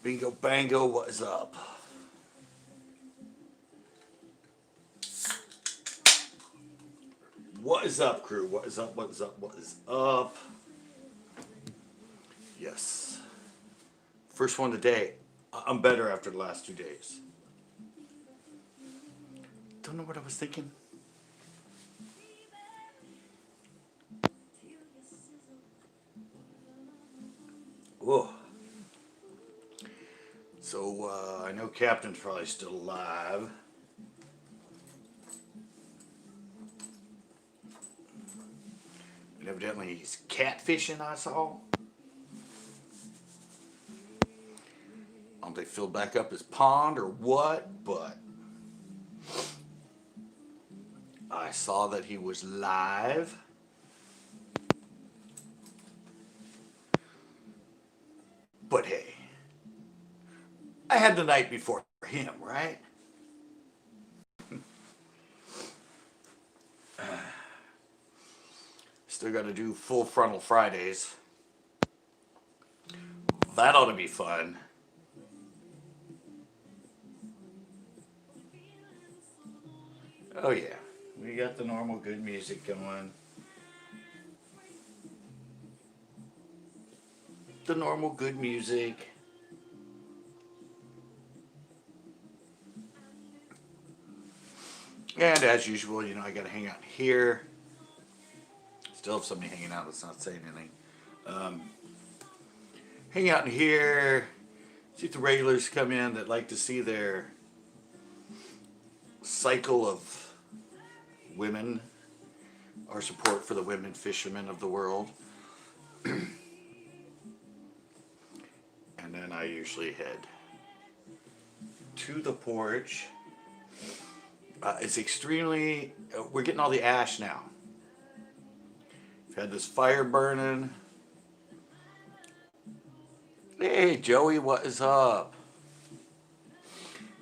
Bingo bango, what is up? What is up, crew? What is up? What is up? What is up? Yes. First one today. I'm better after the last 2 days. Don't know what I was thinking. Whoa. So, I know Captain's probably still alive. And evidently he's catfishing, I saw. I don't know if they filled back up his pond or what, but I saw that he was live. But hey, I had the night before him, right? Still got to do full frontal Fridays. That ought to be fun. Oh yeah, we got the normal good music going. The normal good music. And as usual, you know, I got to hang out here. Still have somebody hanging out that's not saying anything. Hang out in here. See if the regulars come in that like to see their cycle of women, our support for the women fishermen of the world. And then I usually head to the porch. It's extremely, we're getting all the ash now. We've had this fire burning. Hey Joey, what is up?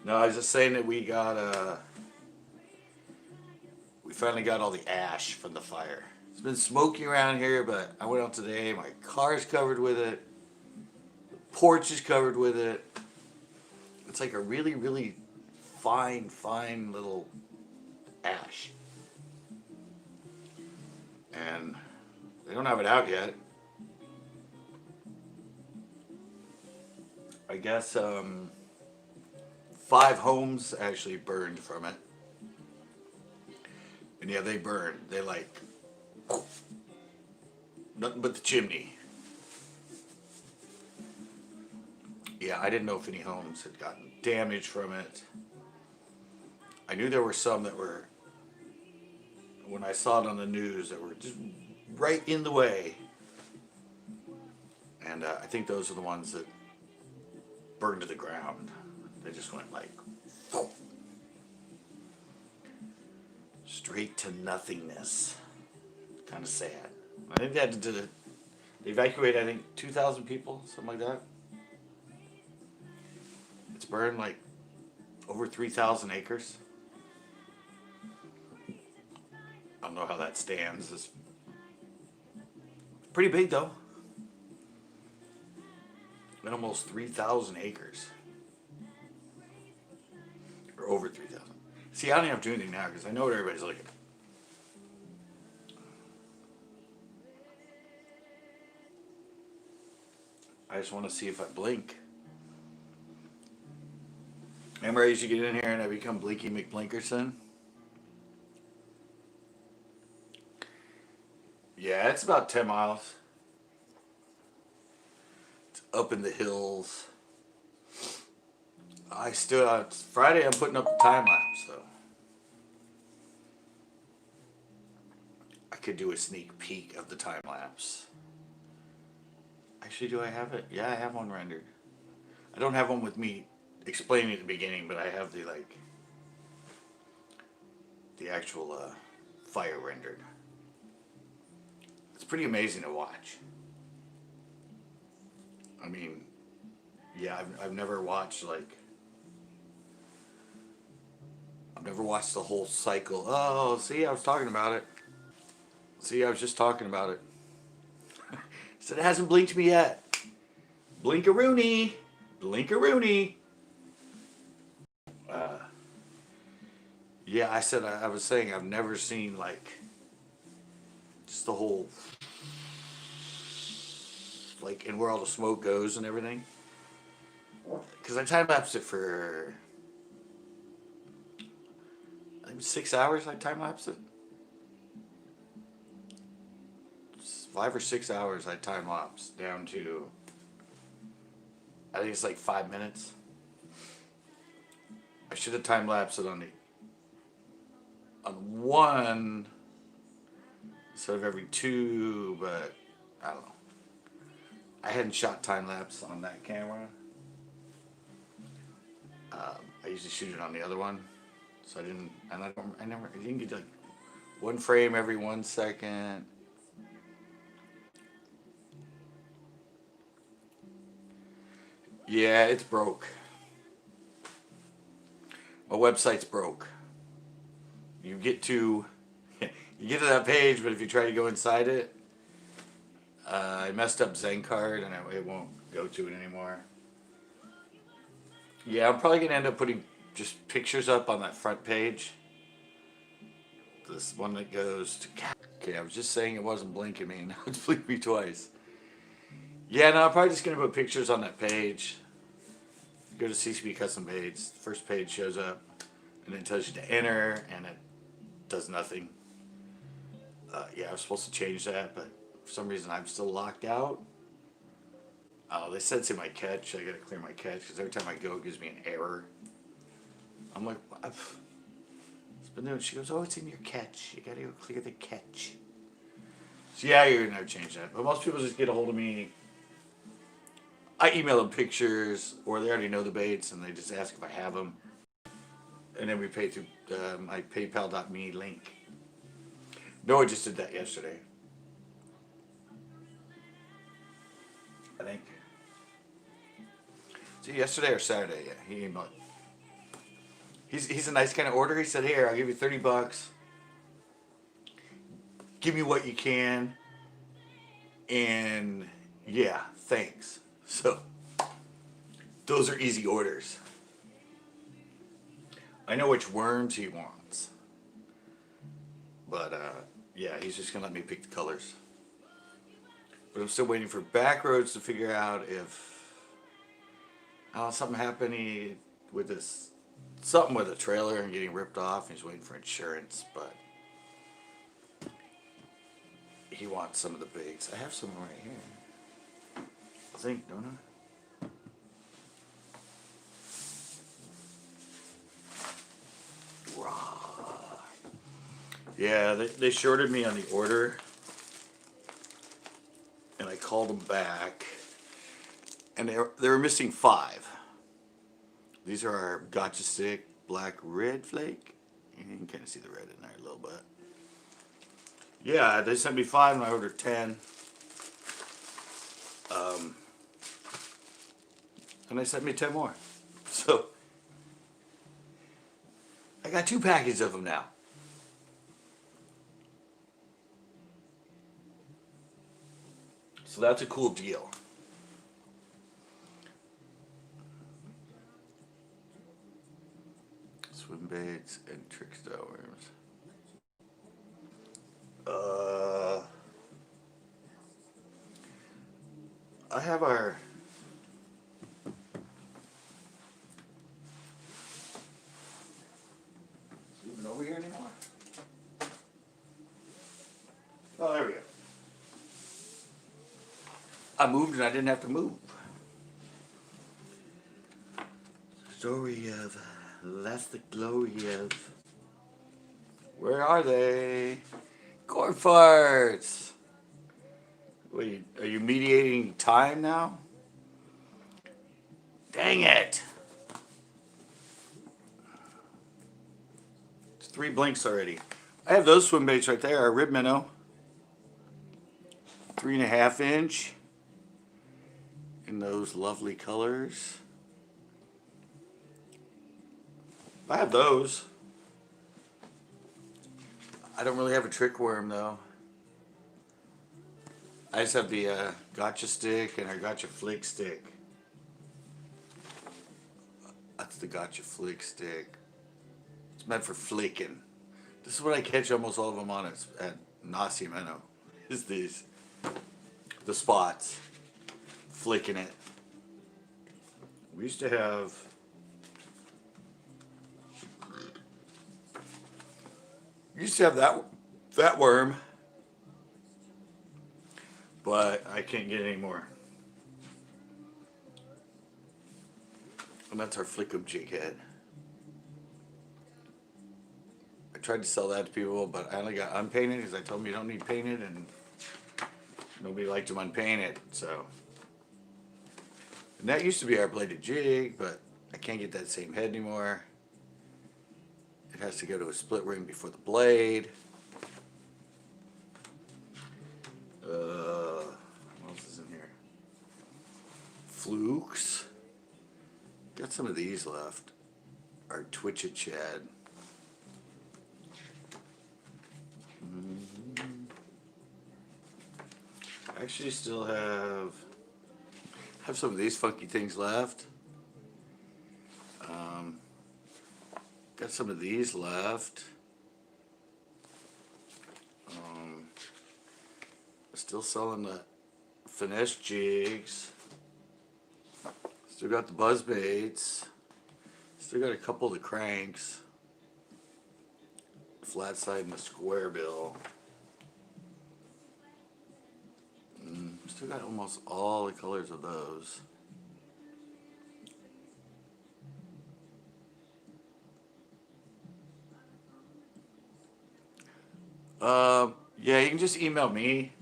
No, I was just saying that we finally got all the ash from the fire. It's been smoky around here, but I went out today, my car's covered with it. The porch is covered with it. It's like a really, really fine little ash. And they don't have it out yet. I guess 5 homes actually burned from it. And yeah, they burned. They like nothing but the chimney. Yeah, I didn't know if any homes had gotten damaged from it. I knew there were some that were, when I saw it on the news, that were just right in the way. And I think those are the ones that burned to the ground. They just went like, oh, straight to nothingness. Kind of sad. I think they had to they evacuated, I think, 2,000 people, something like that. It's burned like over 3,000 acres. I don't know how that stands. It's pretty big though. And almost 3,000 acres. Or over 3,000. See, I don't have to do anything now because I know what everybody's looking at. I just want to see if I blink. Remember I used to get in here and I become Blinky McBlinkerson? Yeah, it's about 10 miles. It's up in the hills. It's Friday, I'm putting up the time lapse, so I could do a sneak peek of the time lapse. Actually, do I have it? Yeah, I have one rendered. I don't have one with me explaining at the beginning, but I have the actual fire rendered. It's pretty amazing to watch. I mean, yeah, I've never watched I've never watched the whole cycle. Oh, see, I was talking about it. See, I was just talking about it. Said it hasn't blinked me yet. Blink-a-rooney. Blinkaroonie. Yeah, I was saying I've never seen like just the whole like and where all the smoke goes and everything. Because I time lapsed it for I think 6 hours. I time lapsed it. 5 or 6 hours. I time lapse down to I think it's like 5 minutes. I should have time lapsed it on one instead of every two, but I don't know. I hadn't shot time lapse on that camera. I usually shoot it on the other one, so I didn't. And I didn't get like one frame every 1 second. Yeah, it's broke. My website's broke. You get to you get to that page, but if you try to go inside it, I messed up Zencard and it won't go to it anymore. Yeah, I'm probably gonna end up putting just pictures up on that front page. This one that goes to. Okay, I was just saying it wasn't blinking me, now it's blinked me twice. Yeah, no, I'm probably just gonna put pictures on that page. Go to CCB custom page. The first page shows up, and then it tells you to enter, and it does nothing. Yeah, I was supposed to change that, but for some reason I'm still locked out. Oh, they said it's in my catch. I gotta clear my catch because every time I go, it gives me an error. I'm like, it's been doing. She goes, oh, it's in your catch. You gotta go clear the catch. So yeah, you're gonna change that. But most people just get a hold of me. I email them pictures, or they already know the baits, and they just ask if I have them. And then we pay through my PayPal.me link. No, I just did that yesterday. I think. See, yesterday or Saturday, yeah. He emailed. He's a nice kind of order. He said, here, I'll give you $30. Give me what you can. And yeah, thanks. So, those are easy orders. I know which worms he wants. But, yeah, he's just going to let me pick the colors. But I'm still waiting for Backroads to figure out if something happened with this, something with a trailer and getting ripped off. He's waiting for insurance, but he wants some of the baits. I have some right here. I think, don't I? Yeah, they shorted me on the order, and I called them back, and they were missing 5. These are our Gotcha Stick Black Red Flake. You can kind of see the red in there a little bit. Yeah, they sent me 5, and I ordered 10. And they sent me 10 more. So I got 2 packages of them now. So that's a cool deal. Swim baits and trick style worms. I have our is it even over here anymore? Oh, there we go. I moved and I didn't have to move. Story of That's the Glory of. Where are they? Corn farts! Wait, are you mediating time now? Dang it! It's 3 blinks already. I have those swim baits right there, our rib minnow. 3.5 inch. In those lovely colors. I have those. I don't really have a trick worm though. I just have the Gotcha Stick and our Gotcha Flick Stick. That's the gotcha flick stick. It's meant for flicking. This is what I catch almost all of them on at Nacimiento. Is these the spots flicking it. We used to have that worm, but I can't get any more. And that's our flickum jig head. I tried to sell that to people, but I only got unpainted because I told them you don't need painted, and nobody liked them unpainted. So, and that used to be our bladed jig, but I can't get that same head anymore. It has to go to a split ring before the blade. What else is in here? Flukes. Got some of these left. Our Twitch It Chad. I actually still have some of these funky things left. Got some of these left. Still selling the finesse jigs. Still got the buzz baits. Still got a couple of the cranks. Flat side and the square bill. Still got almost all the colors of those. Yeah, you can just email me.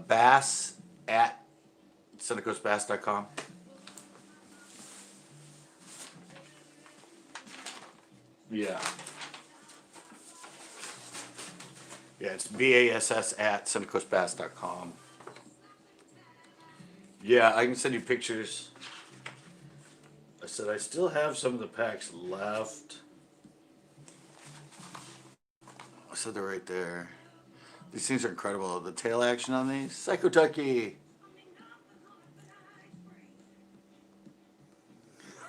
Bass at CentralCoastBass.com. Yeah. Yeah, it's BASS at CentralCoastBass.com. Yeah, I can send you pictures. I said I still have some of the packs left. I said they're right there. These things are incredible. The tail action on these. Psycho Tucky.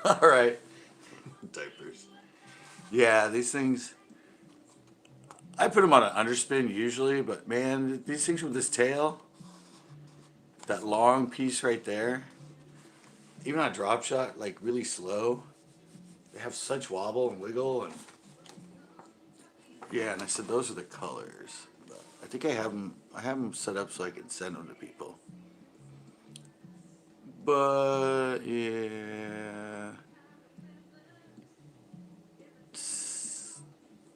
All right. Diapers. Yeah, these things. I put them on an underspin usually, but man, these things with this tail, that long piece right there, even on a drop shot, like really slow, they have such wobble and wiggle, and yeah. And I said those are the colors. But I think I have them. I have them set up so I can send them to people. But yeah, just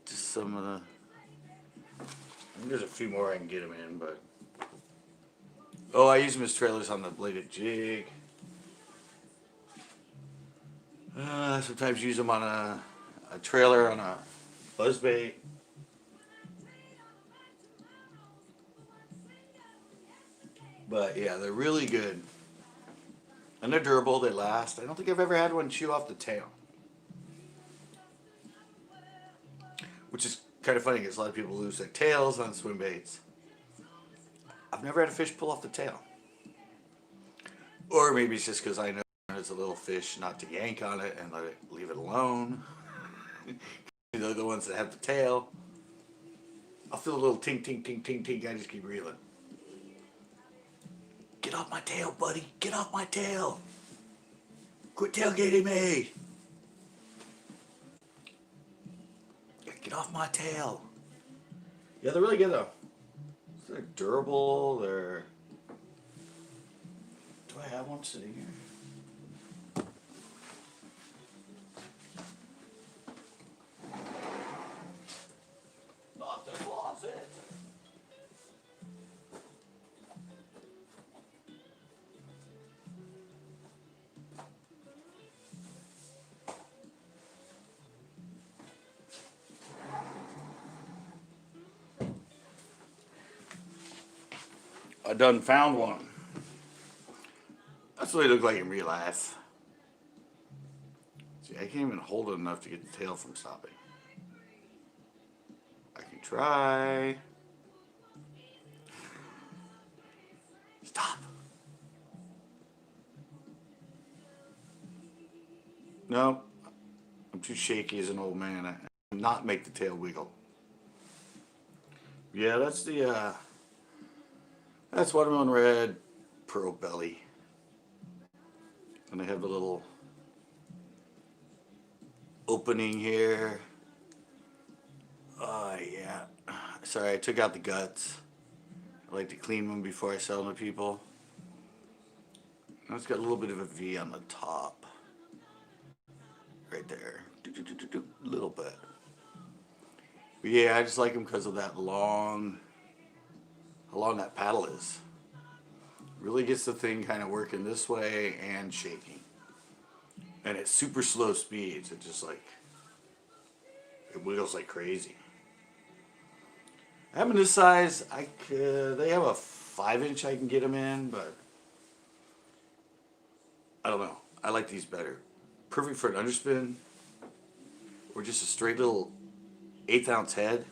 some of the. There's a few more I can get them in, but oh, I use them as trailers on the bladed jig. Sometimes use them on a trailer on a buzzbait. But yeah, they're really good. And they're durable, they last. I don't think I've ever had one chew off the tail. Which is kind of funny because a lot of people lose their tails on swim baits. I've never had a fish pull off the tail. Or maybe it's just because I know it's a little fish not to yank on it and leave it alone. They're the ones that have the tail. I'll feel a little tink, tink, tink, tink, tink. I just keep reeling. Get off my tail, buddy. Get off my tail. Quit tailgating me. Get off my tail. Yeah, they're really good though. They're durable. They're. Do I have one sitting here? Not the closet. I done found one. That's what they look like in real life. See, I can't even hold it enough to get the tail from stopping. I can try. Stop. No, I'm too shaky as an old man. I not make the tail wiggle. Yeah, that's watermelon red, pearl belly, and I have a little opening here. Oh yeah. Sorry, I took out the guts. I like to clean them before I sell them to people. And it's got a little bit of a V on the top, right there, a little bit. But yeah, I just like them because of that long, how long that paddle is. Really gets the thing kind of working this way and shaking. And it's super slow speeds. It just like, it wiggles like crazy. I have them this size. They have a 5-inch I can get them in, but I don't know. I like these better. Perfect for an underspin or just a straight little 1/8 ounce head.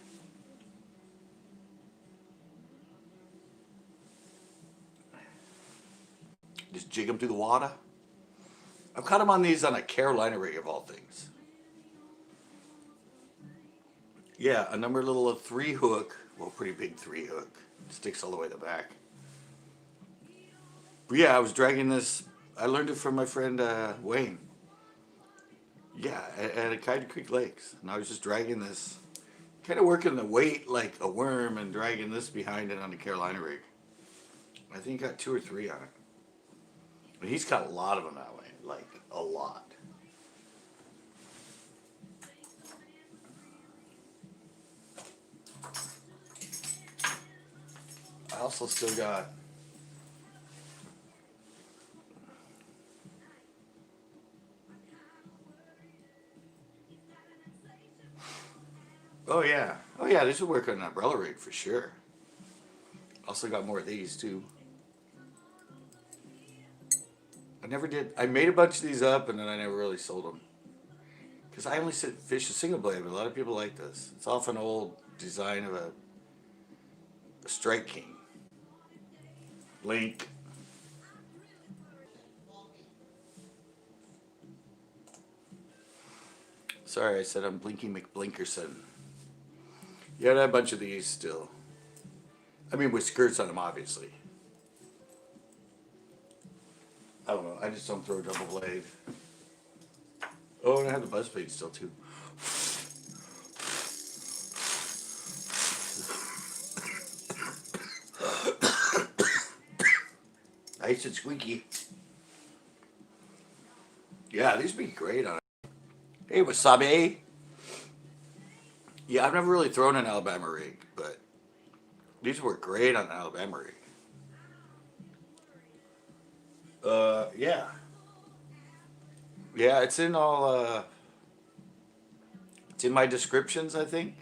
Just jig them through the water. I've caught them on these on a Carolina rig of all things. Yeah, a number little 3 hook. Well, pretty big 3 hook. Sticks all the way to the back. But yeah, I was dragging this. I learned it from my friend Wayne. Yeah, at Akita Creek Lakes. And I was just dragging this. Kind of working the weight like a worm and dragging this behind it on the Carolina rig. I think he got 2 or 3 on it. But he's caught a lot of them that way. Like, a lot. I also still got oh yeah, this would work on an umbrella rig for sure. Also got more of these too. I made a bunch of these up and then I never really sold them. Because I only fish a single blade, but a lot of people like this. It's off an old design of a Strike King. Link. Sorry, I said I'm Blinky McBlinkerson. Yeah, I have a bunch of these still. I mean, with skirts on them, obviously. I don't know. I just don't throw a double blade. Oh, and I have the buzz blade still, too. Nice and squeaky. Yeah, these would be great on it. Hey, wasabi. Yeah, I've never really thrown an Alabama rig, but these work great on an Alabama rig. Yeah. Yeah, it's in all, it's in my descriptions, I think,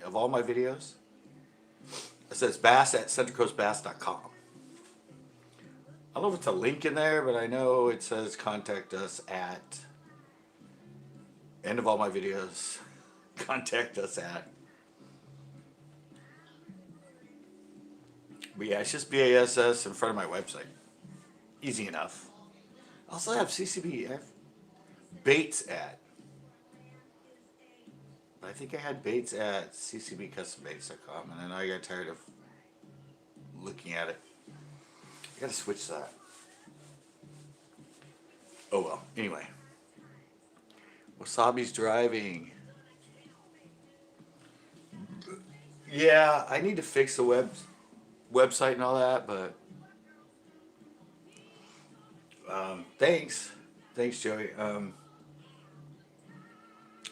of all my videos. It says bass at centralcoastbass.com. I don't know if it's a link in there, but I know it says contact us at end of all my videos. Contact us at. But yeah, it's just BASS in front of my website. Easy enough. I also have CCB. I have baits at. I think I had baits at ccbcustombaits.com, and then I got tired of looking at it. I gotta switch that. Oh well. Anyway. Wasabi's driving. Yeah, I need to fix the website and all that, but thanks, Joey.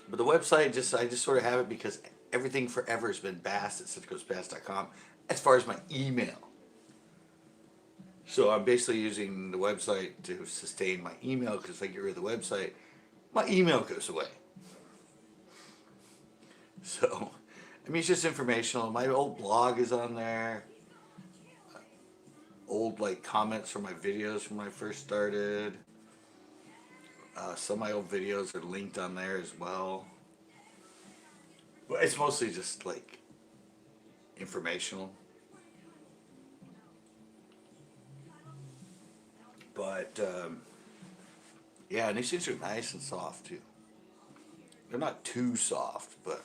But the website I just sort of have it because everything forever has been bass at centralcoastbass.com as far as my email. So I'm basically using the website to sustain my email because if I get rid of the website, my email goes away. So, I mean, it's just informational. My old blog is on there. Old like comments from my videos from when I first started. Some of my old videos are linked on there as well. But it's mostly just like informational. But Yeah, and these things are nice and soft too. They're not too soft, but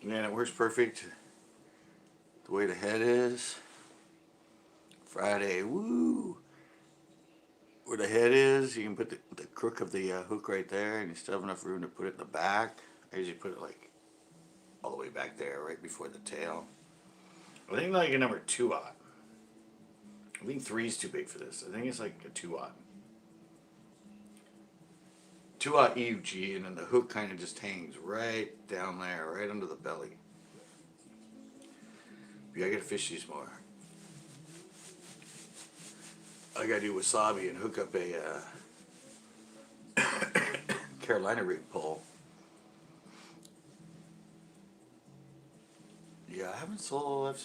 man, it works perfect. The way the head is. Friday, woo! Where the head is, you can put the crook of the hook right there, and you still have enough room to put it in the back. I usually put it like all the way back there, right before the tail. I think like a number 2/0. I think 3 is too big for this. I think it's like a 2/0. 2/0 EUG, and then the hook kind of just hangs right down there, right under the belly. But yeah, I gotta fish these more. I gotta do wasabi and hook up a Carolina rig pole. Yeah, I've sold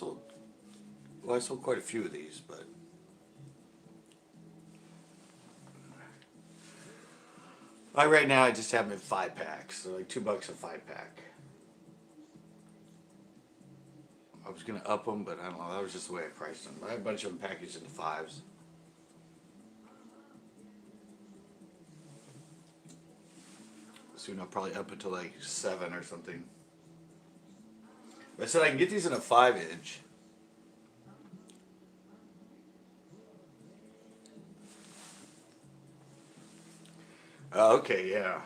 quite a few of these, but right now I just have them in 5-packs. They're like $2 a 5-pack. I was gonna up them, but I don't know. That was just the way I priced them. I have a bunch of them packaged into 5s. Soon I'll probably up it to like 7 or something. But I said I can get these in a 5-inch. Okay, yeah.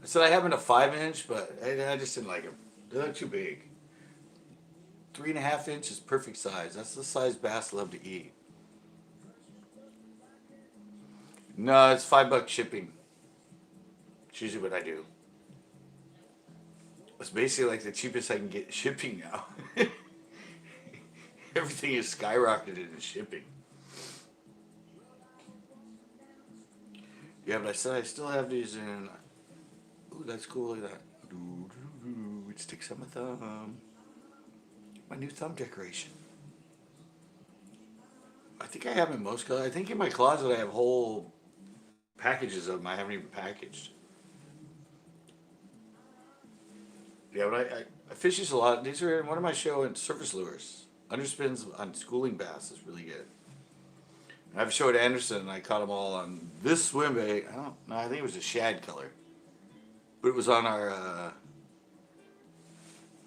I said I have them in a 5-inch, but I just didn't like them. They're too big. 3.5 inch is perfect size. That's the size bass love to eat. No, it's $5 shipping. It's usually what I do. It's basically like the cheapest I can get shipping now. Everything is skyrocketed in shipping. Yeah, but I said I still have these in. Ooh, that's cool. Look at that. It sticks on my thumb. My new thumb decoration. I think I have in most colors. I think in my closet I have whole packages of them I haven't even packaged. Yeah, but I fish these a lot. These are in one of my show in surface lures. Underspins on schooling bass is really good. And I've showed Anderson and I caught them all on this swim bait. I don't know, I think it was a shad color. But it was on our,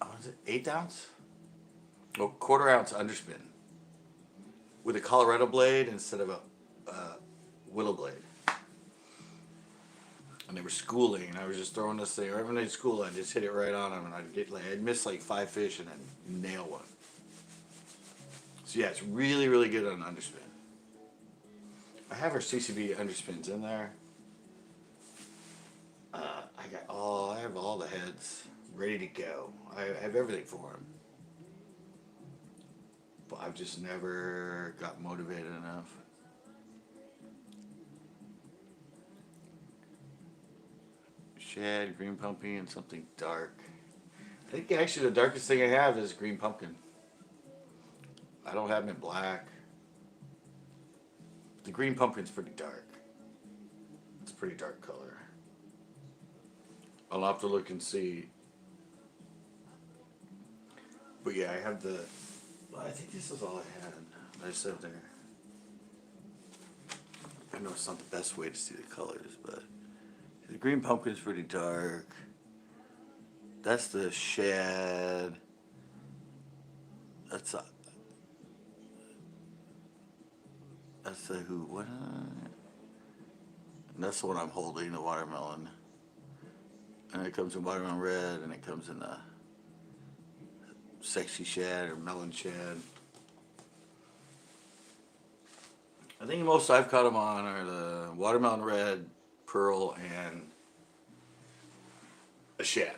was it 1/8 ounce? Oh, 1/4 ounce underspin. With a Colorado blade instead of a willow blade. And they were schooling, and I was just throwing this thing right when they'd school. I'd just hit it right on them, and I'd miss like 5 fish and then nail one. So yeah, it's really, really good on underspin. I have our CCB underspins in there. I have all the heads ready to go. I have everything for them. But I've just never got motivated enough. Shad, green pumpkin, and something dark. I think actually the darkest thing I have is green pumpkin. I don't have them in black. The green pumpkin's pretty dark. It's a pretty dark color. I'll have to look and see. But yeah, I have the. Well, I think this is all I had. I said there. I know it's not the best way to see the colors, but the green pumpkin's pretty dark. That's the shad. That's the who? What? And that's the one I'm holding, the watermelon. And it comes in watermelon red, and it comes in the sexy shad or melon shad. I think the most I've caught them on are the watermelon red, pearl, and a shad.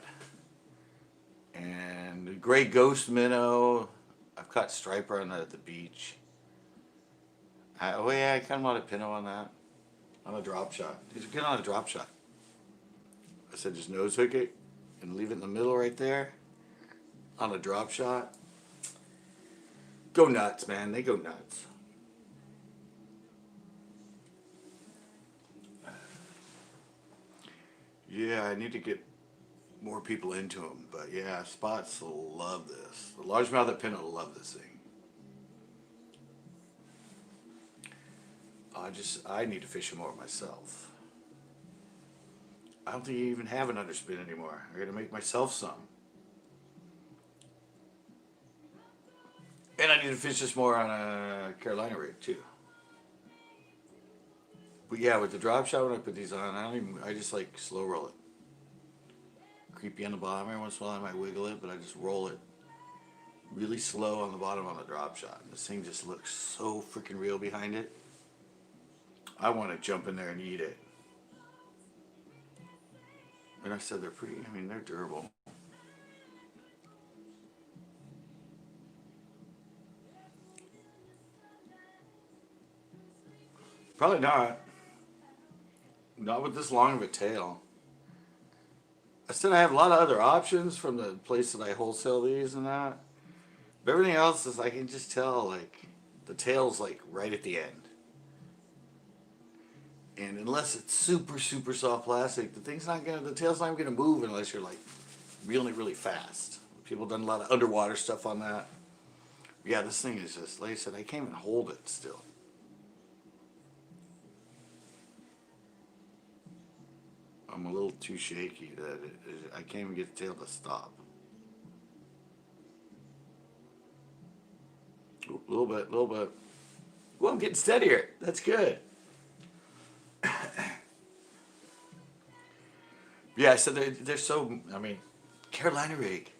And the gray ghost minnow, I've caught striper on that at the beach. I kind of want a pinno on that. On a drop shot. These are good on a drop shot. I said just nose hook it and leave it in the middle right there. On a drop shot. Go nuts, man. They go nuts. Yeah, I need to get more people into them. But yeah, spots will love this. The largemouth pinno will love this thing. I need to fish more myself. I don't think you even have an underspin anymore. I gotta make myself some. And I need to fish this more on a Carolina rig too. But yeah, with the drop shot when I put these on, I just like slow roll it. Creepy on the bottom. Every once in a while I might wiggle it, but I just roll it really slow on the bottom on the drop shot. This thing just looks so freaking real behind it. I want to jump in there and eat it. And I said they're pretty, I mean, they're durable. Probably not. Not with this long of a tail. I said I have a lot of other options from the place that I wholesale these and that. But everything else is, I can just tell, like, the tail's like right at the end. And unless it's super, super soft plastic, the tail's not gonna move unless you're like reeling it really fast. People done a lot of underwater stuff on that. Yeah, this thing is just, like I said, I can't even hold it still. I'm a little too shaky that I can't even get the tail to stop. A little bit, a little bit. Well, I'm getting steadier. That's good. Yeah, so they're so, I mean, Carolina rig.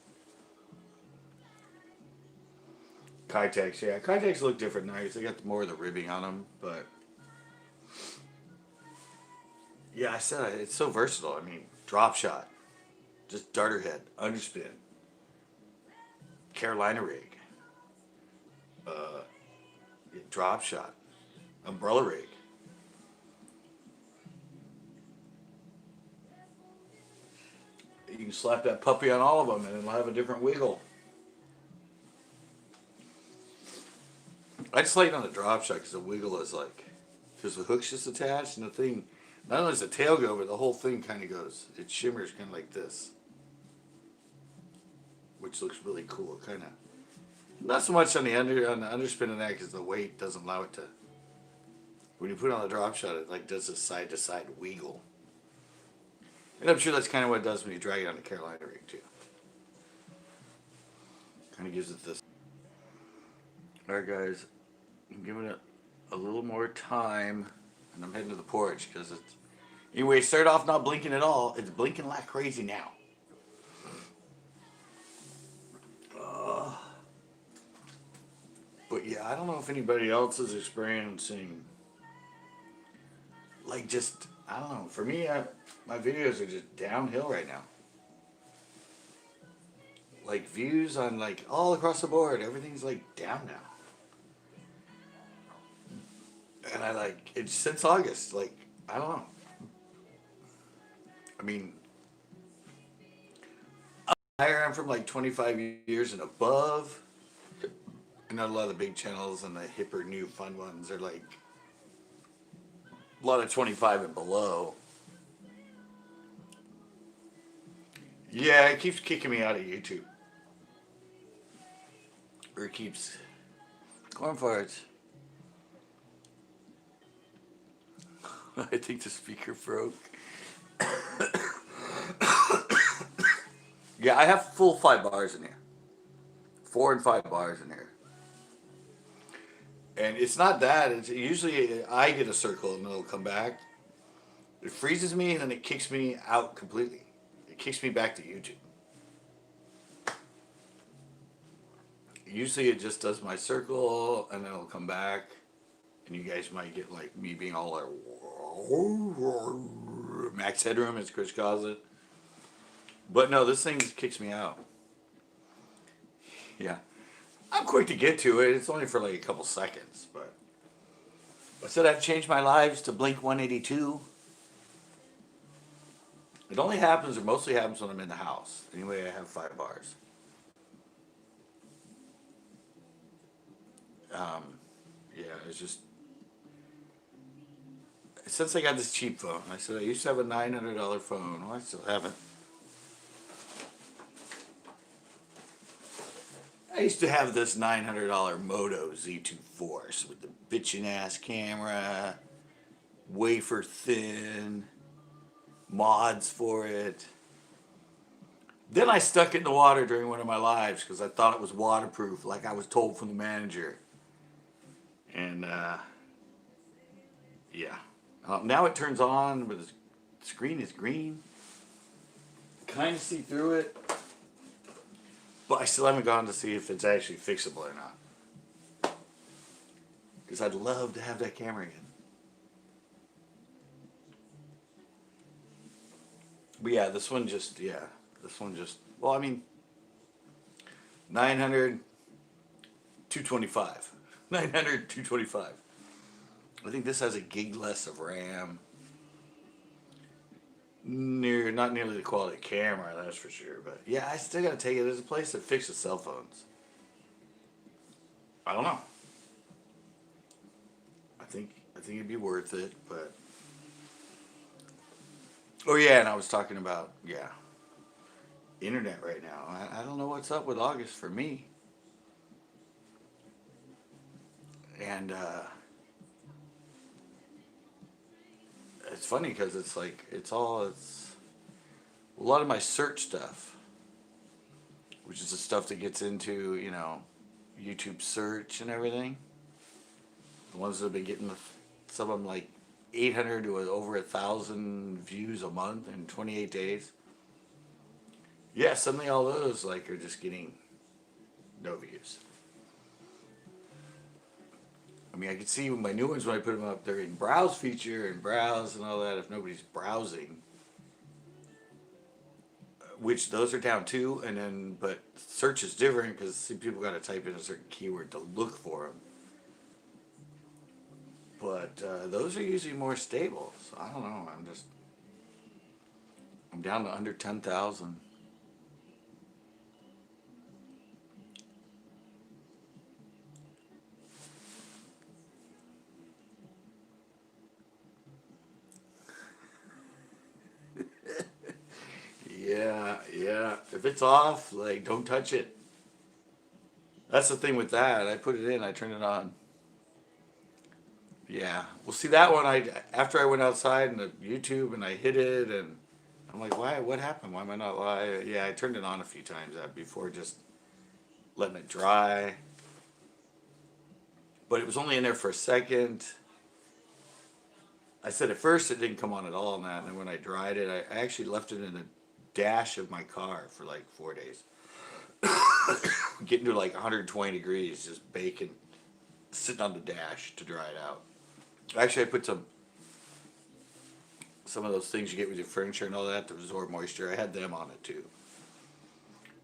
Kitex, yeah. Kitex look different now. They got more of the ribbing on them, but yeah, I said it's so versatile. I mean, drop shot, just darter head, underspin, Carolina rig, drop shot, umbrella rig. You can slap that puppy on all of them and it'll have a different wiggle. I just like it on the drop shot because the wiggle is like, because the hook's just attached and the thing, not only does the tail go, but the whole thing kind of goes, it shimmers kind of like this. Which looks really cool, kind of. Not so much on the underspin of that because the weight doesn't allow it to, when you put it on the drop shot, it like does a side to side wiggle. And I'm sure that's kind of what it does when you drag it on the Carolina rig too. Kind of gives it this. Alright guys, I'm giving it a little more time and I'm heading to the porch because it's, anyway, it started off not blinking at all. It's blinking like crazy now. But yeah, I don't know if anybody else is experiencing, like just, I don't know, for me, my videos are just downhill right now. Like views on like all across the board, everything's like down now. And I like, it's since August, like, I don't know. I mean, I'm from like 25 years and above. And not a lot of the big channels and the hipper new fun ones are like a lot of 25 and below. Yeah, it keeps kicking me out of YouTube. Or it keeps corn farts. I think the speaker broke. Yeah, I have full 5 bars in here. 4 and 5 bars in here. And it's not that. It's usually I get a circle and it'll come back. It freezes me and then it kicks me out completely. It kicks me back to YouTube. Usually it just does my circle and then it'll come back. And you guys might get like me being all like max headroom as Chris calls it. But no, this thing kicks me out. Yeah. I'm quick to get to it. It's only for like a couple seconds, but I said I've changed my lives to Blink 182. It only happens, or mostly happens when I'm in the house. Anyway, I have 5 bars. Yeah, it's just, since I got this cheap phone, I said I used to have a $900 phone. Well, I still have it. I used to have this $900 Moto Z2 Force with the bitchin' ass camera, wafer thin mods for it. Then I stuck it in the water during one of my lives because I thought it was waterproof, like I was told from the manager. And yeah, now it turns on, but the screen is green. Kind of see through it, but I still haven't gone to see if it's actually fixable or not. Because I'd love to have that camera again. But yeah, this one just, well, I mean, 900, 225. 900, 225. I think this has a gig less of RAM. Not nearly the quality of camera, that's for sure. But yeah, I still gotta take it as a place that fixes cell phones. I don't know. I think it'd be worth it, but oh yeah, and I was talking about internet right now. I don't know what's up with August for me. And it's funny because it's like it's a lot of my search stuff, which is the stuff that gets into YouTube search and everything. The ones that have been getting some of them like 800 to over 1,000 views a month in 28 days. Yeah, suddenly all those are just getting no views. I mean, I can see my new ones when I put them up, they're in browse feature and browse and all that if nobody's browsing. Which those are down too, but search is different because people got to type in a certain keyword to look for them. But those are usually more stable, so I don't know. I'm down to under 10,000. Yeah. If it's off, don't touch it. That's the thing with that. I put it in, I turn it on. Yeah. Well, see that one. After I went outside and the YouTube and I hit it and I'm like, why? What happened? Why am I not live? Yeah, I turned it on a few times before just letting it dry. But it was only in there for a second. I said at first it didn't come on at all, and then when I dried it, I actually left it in the dash of my car for like 4 days. Getting to 120 degrees, just baking, sitting on the dash to dry it out. Actually, I put some of those things you get with your furniture and all that to absorb moisture. I had them on it too.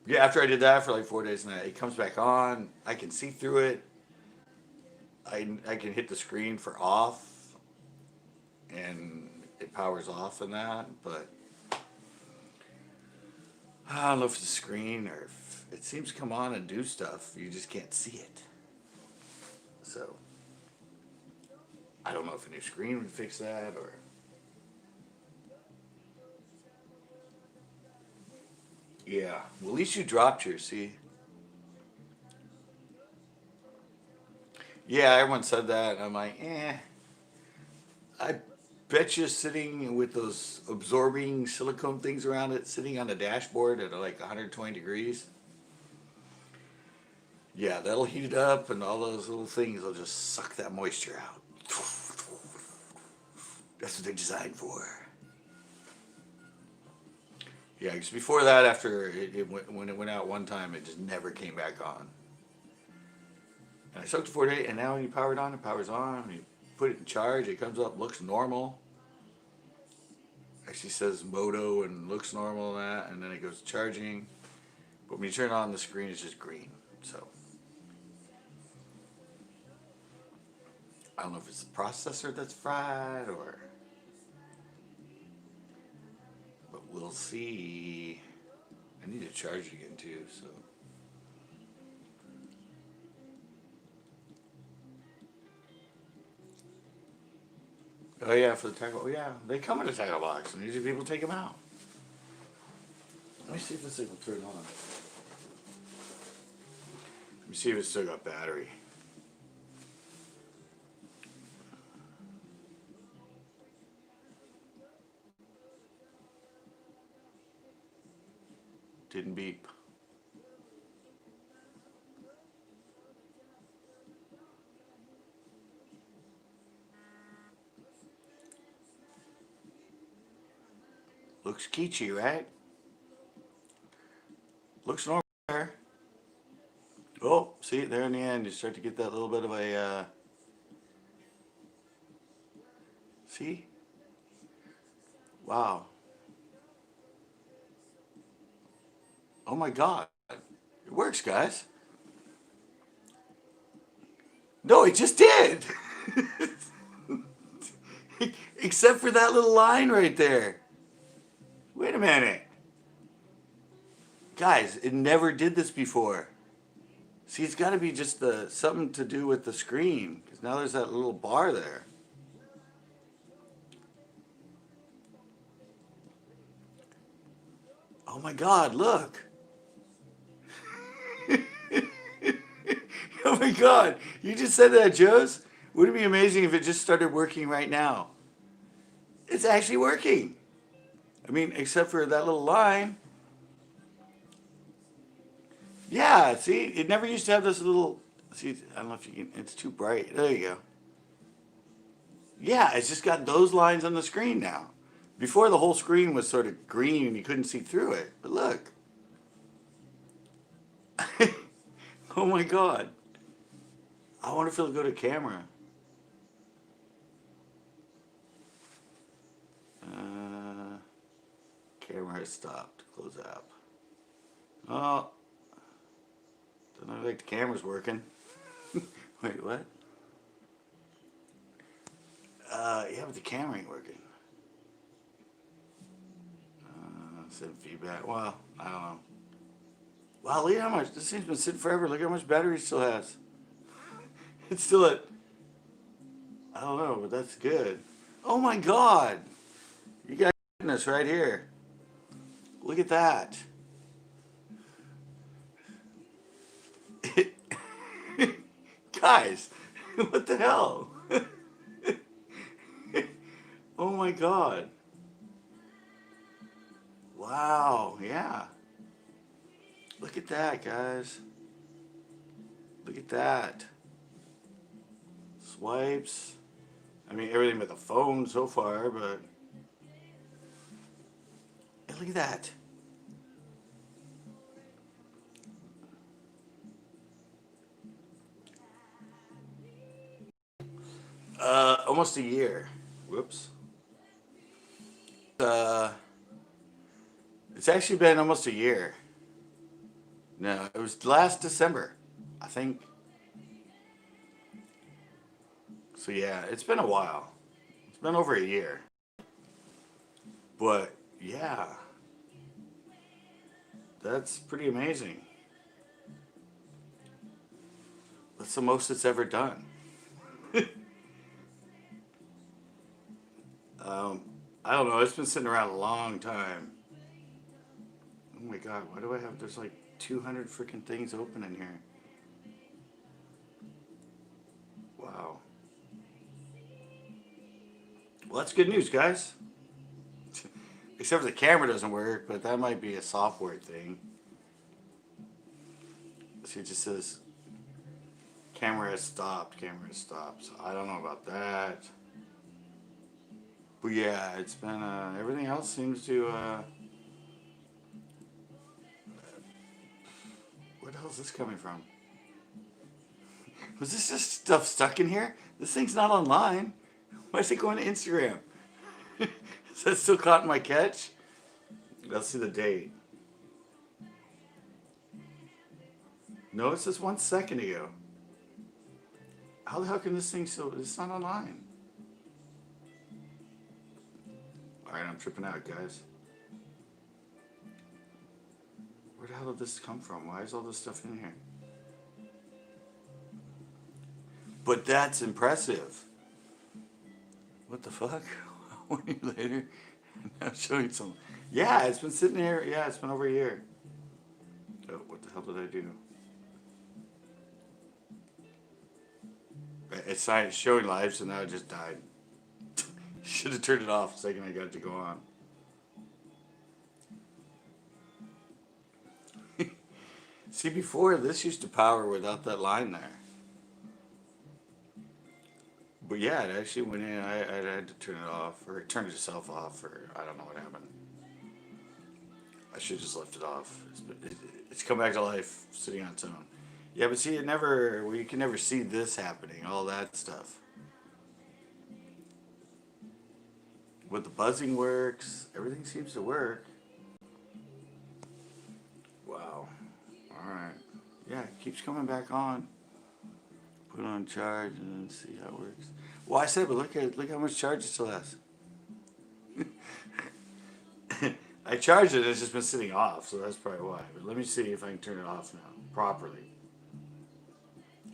Yeah, after I did that for 4 days, and it comes back on. I can see through it. I can hit the screen for off, and it powers off and that, but I don't know if it's the screen or if it seems to come on and do stuff. You just can't see it. So I don't know if a new screen would fix that or. Yeah, well, at least you dropped yours, see? Yeah, everyone said that, and I'm like, I bet you sitting with those absorbing silicone things around it, sitting on the dashboard at 120 degrees. Yeah, that'll heat it up, and all those little things will just suck that moisture out. That's what they're designed for. Yeah, because before that, after when it went out one time, it just never came back on. And I soaked it for 4 days, and now when you power it on, it powers on. You put it in charge, it comes up, looks normal. Actually says moto and looks normal and that, and then it goes charging. But when you turn it on, the screen is just green. So I don't know if it's the processor that's fried or. But we'll see. I need to charge it again too, so. Oh yeah, for the tackle. Oh yeah, they come in a tackle box, and usually people take them out. Let me see if this thing will turn on. Let me see if it's still got battery. Didn't beep. Looks kitschy, right? Looks normal there. Oh, see, there in the end, you start to get that little bit of a, see? Wow. Oh my God. It works, guys. No, it just did. Except for that little line right there. Wait a minute. Guys, it never did this before. See, it's got to be just something to do with the screen. Because now there's that little bar there. Oh my God, look. Oh my God. You just said that, Joes. Wouldn't it be amazing if it just started working right now? It's actually working. I mean, except for that little line. Yeah, see, it never used to have this little, see, I don't know if you can, it's too bright. There you go. Yeah, it's just got those lines on the screen now. Before the whole screen was sort of green and you couldn't see through it. But look. Oh my God. I wonder if it'll go to camera. Camera has stopped. Close app. Oh. Doesn't look like the camera's working. Wait, what? Yeah, but the camera ain't working. Send feedback. Well, I don't know. Wow, look at how much. This thing's been sitting forever. Look how much battery it still has. It's still at, I don't know, but that's good. Oh my God. You got this right here. Look at that. Guys, what the hell? Oh my God. Wow, yeah. Look at that, guys. Look at that. Swipes. I mean, everything but the phone so far, but... Hey, look at that. Almost a year. Whoops. It's actually been almost a year. No, it was last December, I think. So yeah, it's been a while. It's been over a year. But yeah, that's pretty amazing. That's the most it's ever done. I don't know. It's been sitting around a long time. Oh my God, why do I have, there's like 200 freaking things open in here. Wow. Well, that's good news, guys. Except for the camera doesn't work, but that might be a software thing. See, it just says camera has stopped, camera has stopped. So I don't know about that. But yeah, it's been, everything else seems to, where the hell is this coming from? Was this just stuff stuck in here? This thing's not online. Why is it going to Instagram? Is that still caught in my catch? Let's see the date. No, it says 1 second ago. How the hell can this thing still, it's not online. Alright, I'm tripping out, guys. Where the hell did this come from? Why is all this stuff in here? But that's impressive. What the fuck? 1 year later, I'm showing some. Yeah, it's been sitting here. Yeah, it's been over a year. Oh, what the hell did I do? It's showing live, so now it just died. Should have turned it off the second I got it to go on. See, before this used to power without that line there. But yeah, it actually went in. I had to turn it off, or it turned itself off, or I don't know what happened. I should have just left it off. It's come back to life, sitting on its own. Yeah, but see, it never. We can never see this happening. All that stuff. But the buzzing works. Everything seems to work. Wow. All right. Yeah, it keeps coming back on. Put it on charge and then see how it works. Well, I said, but look how much charge it still has. I charged it, it's just been sitting off, so that's probably why. But let me see if I can turn it off now properly.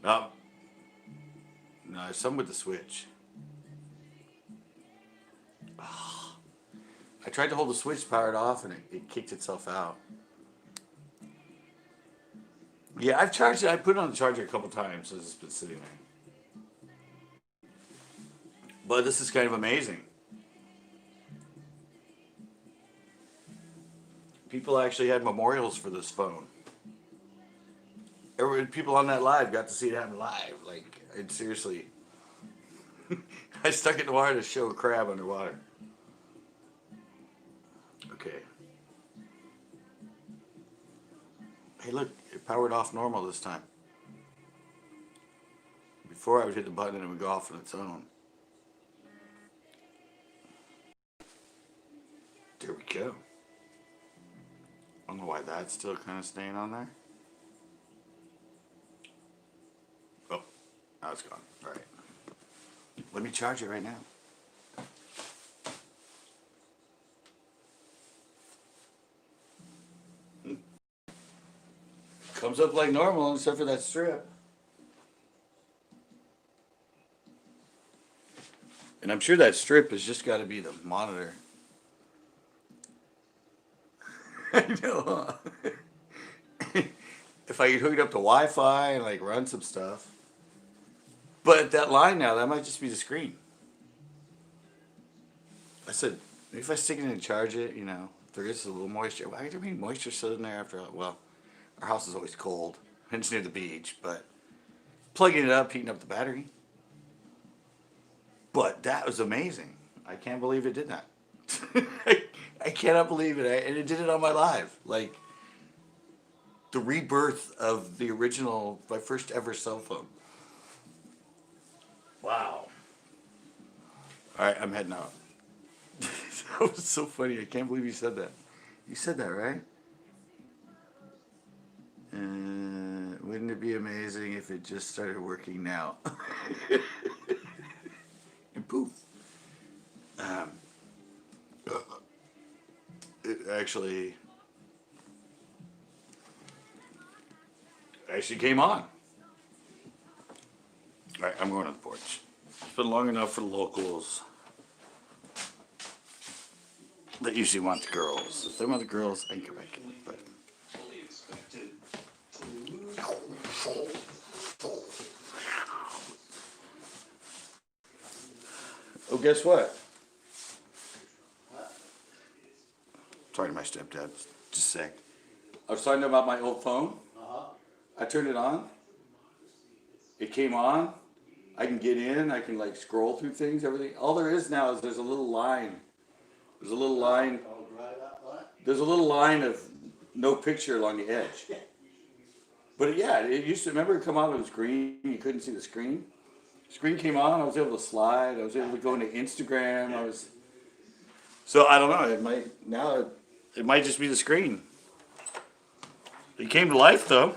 Oh, no, there's something with the switch. Oh, I tried to hold the switch powered off and it kicked itself out. Yeah, I've charged it. I put it on the charger a couple times, so it's been sitting there. But this is kind of amazing. People actually had memorials for this phone. People on that live got to see it happen live. Like, seriously. I stuck it in the water to show a crab underwater. Okay. Hey, look, it powered off normal this time. Before I would hit the button and it would go off on its own. There we go. I don't know why that's still kind of staying on there. Oh, now it's gone. All right. Let me charge it right now. Comes up like normal except for that strip. And I'm sure that strip has just got to be the monitor. I know. If I could hook it up to Wi-Fi and like run some stuff. But that line now, that might just be the screen. I said, maybe if I stick it in and charge it, you know, if there is a little moisture. Why do you mean moisture sitting there after, well, our house is always cold. And it's near the beach, but plugging it up, heating up the battery. But that was amazing. I can't believe it did that. I cannot believe it. And it did it on my live. Like, the rebirth of the original, my first ever cell phone. Wow. All right, I'm heading out. That was so funny. I can't believe you said that. You said that, right? Wouldn't it be amazing if it just started working now? And poof. It actually came on. All right, I'm going on the porch. It's been long enough for the locals that usually want the girls. If they want the girls, I can come back in. But oh, guess what? Sorry to my stepdad. Just a sec. I was talking about my old phone. I turned it on. It came on. I can get in. I can like scroll through things. Everything. All there is now is there's a little line. There's a little line. There's a little line of no picture along the edge. But yeah, it used to. Remember, it come out. It was green. You couldn't see the screen. Screen came on. I was able to slide. I was able to go into Instagram. So I don't know. It might just be the screen. It came to life though.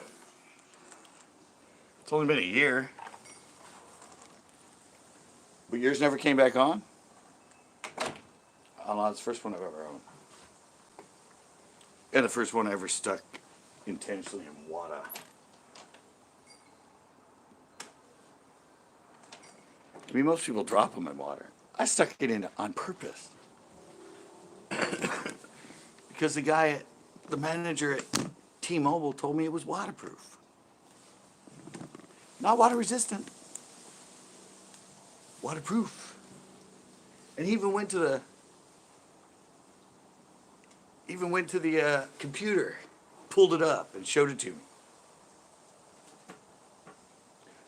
It's only been a year. But yours never came back on? I don't know, it's the first one I've ever owned. And the first one I ever stuck intentionally in water. I mean, most people drop them in water. I stuck it in on purpose. Because the manager at T-Mobile told me it was waterproof. Not water resistant. Waterproof. And he even went to the computer, pulled it up and showed it to me.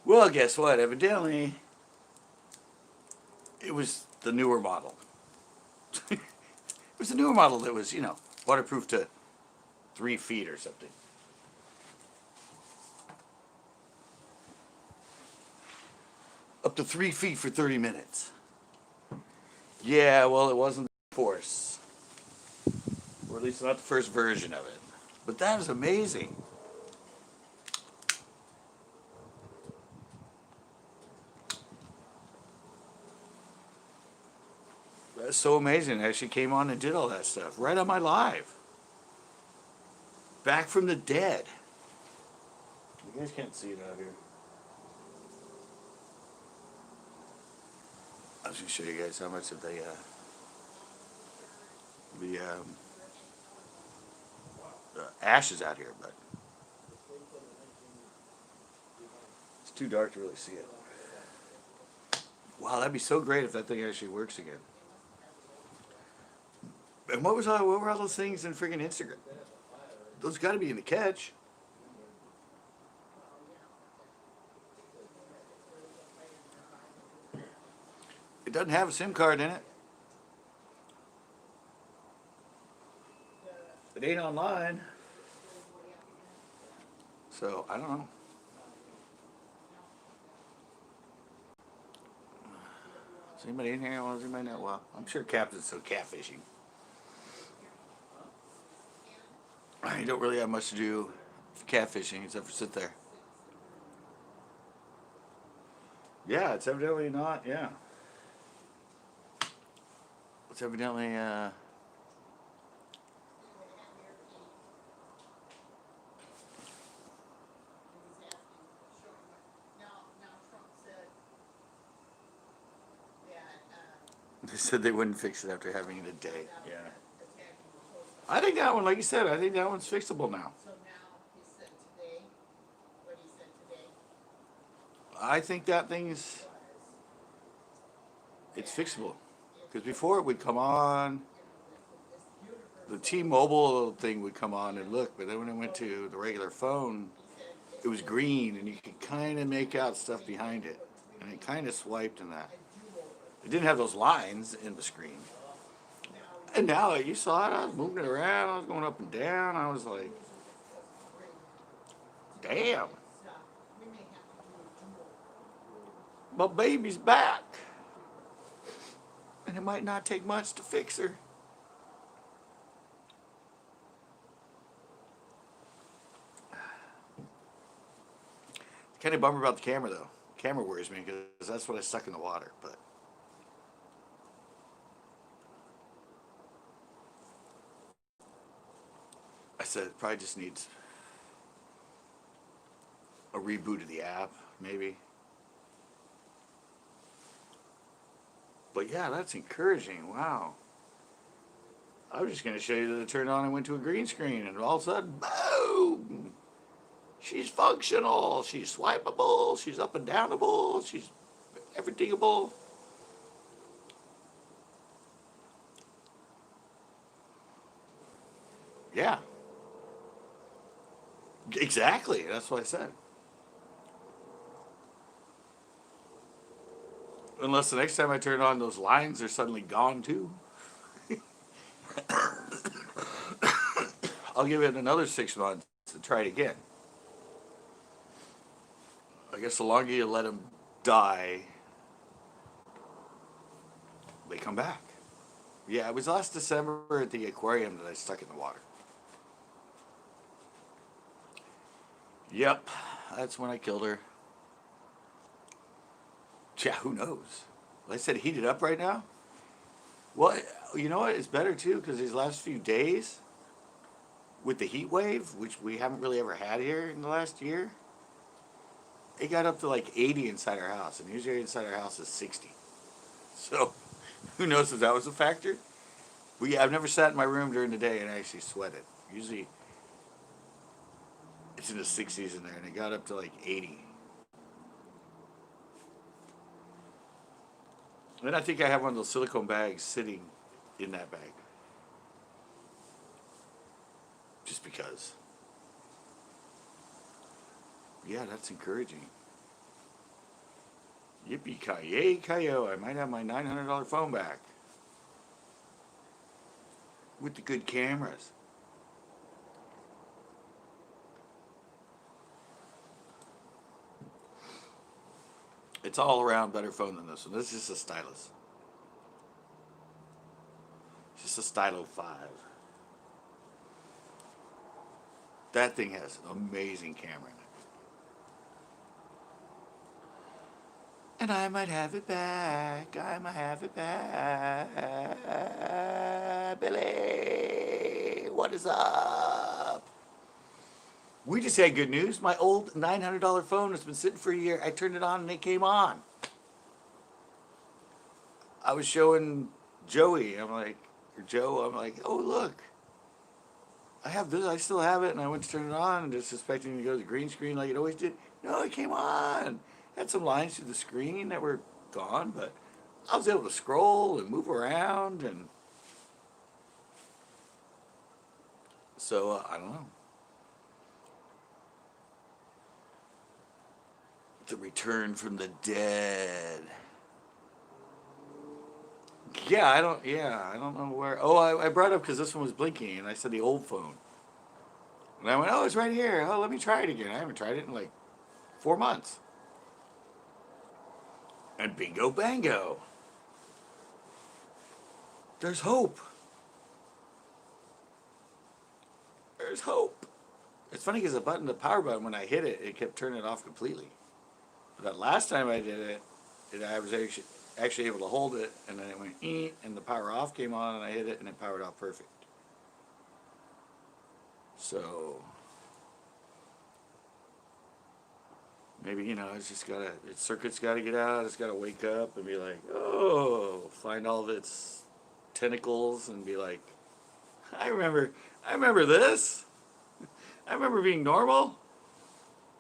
Well, guess what? Evidently, it was the newer model. It was the newer model that was, waterproof to 3 feet or something. Up to 3 feet for 30 minutes. Yeah, well, it wasn't force. Or at least not the first version of it. But that is amazing. That's so amazing. I actually came on and did all that stuff right on my live. Back from the dead. You guys can't see it out here. I was going to show you guys how much of the ashes out here, but it's too dark to really see it. Wow, that'd be so great if that thing actually works again. And what were all those things in friggin' Instagram? Those got to be in the catch. It doesn't have a SIM card in it. It ain't online. So, I don't know. Is anybody in here? Well, is anybody not? Well, I'm sure Captain's still catfishing. You don't really have much to do for catfishing except for sit there. Yeah, it's evidently not, yeah. It's evidently, they said they wouldn't fix it after having it a day. Yeah. I think that one, like you said, I think that one's fixable now. So now he said today, what he said today. I think that thing's, it's fixable. Because before it would come on, the T-Mobile thing would come on and look, but then when it went to the regular phone, it was green and you could kind of make out stuff behind it. And it kind of swiped in that. It didn't have those lines in the screen. And now you saw it, I was moving it around, I was going up and down, I was like, damn. My baby's back. And it might not take much to fix her. Kind of bummer about the camera though. The camera worries me because that's what I stuck in the water, but. I said it probably just needs a reboot of the app, maybe. But yeah, that's encouraging. Wow. I was just going to show you that it turned on and went to a green screen, and all of a sudden, boom! She's functional. She's swipeable. She's up and downable. She's everythingable. Yeah. Exactly. That's what I said. Unless the next time I turn on, those lines are suddenly gone too. I'll give it another 6 months to try it again. I guess the longer you let them die, they come back. Yeah, it was last December at the aquarium that I stuck in the water. Yep, that's when I killed her. Yeah, who knows? Like I said, heat it up right now. Well, you know what? It's better too because these last few days with the heat wave, which we haven't really ever had here in the last year, it got up to like 80 inside our house, and usually inside our house is 60. So, who knows if that was a factor? I've never sat in my room during the day and actually sweated. Usually, it's in the 60s in there, and it got up to like 80. And I think I have one of those silicone bags sitting in that bag. Just because. Yeah, that's encouraging. Yippee-ki-yay-ki-yo, I might have my $900 phone back. With the good cameras. It's all around better phone than this one. This is just a stylus. It's just a Stylo 5. That thing has an amazing camera in it. And I might have it back. I might have it back. Billy, what is up? We just had good news. My old $900 phone has been sitting for a year. I turned it on and it came on. I was showing Joey. I'm like, oh, look. I have this. I still have it. And I went to turn it on and just expecting to go to the green screen like it always did. No, it came on. Had some lines through the screen that were gone, but I was able to scroll and move around. And so, I don't know. The return from the dead. I don't know where. Oh, I brought it up because this one was blinking, and I said the old phone. And I went, oh, it's right here. Oh, let me try it again. I haven't tried it in like 4 months. And bingo bango. There's hope. There's hope. It's funny because the power button, when I hit it, it kept turning it off completely. But that last time I did it, I was actually able to hold it, and then it went, and the power off came on, and I hit it, and it powered off perfect. So, maybe, it's just its circuit's gotta get out, it's gotta wake up and be like, oh, find all of its tentacles and be like, I remember this. I remember being normal.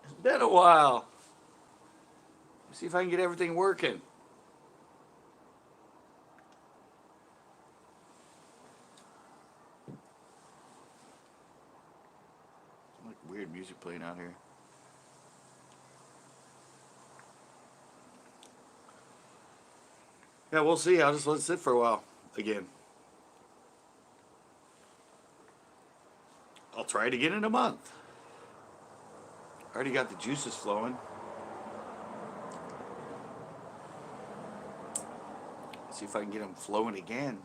It's been a while. See if I can get everything working. Some like weird music playing out here. Yeah, we'll see. I'll just let it sit for a while again. I'll try it again in a month. Already got the juices flowing. See if I can get them flowing again.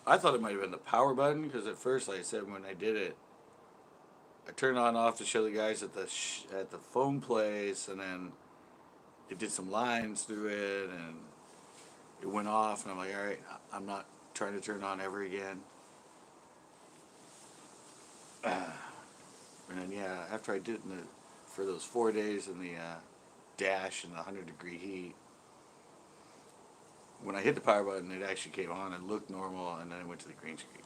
I thought it might have been the power button because at first, like I said, when I did it, I turned it on and off to show the guys at the phone place, and then it did some lines through it, and it went off, and I'm like, all right, I'm not trying to turn it on ever again. And then after I did it for those 4 days in the dash in the 100-degree heat, when I hit the power button, it actually came on and looked normal, and then it went to the green screen.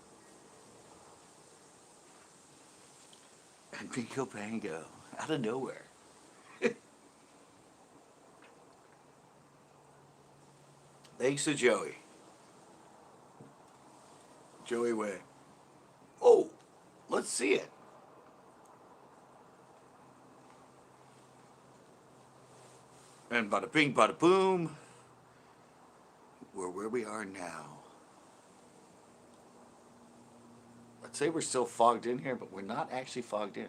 And bingo bango, out of nowhere. Thanks to Joey. Joey went, oh, let's see it. And bada bing, bada boom. We're where we are now. I'd say we're still fogged in here, but we're not actually fogged in.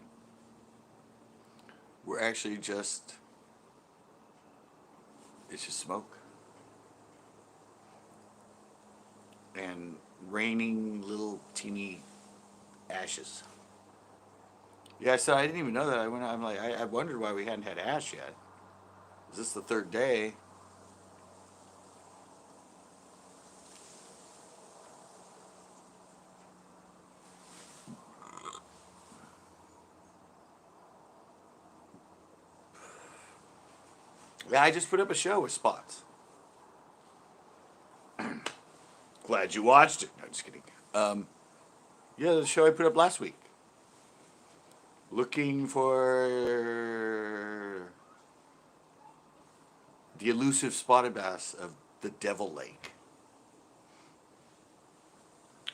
We're actually it's just smoke. And raining little teeny ashes. Yeah, so I didn't even know that. I wondered why we hadn't had ash yet. Is this the third day? Yeah, I just put up a show with spots. Glad you watched it. No, just kidding. Yeah, the show I put up last week. Looking for the elusive spotted bass of the Devil Lake.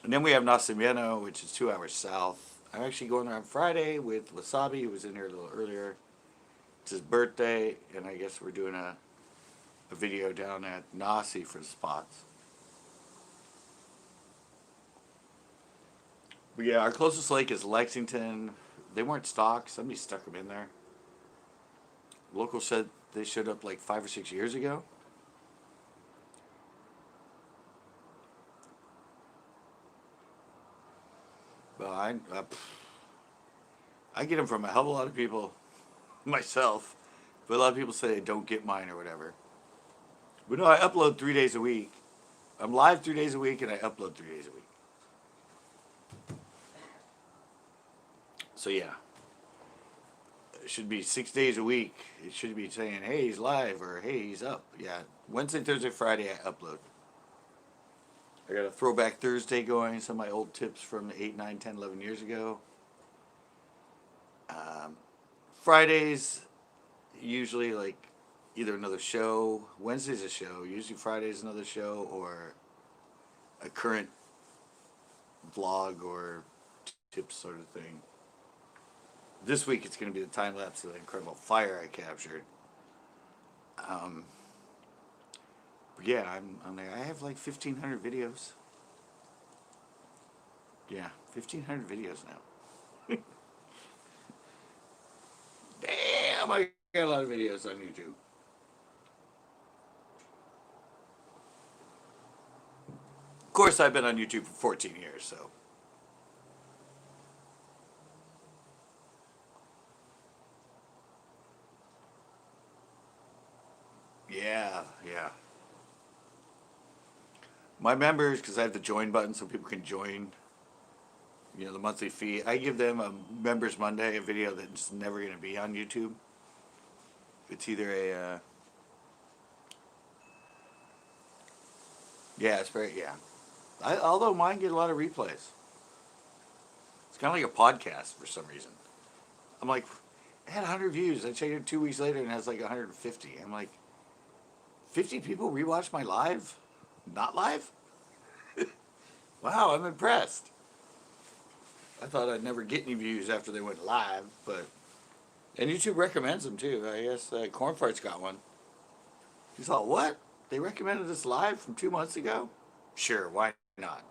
And then we have Nacimiento, which is 2 hours south. I'm actually going there on Friday with Wasabi, who was in here a little earlier, It's his birthday, and I guess we're doing a video down at Nasi for the spots. But yeah, our closest lake is Lexington. They weren't stocked. Somebody stuck them in there. Locals said they showed up like 5 or 6 years ago. Well, I get them from a hell of a lot of people myself, but a lot of people say they don't get mine or whatever. But no, I upload 3 days a week. I'm live 3 days a week, and I upload 3 days a week. So yeah, it should be 6 days a week. It should be saying, hey, he's live, or hey, he's up. Yeah, Wednesday, Thursday, Friday, I upload. I got a Throwback Thursday going, some of my old tips from 8, 9, 10, 11 years ago. Fridays, usually like either another show. Wednesday's a show. Usually Friday's another show, or a current vlog or tips sort of thing. This week it's going to be the time lapse of the incredible fire I captured. But yeah, I'm there. I have like 1,500 videos. Yeah, 1,500 videos now. Damn, I got a lot of videos on YouTube. Of course, I've been on YouTube for 14 years, so. Yeah, yeah. My members, because I have the join button so people can join, the monthly fee, I give them a Members Monday, a video that's never going to be on YouTube. It's either a, yeah, it's very, yeah. Although mine get a lot of replays. It's kind of like a podcast for some reason. I'm like, it had 100 views. I checked it 2 weeks later and it has like 150. I'm like, 50 people rewatched my live? Not live? Wow, I'm impressed. I thought I'd never get any views after they went live, but... And YouTube recommends them too. I guess Corn Fart's got one. He thought, what? They recommended this live from 2 months ago? Sure, why not?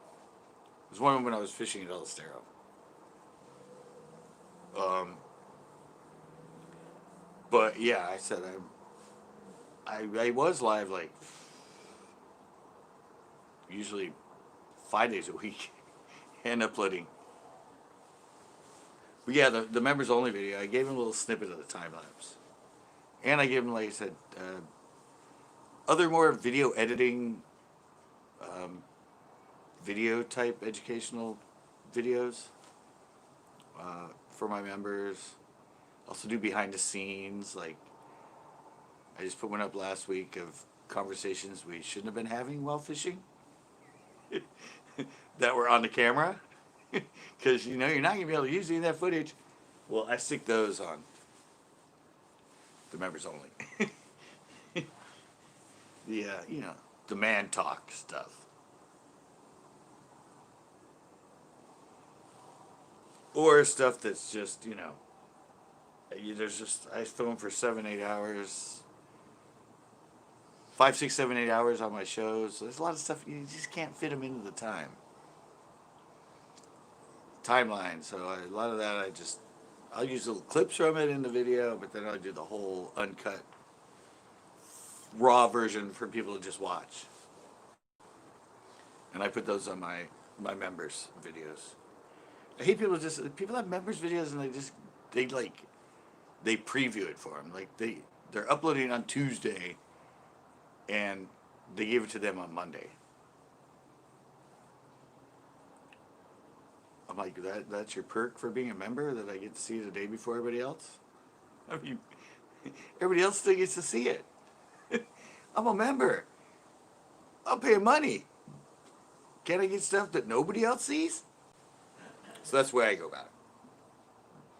It was one when I was fishing at El Estero. But yeah, I said I was live like usually 5 days a week and uploading. But yeah, the members only video, I gave him a little snippet of the time lapse. And I gave him, like I said, other more video editing, video type educational videos for my members. Also do behind the scenes, like I just put one up last week of conversations we shouldn't have been having while fishing that were on the camera. Because you're not going to be able to use any of that footage. Well, I stick those on the members only. The man talk stuff. Or stuff that's just, there's just, I film for 7, 8 hours. 5, 6, 7, 8 hours on my shows. So there's a lot of stuff, you just can't fit them into the timeline. So a lot of that I'll use little clips from it in the video, but then I'll do the whole uncut raw version for people to just watch. And I put those on my members videos. I hate people have members videos and they preview it for them. Like they're uploading on Tuesday and they give it to them on Monday. I'm like, that's your perk for being a member, that I get to see it the day before everybody else? I mean, everybody else still gets to see it. I'm a member. I'm paying money. Can't I get stuff that nobody else sees? So that's the way I go about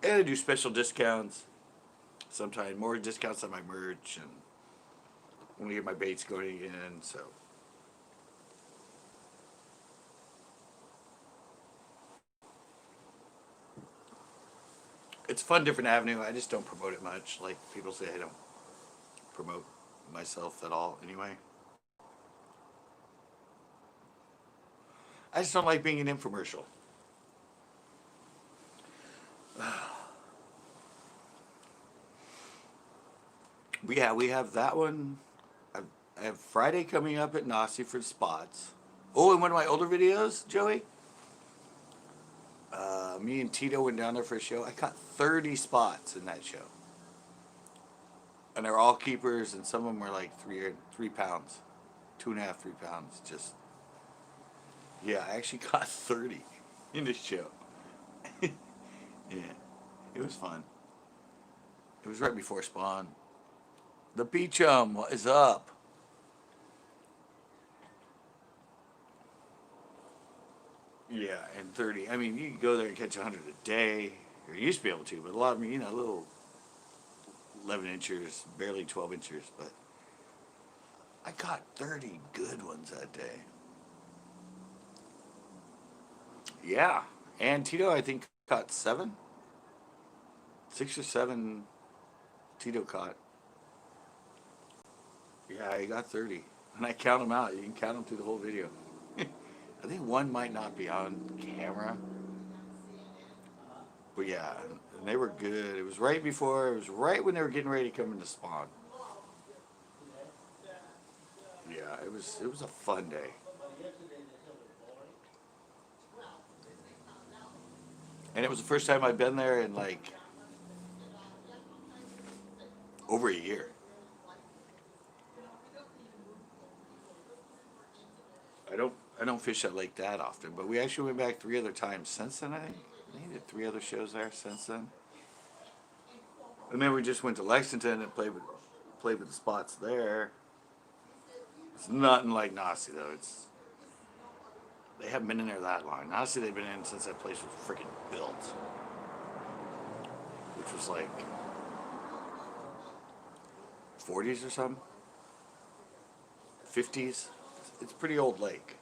it. And I do special discounts. Sometimes more discounts on my merch, and when I get my baits going again, so... It's a fun, different avenue. I just don't promote it much. Like people say, I don't promote myself at all anyway. I just don't like being an infomercial. We have that one. I have Friday coming up at Nasi for spots. Oh, and one of my older videos, Joey. Me and Tito went down there for a show. I caught 30 spots in that show, and they're all keepers, and some of them were like 3 pounds, 2.5, 3 pounds. Just yeah, I actually caught 30 in this show. Yeah, it was fun. It was right before Spawn. The Beachum, what is up? Yeah, and 30. I mean, you can go there and catch 100 a day. Or you used to be able to, but a lot of them, little 11 inchers, barely 12 inchers. But I caught 30 good ones that day. Yeah, and Tito, I think, caught 7, 6 or 7. Tito caught. Yeah, he got 30, and I count them out. You can count them through the whole video. I think one might not be on camera, but yeah, and they were good. It was right before. It was right when they were getting ready to come into spawn. Yeah, it was a fun day. And it was the first time I'd been there in like over a year. I don't fish that lake that often, but we actually went back 3 other times since then. I think we did 3 other shows there since then. And then we just went to Lexington and played with the spots there. It's nothing like Nasi though. They haven't been in there that long. Nasi they've been in since that place was freaking built, which was like 40s or something, 50s. It's a pretty old lake.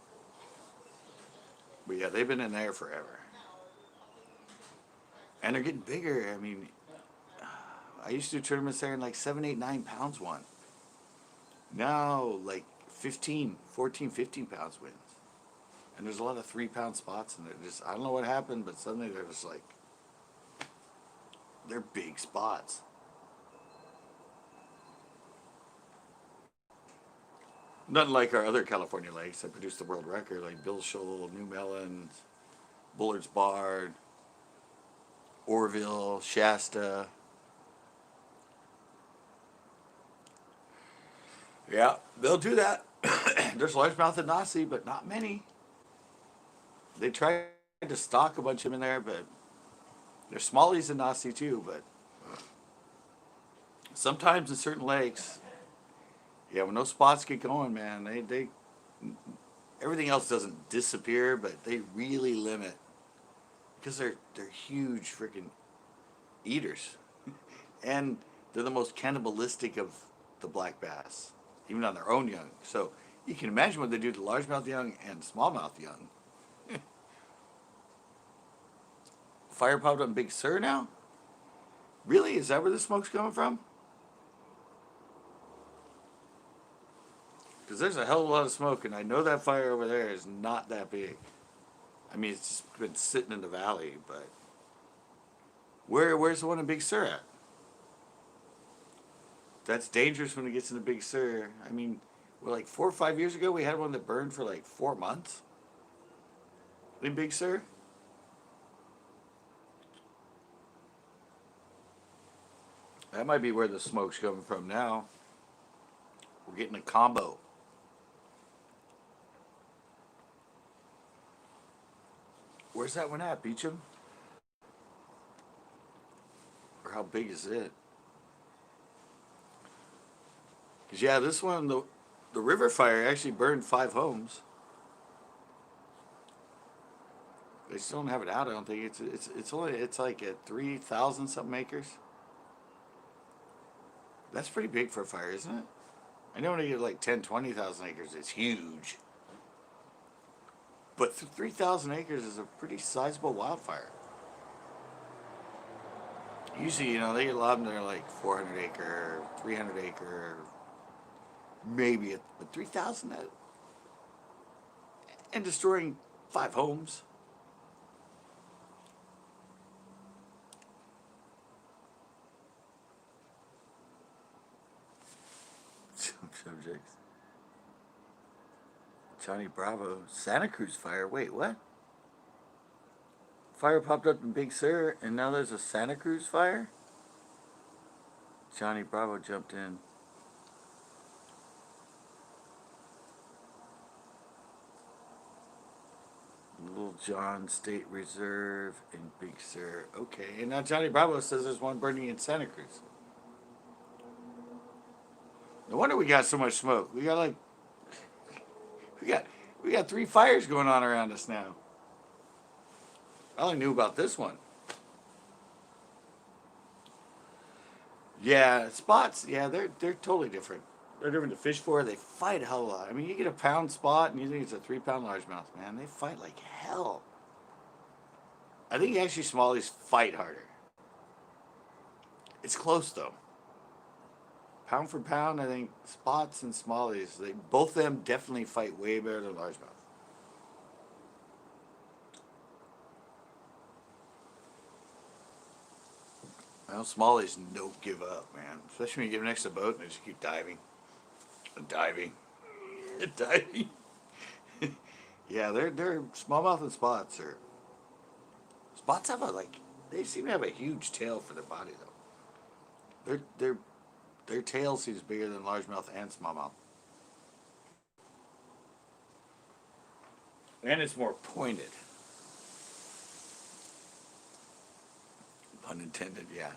But yeah, they've been in there forever. And they're getting bigger. I mean, I used to do tournaments there in like 7, 8, 9 pounds one. Now, like 15, 14, 15 pounds wins. And there's a lot of 3-pound spots, and they're just, I don't know what happened, but suddenly they're just like, they're big spots. Nothing like our other California lakes that produce the world record, like Bill Shoal, New Mellons, Bullard's Bar, Orville, Shasta. Yeah, they'll do that. There's largemouth and Nasi, but not many. They tried to stock a bunch of them in there, but there's smallies in Nasi too, but sometimes in certain lakes, yeah, when those spots get going, man, they everything else doesn't disappear, but they really limit because they're huge freaking eaters, and they're the most cannibalistic of the black bass, even on their own young. So you can imagine what they do to largemouth young and smallmouth young. Fire popped on Big Sur now? Really? Is that where the smoke's coming from? Because there's a hell of a lot of smoke, and I know that fire over there is not that big. I mean, it's just been sitting in the valley, but where's the one in Big Sur at? That's dangerous when it gets into Big Sur. I mean, well, like 4 or 5 years ago, we had one that burned for like 4 months in Big Sur. That might be where the smoke's coming from now. We're getting a combo. Where's that one at, Beecham? Or how big is it? Because, yeah, this one, the river fire actually burned 5 homes. They still don't have it out, I don't think. It's like at 3,000 something acres. That's pretty big for a fire, isn't it? I know when you get like 10, 20,000 acres, it's huge. But 3,000 acres is a pretty sizable wildfire. Usually, you know, they get a lot of them that are like 400 acre, 300 acre, maybe, but 3,000 and destroying 5 homes. Subjects. Johnny Bravo, Santa Cruz fire. Wait, what? Fire popped up in Big Sur, and now there's a Santa Cruz fire? Johnny Bravo jumped in. Little John State Reserve in Big Sur. Okay, and now Johnny Bravo says there's one burning in Santa Cruz. No wonder we got so much smoke. We got like we got 3 fires going on around us now. I only knew about this one. Yeah, spots. Yeah, they're totally different. They're different to fish for. They fight a hell of a lot. I mean, you get a pound spot and you think it's a 3-pound largemouth. Man, they fight like hell. I think actually smallies fight harder. It's close though. Pound for pound, I think spots and smallies, both of them definitely fight way better than largemouth. Well, smallies don't give up, man. Especially when you get next to the boat and they just keep diving. And diving. And diving. Yeah, they're smallmouth and spots are. Spots have they seem to have a huge tail for their body though. Their tail seems bigger than largemouth and smallmouth. And it's more pointed. Pun intended, yeah.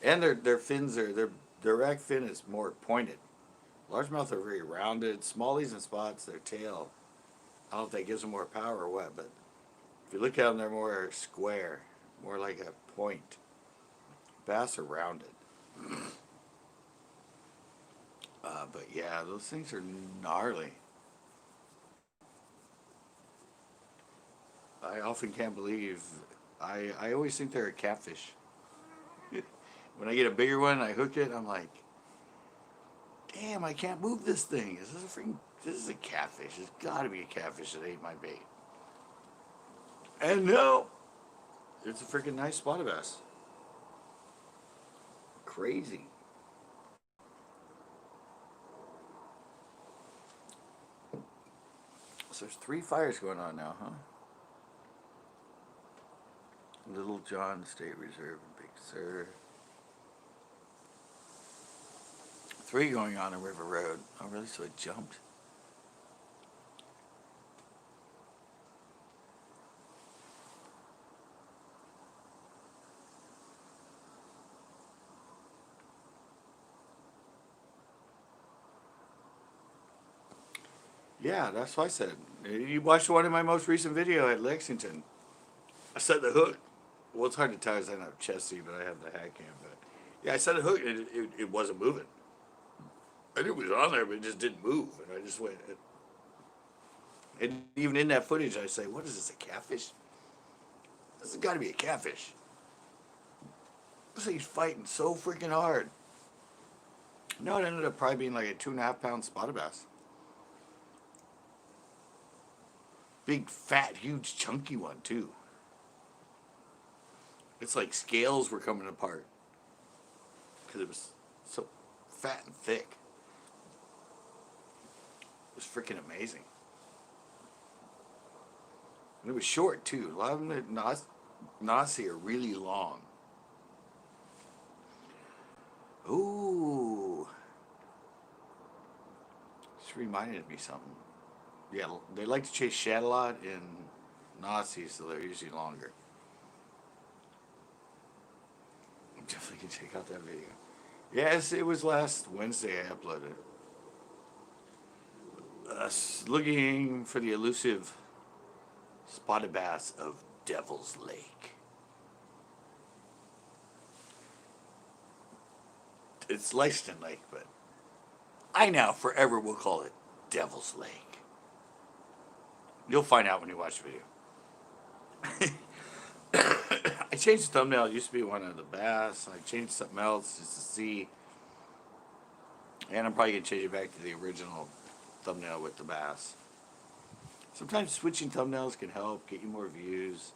And their fins their rack fin is more pointed. Largemouth are very rounded. Smallies and spots, their tail, I don't know if that gives them more power or what, but if you look at them, they're more square, more like a point. Bass are rounded. But yeah, those things are gnarly. I often can't believe. I always think they're a catfish. When I get a bigger one, I hook it. I'm like, damn, I can't move this thing. This is a catfish. It's got to be a catfish that ate my bait. And no, it's a freaking nice spotted bass. Crazy. So there's 3 fires going on now, huh? Little John State Reserve in Big Sur. 3 going on River Road. Oh, really? So it jumped. Yeah, that's what I said. You watched one of my most recent video at Lexington. I set the hook. Well, it's hard to tell because I don't have chesty, but I have the hat cam. But yeah, I set a hook and it wasn't moving. I knew it was on there, but it just didn't move. And I just went. And even in that footage, I say, what is this, a catfish? This has got to be a catfish. This thing's fighting so freaking hard. No, it ended up probably being like a 2.5-pound spotted bass. Big, fat, huge, chunky one, too. It's like scales were coming apart. Because it was so fat and thick. It was freaking amazing. And it was short, too. A lot of them at Nasi are really long. Ooh. This reminded me of something. Yeah, they like to chase shad a lot in Nasi, so they're usually longer. I'm definitely going to check out that video. Yes, it was last Wednesday I uploaded. Looking for the elusive spotted bass of Devil's Lake. It's Lexington Lake, but I now forever will call it Devil's Lake. You'll find out when you watch the video. I changed the thumbnail. It used to be one of the bass. I changed something else just to see. And I'm probably going to change it back to the original thumbnail with the bass. Sometimes switching thumbnails can help get you more views.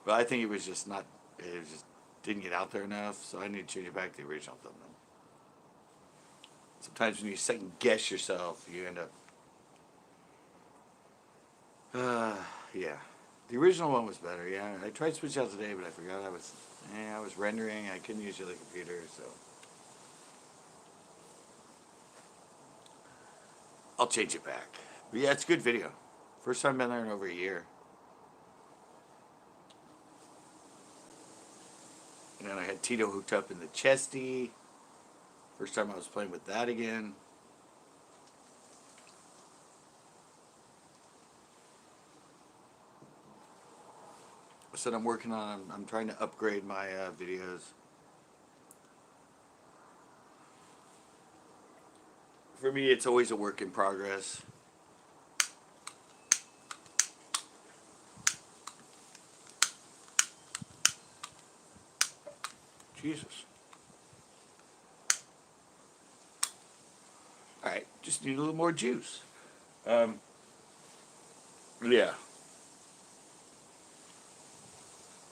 But I think it was just not, it just didn't get out there enough, so I need to change it back to the original thumbnail. Sometimes when you second guess yourself, you end up, yeah. The original one was better, yeah. I tried to switch out today, but I forgot I was rendering. I couldn't use the other computer, so. I'll change it back. But yeah, it's a good video. First time been there in over a year. And then I had Tito hooked up in the chesty. First time I was playing with that again. I said I'm working on, I'm trying to upgrade my videos. For me, it's always a work in progress. Jesus. Alright, just need a little more juice. Yeah.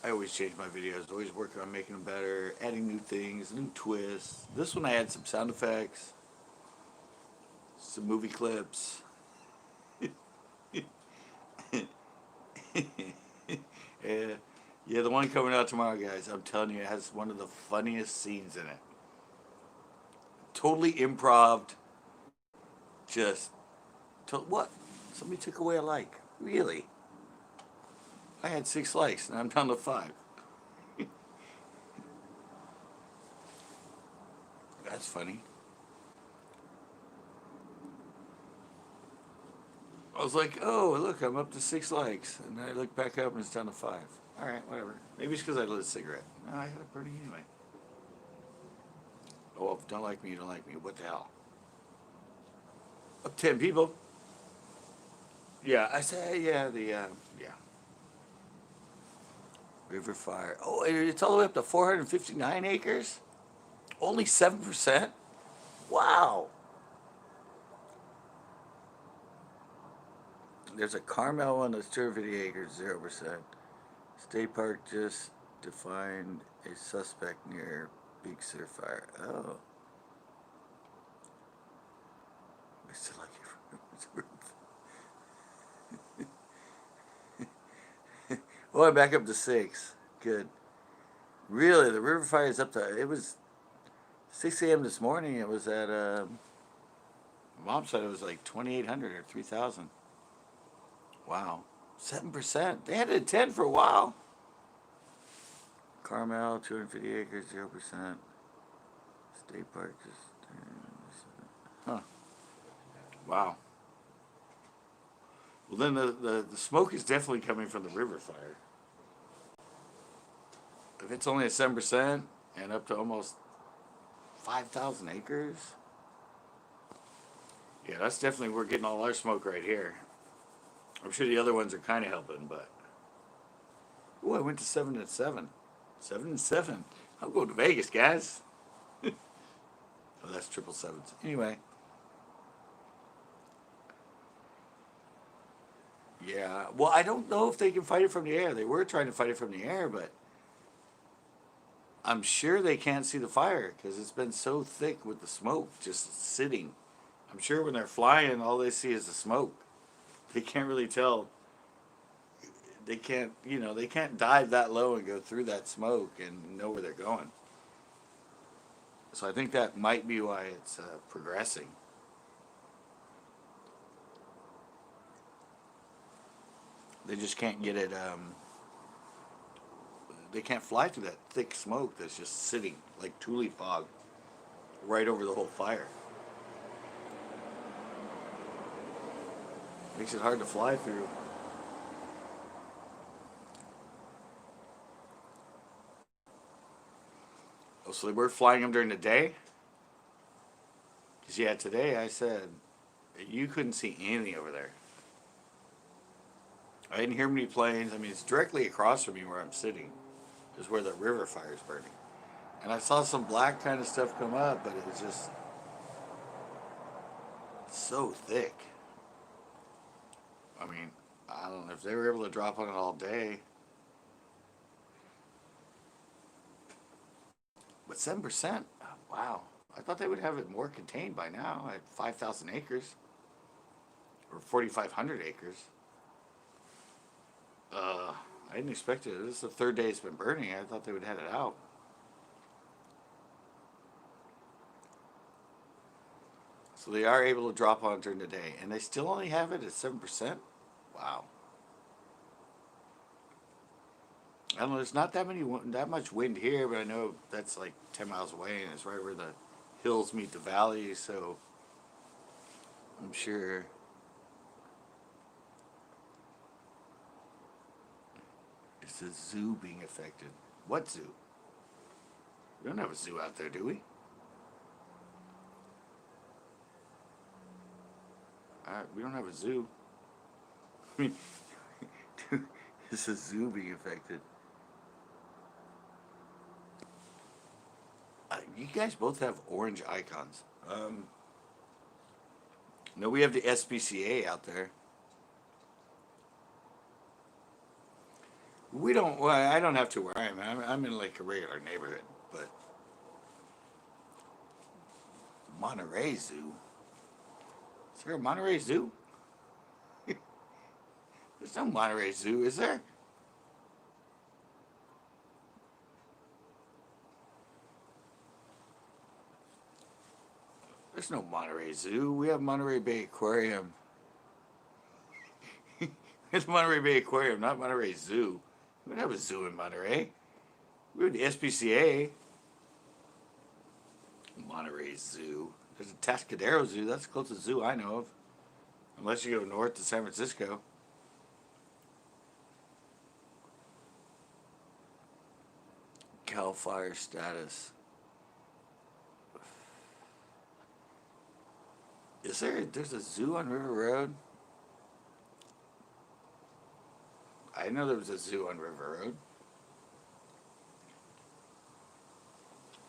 I always change my videos, always working on making them better, adding new things, new twists. This one I had some sound effects, some movie clips. Yeah, the one coming out tomorrow, guys, I'm telling you, it has one of the funniest scenes in it. Totally improv. Just, what? Somebody took away a like. Really? I had 6 likes, and I'm down to 5. That's funny. I was like, oh, look, I'm up to 6 likes. And then I look back up, and it's down to 5. All right, whatever. Maybe it's because I lit a cigarette. No, I had it burning anyway. Oh, well, if you don't like me, you don't like me. What the hell? Up 10 people. Yeah, I say, yeah, yeah. River fire. Oh, it's all the way up to 459 acres? Only 7%? Wow. There's a Carmel one that's 250 acres, 0%. State Park just defined a suspect near Big Sur fire. Oh. I still like you. Oh, I'm back up to 6. Good. Really, the river fire is up to, it was 6 a.m. this morning. It was at, Mom said it was like 2,800 or 3,000. Wow. 7%. They had it at 10 for a while. Carmel, 250 acres, 0%. State Park, just, huh. Wow. Well, then the smoke is definitely coming from the river fire. If it's only at 7% and up to almost 5,000 acres, yeah, that's definitely, we're getting all our smoke right here. I'm sure the other ones are kind of helping, but. Oh, I went to 7 and 7. 7 and 7. I'm going to Vegas, guys. Oh, that's 777s. Anyway. Yeah. Well, I don't know if they can fight it from the air. They were trying to fight it from the air, but I'm sure they can't see the fire because it's been so thick with the smoke just sitting. I'm sure when they're flying, all they see is the smoke. They can't really tell. They can't, they can't dive that low and go through that smoke and know where they're going. So I think that might be why it's progressing. They just can't get it, they can't fly through that thick smoke that's just sitting like tule fog right over the whole fire. Makes it hard to fly through. Oh, so they were flying them during the day? Because, yeah, today I said you couldn't see anything over there. I didn't hear many planes. I mean, it's directly across from me where I'm sitting, is where the river fire is burning. And I saw some black kind of stuff come up, but it was just so thick. I mean, I don't know if they were able to drop on it all day. But 7%? Wow. I thought they would have it more contained by now at 5,000 acres or 4,500 acres. I didn't expect it. This is the third day it's been burning. I thought they would have it out. So they are able to drop on it during the day, and they still only have it at 7%. Wow. I don't know. There's not that much wind here, but I know that's like 10 miles away, and it's right where the hills meet the valley. So I'm sure. It's a zoo being affected. What zoo? We don't have a zoo out there, do we? We don't have a zoo. I mean, it's a zoo being affected. You guys both have orange icons. No, we have the SPCA out there. We don't. Well, I don't have to where I am. I'm in like a regular neighborhood, but Monterey Zoo. Is there a Monterey Zoo? There's no Monterey Zoo, is there? There's no Monterey Zoo. We have Monterey Bay Aquarium. It's Monterey Bay Aquarium, not Monterey Zoo. We don't have a zoo in Monterey. We have the SPCA. Monterey Zoo. There's a Tascadero Zoo. That's the closest zoo I know of. Unless you go north to San Francisco. Cal Fire status. There's a zoo on River Road? I know there was a zoo on River Road.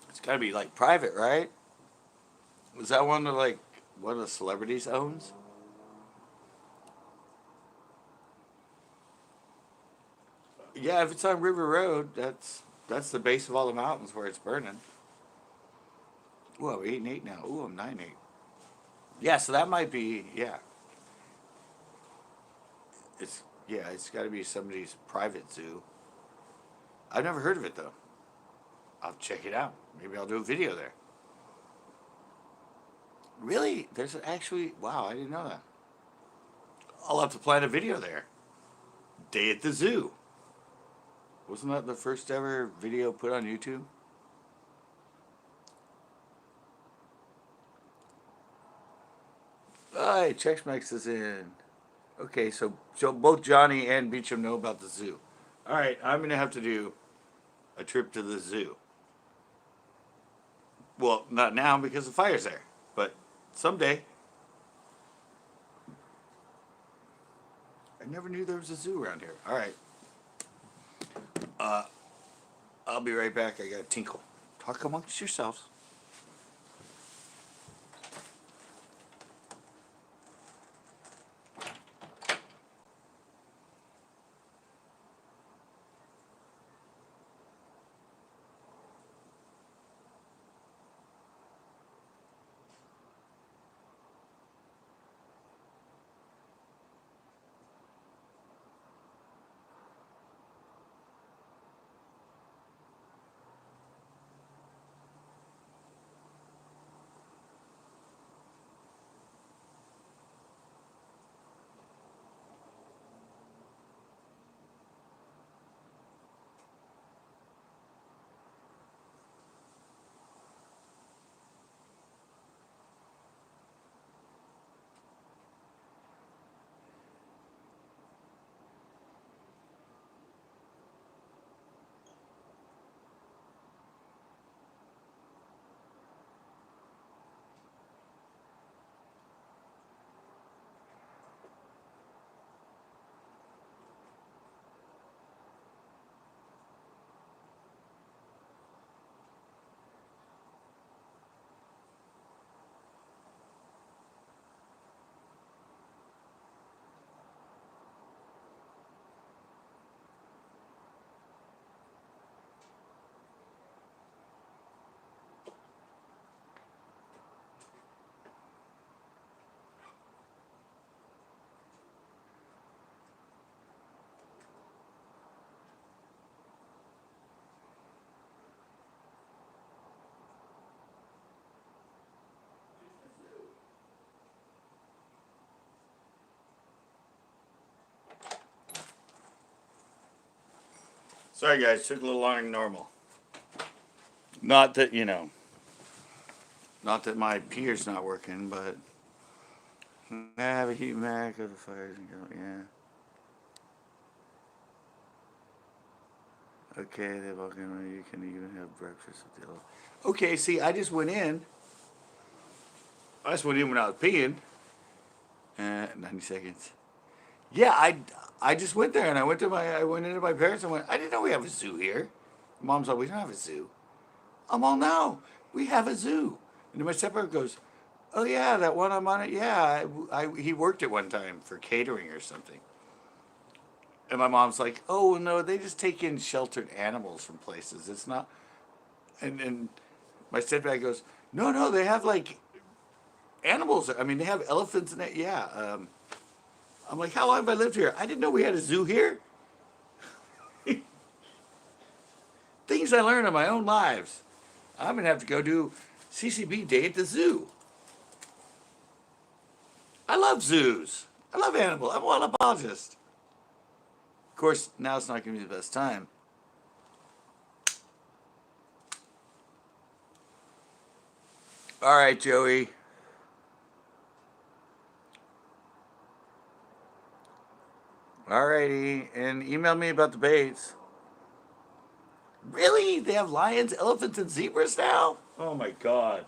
It's gotta be like private, right? Was that one that like one of the celebrities owns? Yeah, if it's on River Road, that's the base of all the mountains where it's burning. Ooh, I'm 8-8 now. Ooh, I'm 9-8. Yeah, so that might be, yeah. It's got to be somebody's private zoo. I've never heard of it though. I'll check it out. Maybe I'll do a video there. Really? There's actually, wow, I didn't know that. I'll have to plan a video there. Day at the zoo. Wasn't that the first ever video put on YouTube? Hi, Chex-Mex is in. Okay, so both Johnny and Beecham know about the zoo. All right, I'm gonna have to do a trip to the zoo. Well, not now because the fire's there, but someday. I never knew there was a zoo around here. All right, I'll be right back. I gotta tinkle. Talk amongst yourselves. Sorry guys, took a little longer than normal. Not that, not that my peer's not working, but I have a heat map of the fires and go, yeah. Okay, they've all gone, you can even have breakfast with the elephant. Okay, see, I just went in. I just went in when I was peeing. 90 seconds. Yeah, I just went there and I went into my parents and went, I didn't know we have a zoo here. Mom's like, we don't have a zoo. I'm all, no, we have a zoo. And then my stepbrother goes, oh yeah, that one I'm on it. Yeah, he worked at one time for catering or something. And my mom's like, oh no, they just take in sheltered animals from places. It's not. And my stepdad goes, no, they have like animals. I mean, they have elephants in it. Yeah. I'm like, how long have I lived here? I didn't know we had a zoo here. Things I learned in my own lives. I'm gonna have to go do CCB day at the zoo. I love zoos. I love animals. I'm a wildlife. Of course, now it's not gonna be the best time. All right, Joey. Alrighty, and email me about the baits. Really? They have lions, elephants, and zebras now? Oh my god.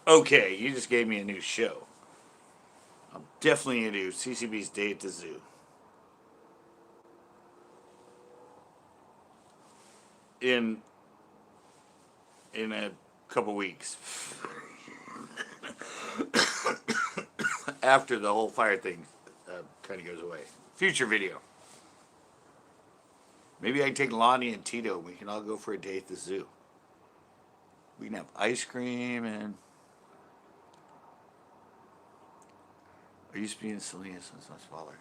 Okay, you just gave me a new show. I'm definitely gonna do CCB's Day at the Zoo. In a couple weeks. After the whole fire thing kind of goes away. Future video. Maybe I can take Lonnie and Tito and we can all go for a day at the zoo. We can have ice cream and... I used to be in Salinas since I was smaller.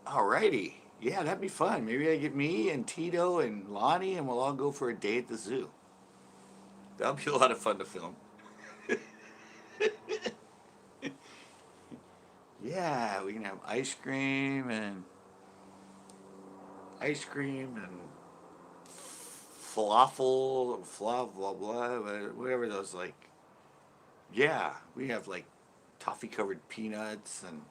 Alrighty. Yeah, that'd be fun. Maybe I get me and Tito and Lonnie and we'll all go for a day at the zoo. That'll be a lot of fun to film. Yeah, we can have ice cream and falafel, blah blah blah, whatever those like. Yeah, we have like toffee covered peanuts and.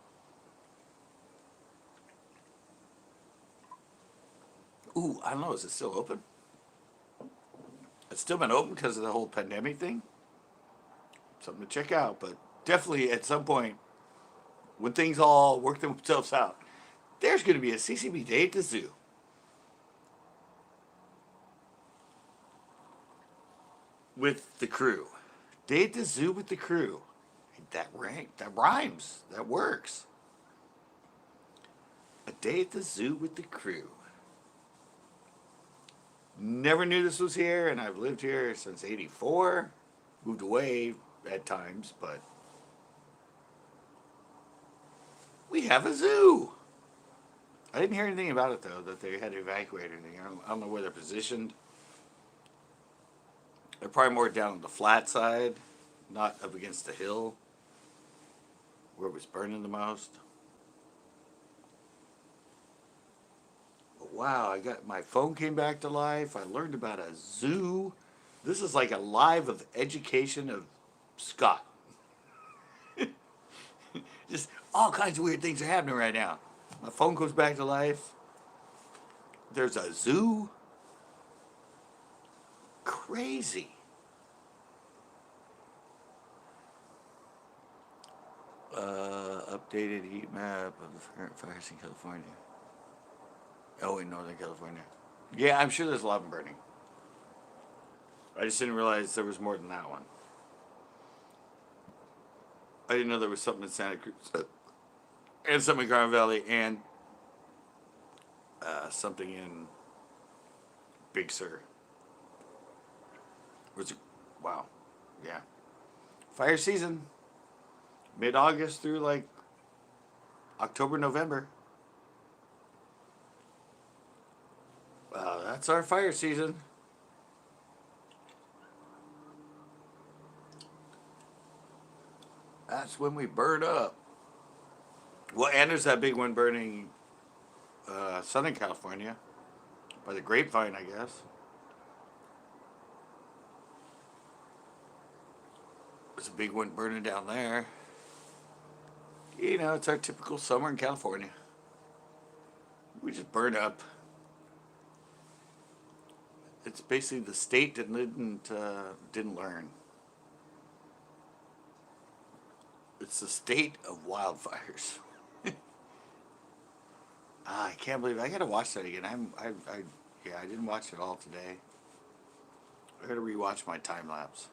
Ooh, I don't know. Is it still open? It's still been open because of the whole pandemic thing. Something to check out, but definitely at some point, when things all work themselves out, there's going to be a CCB day at the zoo. With the crew. Day at the zoo with the crew. That rhymes. That works. A day at the zoo with the crew. Never knew this was here, and I've lived here since '84. Moved away at times, but we have a zoo. I didn't hear anything about it, though, that they had to evacuate or anything. I don't know where they're positioned. They're probably more down on the flat side, not up against the hill, where it was burning the most. But wow, my phone came back to life. I learned about a zoo. This is like a live of education of Scott. Just all kinds of weird things are happening right now. My phone comes back to life. There's a zoo. Crazy. Updated heat map of the current fires in California. Oh, in Northern California. Yeah, I'm sure there's a lot of them burning. I just didn't realize there was more than that one. I didn't know there was something in Santa Cruz and something in Carmel Valley and something in Big Sur. Wow. Yeah. Fire season. Mid-August through like October, November. That's our fire season. That's when we burn up. Well, and there's that big one burning Southern California. By the grapevine, I guess. There's a big one burning down there. You know, it's our typical summer in California. We just burn up. It's basically the state that didn't learn. It's the state of wildfires. I can't believe I gotta watch that again. Yeah, I didn't watch it all today. I gotta rewatch my time lapse.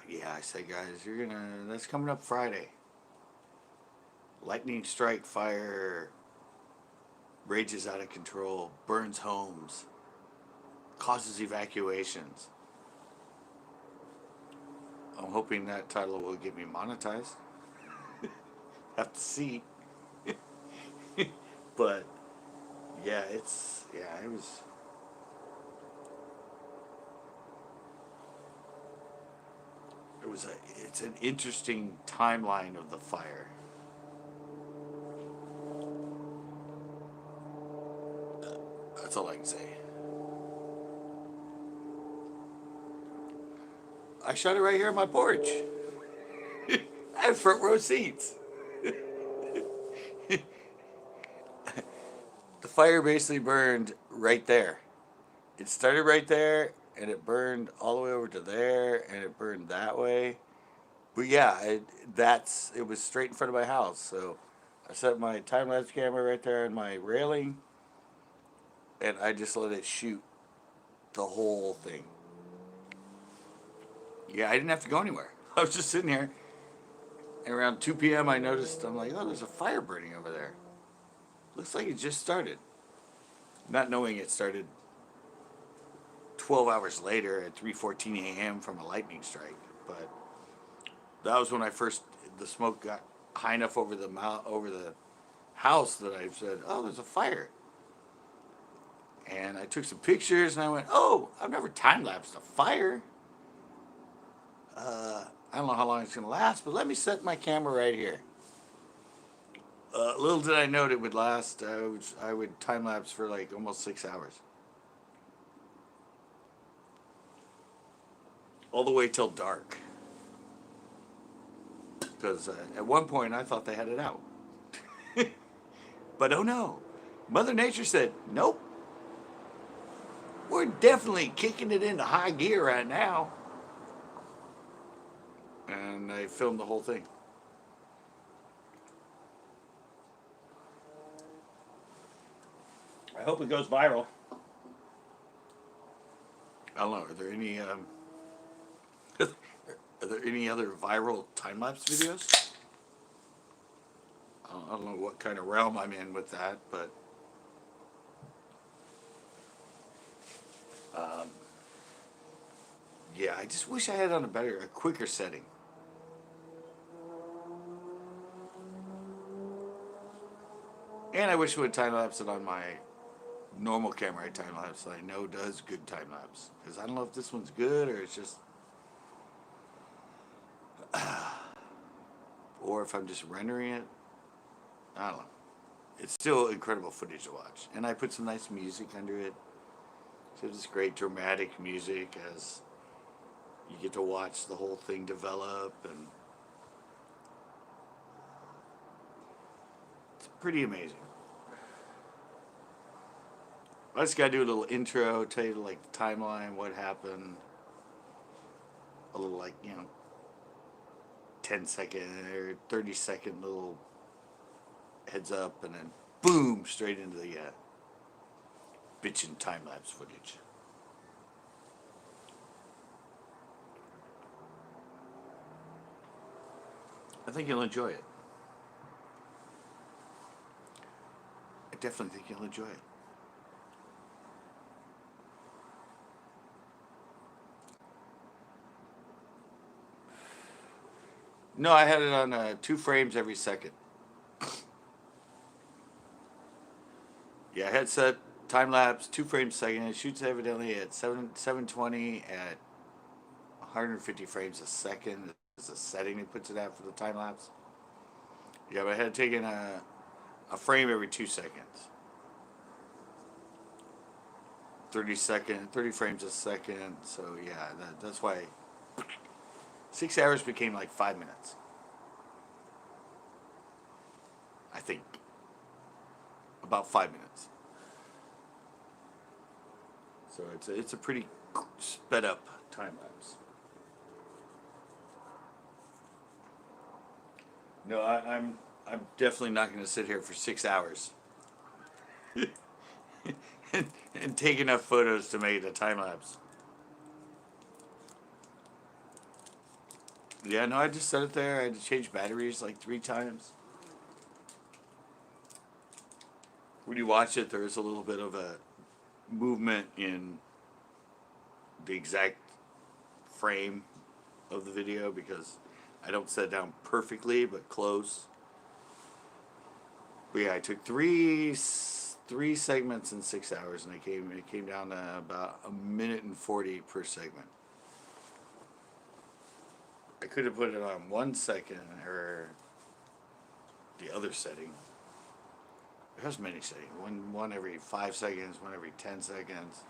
Yeah, I said, guys, that's coming up Friday. Lightning strike fire rages out of control, burns homes, causes evacuations. I'm hoping that title will get me monetized. Have to see. But yeah, it was. It's an interesting timeline of the fire. That's all I can say. I shot it right here on my porch. I have front row seats. The fire basically burned right there. It started right there, and it burned all the way over to there, and it burned that way. But yeah, it was straight in front of my house. So I set my time lapse camera right there on my railing, and I just let it shoot the whole thing. Yeah, I didn't have to go anywhere. I was just sitting here, and around 2 p.m. I'm like, oh, there's a fire burning over there. Looks like it just started. Not knowing it started 12 hours later at 3:14 a.m. from a lightning strike. But that was when the smoke got high enough over the house that I said, oh, there's a fire. And I took some pictures, and I went, oh, I've never time-lapsed a fire. I don't know how long it's going to last, but let me set my camera right here. Little did I know it would last. I would time-lapse for like almost 6 hours. All the way till dark. Because at one point I thought they had it out. But oh no. Mother Nature said, nope. We're definitely kicking it into high gear right now. And I filmed the whole thing. I hope it goes viral. I don't know. Are there any other viral time-lapse videos? I don't know what kind of realm I'm in with that, but yeah, I just wish I had on a quicker setting. And I wish it would time-lapse it on my normal camera time-lapse that I know does good time-lapse. Because I don't know if this one's good or it's just... or if I'm just rendering it. I don't know. It's still incredible footage to watch. And I put some nice music under it. So it's great dramatic music as you get to watch the whole thing develop. And it's pretty amazing. I just got to do a little intro, tell you like the timeline, what happened. A little 10-second or 30-second little heads up, and then boom, straight into the bitchin' time-lapse footage. I think you'll enjoy it. I definitely think you'll enjoy it. No, I had it on 2 frames every second. Yeah, I had set time lapse 2 frames a second. It shoots evidently at 720 at 150 frames a second. Is the setting it puts it at for the time lapse. Yeah, but I had taken a frame every 2 seconds. 30 frames a second. So yeah, that's why 6 hours became like 5 minutes. I think about 5 minutes. So it's a pretty sped up time lapse. No, I'm definitely not going to sit here for 6 hours and take enough photos to make it a time lapse. Yeah, no, I just set it there. I had to change batteries like 3 times. When you watch it, there is a little bit of a movement in the exact frame of the video because I don't set it down perfectly, but close. But yeah, I took three segments in 6 hours, and it came down to about 1:40 per segment. I could have put it on 1 second or the other setting. There's many settings. One every 5 seconds, one every 10 seconds.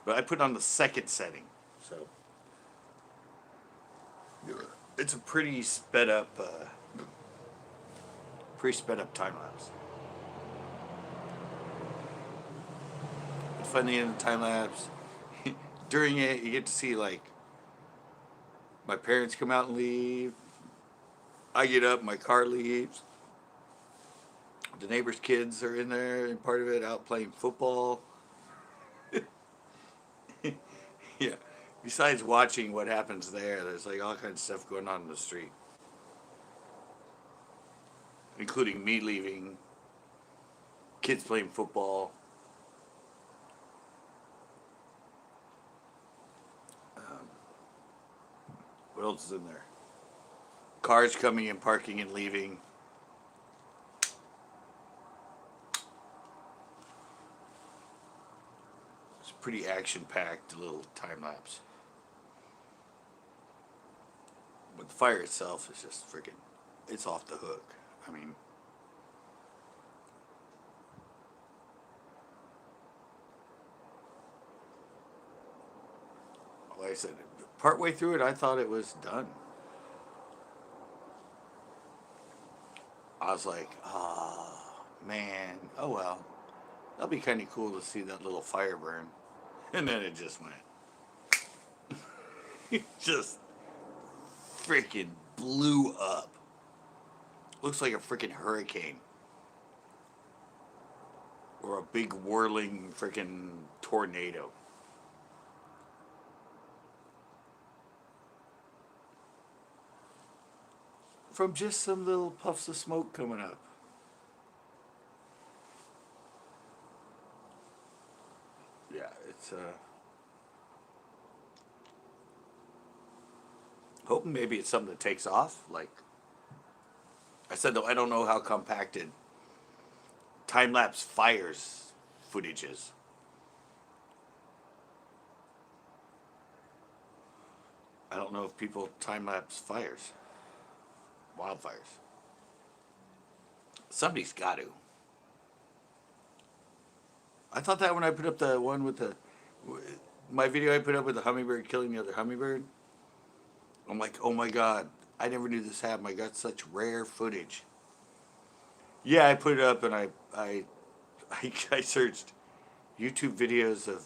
But I put on the second setting, so it's a pretty sped up time lapse. It's funny in the time lapse. During it, you get to see like my parents come out and leave. I get up, my car leaves. The neighbor's kids are in there and part of it out playing football. Yeah. Besides watching what happens there's like all kinds of stuff going on in the street. Including me leaving, kids playing football. What else is in there? Cars coming and parking and leaving. It's a pretty action-packed little time lapse. But the fire itself is just freaking, it's off the hook. I mean, like I said, partway through it, I thought it was done. I was like, oh, man, oh well. That'll be kind of cool to see that little fire burn. And then it just went. It just freaking blew up. Looks like a freaking hurricane. Or a big whirling freaking tornado. From just some little puffs of smoke coming up. Yeah, it's hoping maybe it's something that takes off. Like I said, though, I don't know how compacted time-lapse fires footage is. I don't know if people time-lapse fires. Wildfires. Somebody's got to. I thought that when I put up the one with my video I put up with the hummingbird killing the other hummingbird, I'm like, oh my god, I never knew this happened. I got such rare footage. Yeah, I put it up and I searched YouTube videos of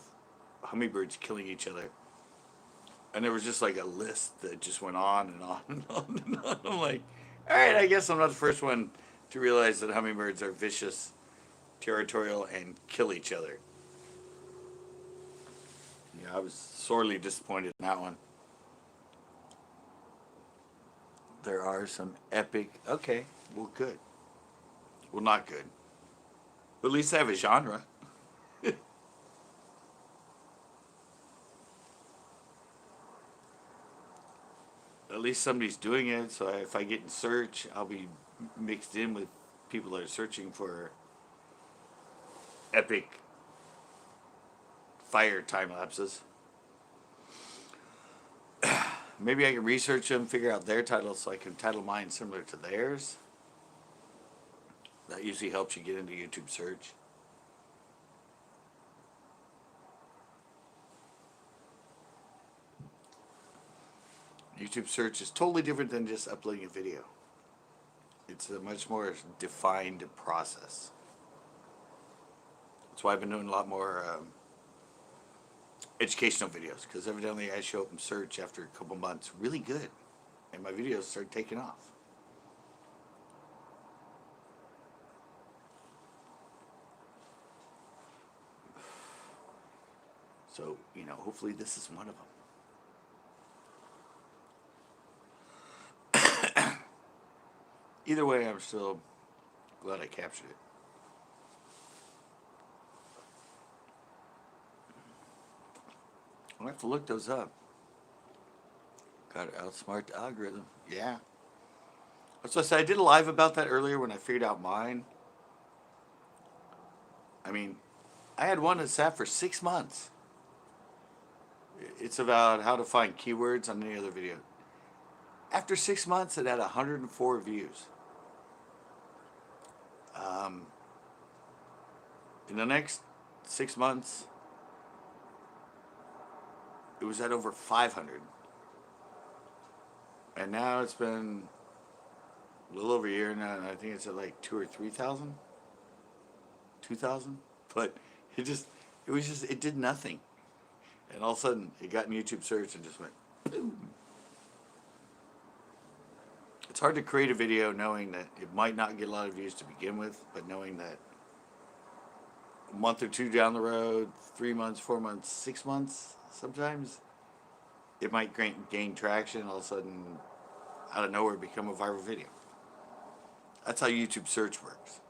hummingbirds killing each other. And there was just like a list that just went on and on and on and on. I'm like, all right, I guess I'm not the first one to realize that hummingbirds are vicious, territorial, and kill each other. Yeah, I was sorely disappointed in that one. There are some epic... Okay, well, good. Well, not good. But at least I have a genre. At least somebody's doing it, so if I get in search, I'll be mixed in with people that are searching for epic fire time lapses. Maybe I can research them, figure out their titles so I can title mine similar to theirs. That usually helps you get into YouTube search. YouTube search is totally different than just uploading a video. It's a much more defined process. That's why I've been doing a lot more educational videos, because evidently I show up in search after a couple months really good, and my videos start taking off. So, you know, hopefully this is one of them. Either way, I'm still glad I captured it. I'll have to look those up. Got to outsmart the algorithm. Yeah. So I said I did a live about that earlier when I figured out mine. I mean, I had one that sat for 6 months. It's about how to find keywords on any other video. After 6 months, it had 104 views. In the next 6 months, it was at over 500. And now it's been a little over a year now, and I think it's at like 2,000 or 3,000. 2,000? But it did nothing. And all of a sudden, it got in YouTube search and just went boom. It's hard to create a video knowing that it might not get a lot of views to begin with, but knowing that a month or two down the road, 3 months, 4 months, 6 months, sometimes it might gain traction. All of a sudden, out of nowhere, become a viral video. That's how YouTube search works.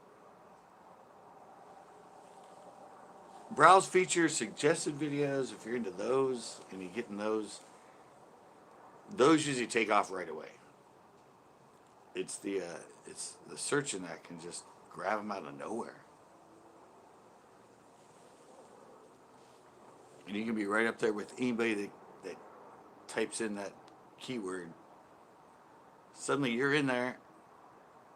Browse features suggested videos. If you're into those and you're getting those usually take off right away. It's the searching that can just grab them out of nowhere. And you can be right up there with anybody that types in that keyword. Suddenly you're in there.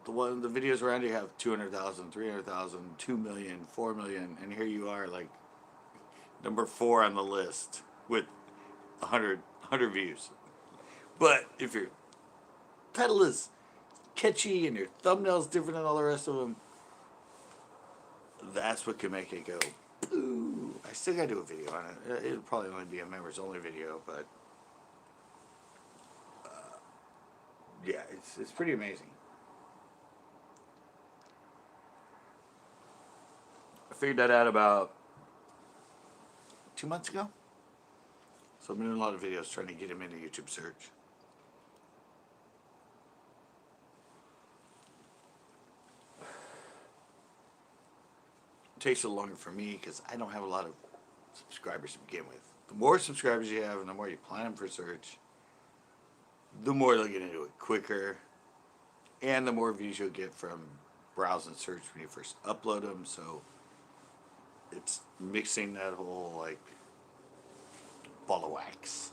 The videos around you have 200,000, 300,000, 2 million, 4 million, and here you are like number 4 on the list with 100 views. But if your title is catchy and your thumbnail's different than all the rest of them, that's what can make it go, ooh. I still gotta do a video on it. It'll probably only be a members only video, but yeah, it's pretty amazing. I figured that out about 2 months ago. So I've been doing a lot of videos trying to get him into YouTube search. It takes a little longer for me because I don't have a lot of subscribers to begin with. The more subscribers you have and the more you plan them for search, the more they'll get into it quicker, and the more views you'll get from browse and search when you first upload them. So it's mixing that whole like ball of wax,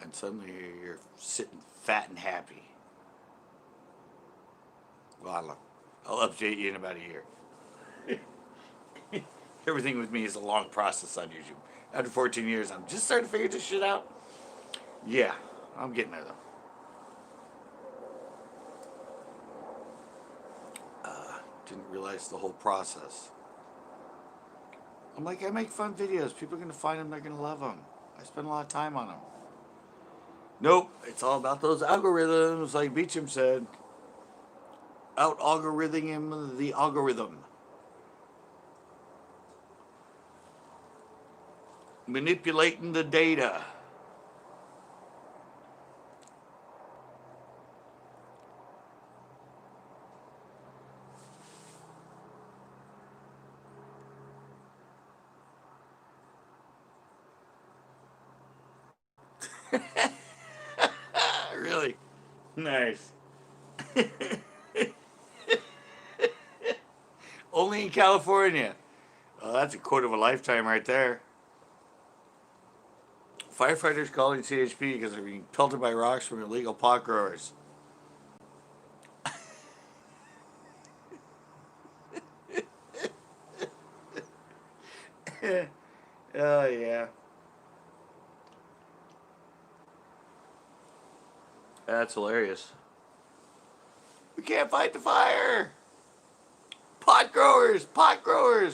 and suddenly you're sitting fat and happy. Well, I don't know. I'll update you in about a year. Everything with me is a long process on YouTube. After 14 years, I'm just starting to figure this shit out. Yeah, I'm getting there though. Didn't realize the whole process. I'm like, I make fun videos. People are going to find them. They're going to love them. I spend a lot of time on them. Nope. It's all about those algorithms, like Beecham said. Out-algorithming the algorithm. Manipulating the data. Really? Nice. Only in California. Oh, that's a quote of a lifetime right there. Firefighters calling CHP because they're being pelted by rocks from illegal pot growers. Oh, yeah. That's hilarious. We can't fight the fire. Pot growers,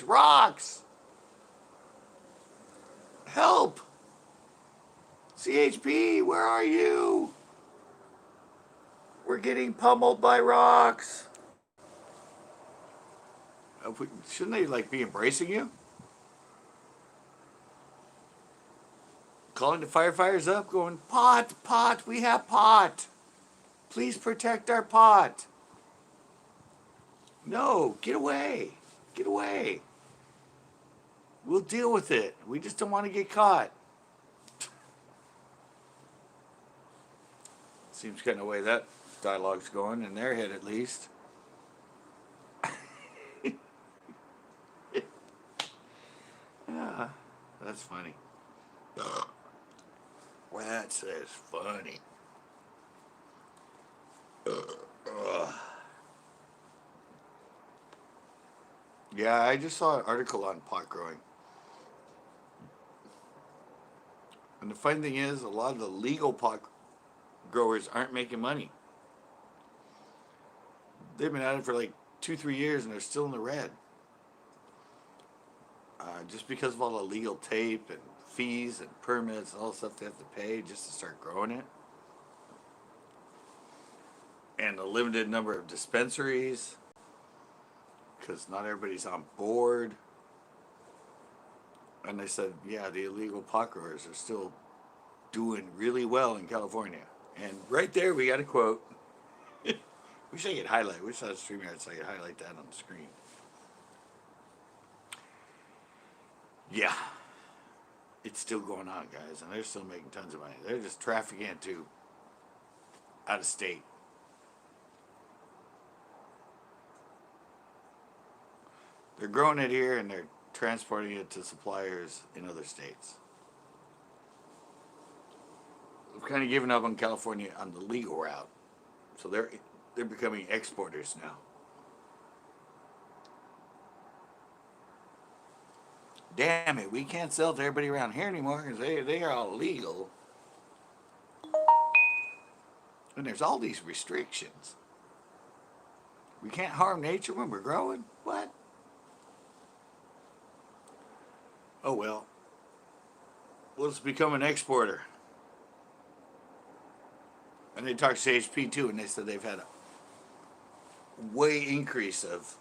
rocks. Help. CHP, where are you? We're getting pummeled by rocks. Shouldn't they like be embracing you? Calling the firefighters up, going, pot, we have pot. Please protect our pot. No, get away. Get away. We'll deal with it. We just don't want to get caught. Seems kind of the way that dialogue's going, in their head at least. Yeah, that's funny. That's funny. Yeah, I just saw an article on pot growing. And the funny thing is, a lot of the legal pot growers aren't making money. They've been at it for like 2-3 years and they're still in the red. Just because of all the legal tape and fees and permits and all the stuff they have to pay just to start growing it. And a limited number of dispensaries, because not everybody's on board. And they said, yeah, the illegal pot growers are still doing really well in California. And right there, we got a quote. Wish I could highlight. Wish I had a StreamYard so I could highlight that on the screen. Yeah. It's still going on, guys. And they're still making tons of money. They're just trafficking it to out of state. They're growing it here and they're transporting it to suppliers in other states. We've kind of given up on California on the legal route. So they're becoming exporters now. Damn it, we can't sell to everybody around here anymore because they are all legal. And there's all these restrictions. We can't harm nature when we're growing? What? Oh well. Let's become an exporter. And they talked to CHP too, and they said they've had a way increase of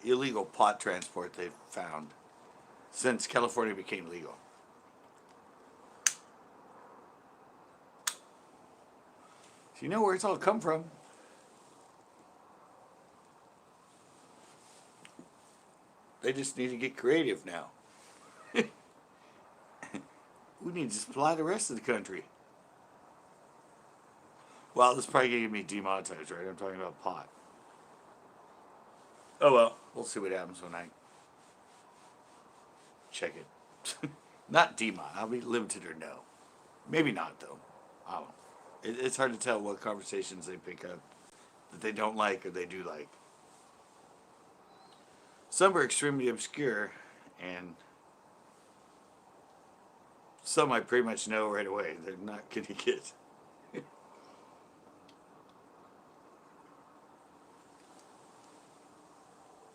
illegal pot transport they've found since California became legal. So you know where it's all come from. They just need to get creative now. We need to supply the rest of the country. Well, this is probably going to get me demonetized, right? I'm talking about pot. Oh well, we'll see what happens when I check it. Not demon. I'll be limited or no. Maybe not though. I don't know. It's hard to tell what conversations they pick up that they don't like or they do like. Some are extremely obscure, and some I pretty much know right away. They're not going to get.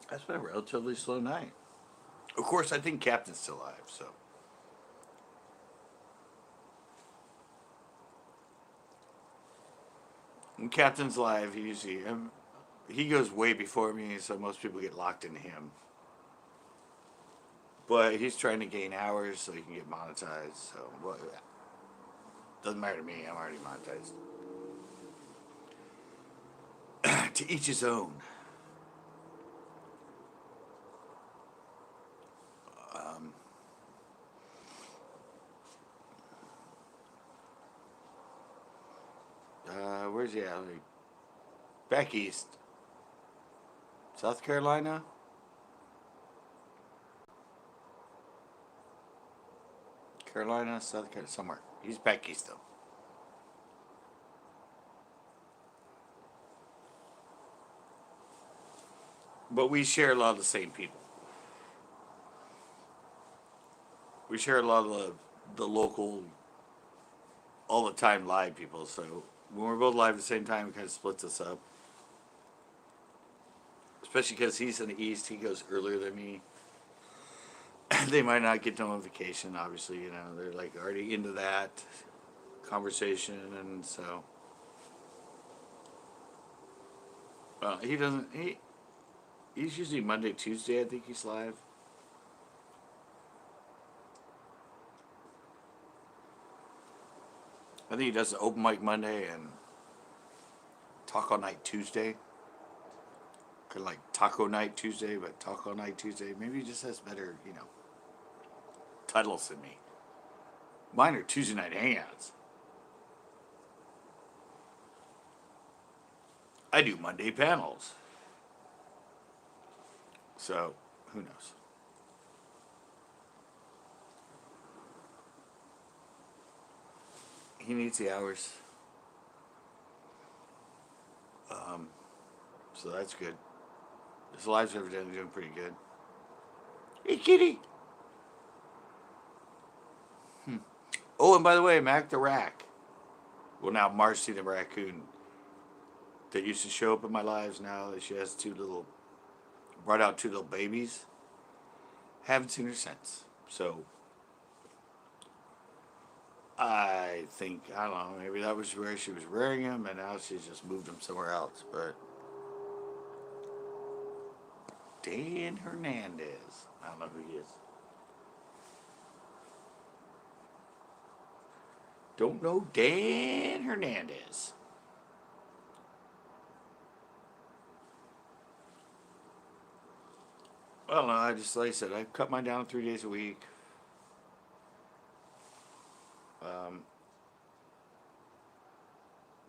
That's been a relatively slow night. Of course, I think Captain's still alive, so. When Captain's alive, he goes way before me, so most people get locked into him. But he's trying to gain hours so he can get monetized, so. Well, doesn't matter to me, I'm already monetized. To each his own. Where's he at? Back east. South Carolina? Carolina, South Carolina, somewhere. He's back east though. But we share a lot of the same people. We share a lot of the local, all the time live people. So when we're both live at the same time, it kind of splits us up. Especially because he's in the east, he goes earlier than me. They might not get notification, obviously, you know, they're like already into that conversation, and so he doesn't he's usually Monday, Tuesday, I think he's live. I think he does the open mic Monday and talk all night Tuesday. Kind of like taco night Tuesday, but talk all night Tuesday. Maybe he just has better, you know, titles than me. Mine are Tuesday night hangouts. I do Monday panels. So, who knows? He needs the hours. So that's good. His live's evidently doing pretty good. Hey, kitty! Oh, and by the way, Mac the Rack. Well, now Marcy the raccoon that used to show up in my lives, now that she has brought out two little babies. Haven't seen her since. So, I think, I don't know, maybe that was where she was rearing him, and now she's just moved him somewhere else. But Dan Hernandez, I don't know who he is. Don't know Dan Hernandez. Well, no, I just, like I said, I cut mine down 3 days a week. Um,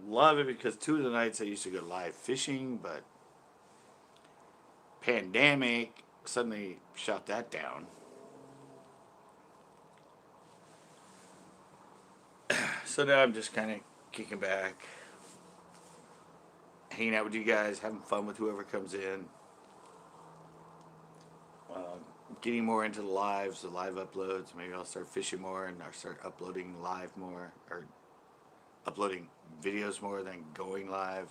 Love it because two of the nights I used to go live fishing, but pandemic suddenly shut that down. So now I'm just kind of kicking back, hanging out with you guys, having fun with whoever comes in. Getting more into the live uploads. Maybe I'll start fishing more and I'll start uploading live more, or uploading videos more than going live.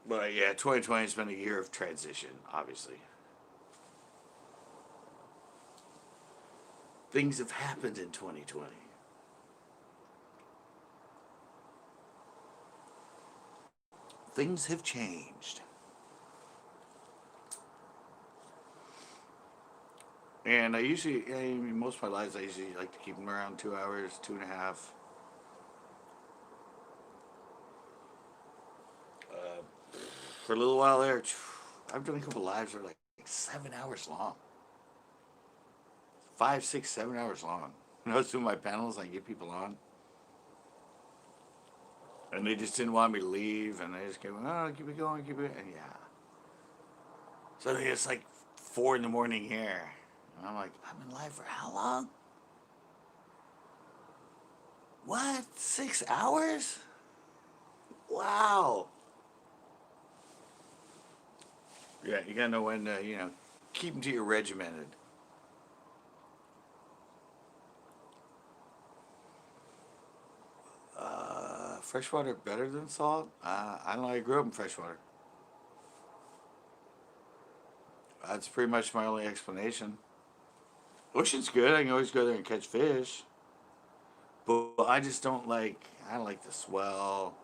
But yeah, 2020 has been a year of transition, obviously. Things have happened in 2020. Things have changed. And most of my lives, I usually like to keep them around 2 hours, 2.5. For a little while there, I've done a couple lives that are like 7 hours long. 5, 6, 7 hours long. When I was doing my panels, I get people on. And they just didn't want me to leave, and they just kept, oh, keep it going, and yeah. So it's like 4 in the morning here. And I'm like, I've been live for how long? What? 6 hours? Wow. Yeah, you gotta know when to, keep them to your regimented. Freshwater better than salt? I don't know. I grew up in freshwater. That's pretty much my only explanation. Ocean's good. I can always go there and catch fish. But I just don't like. I don't like the swell,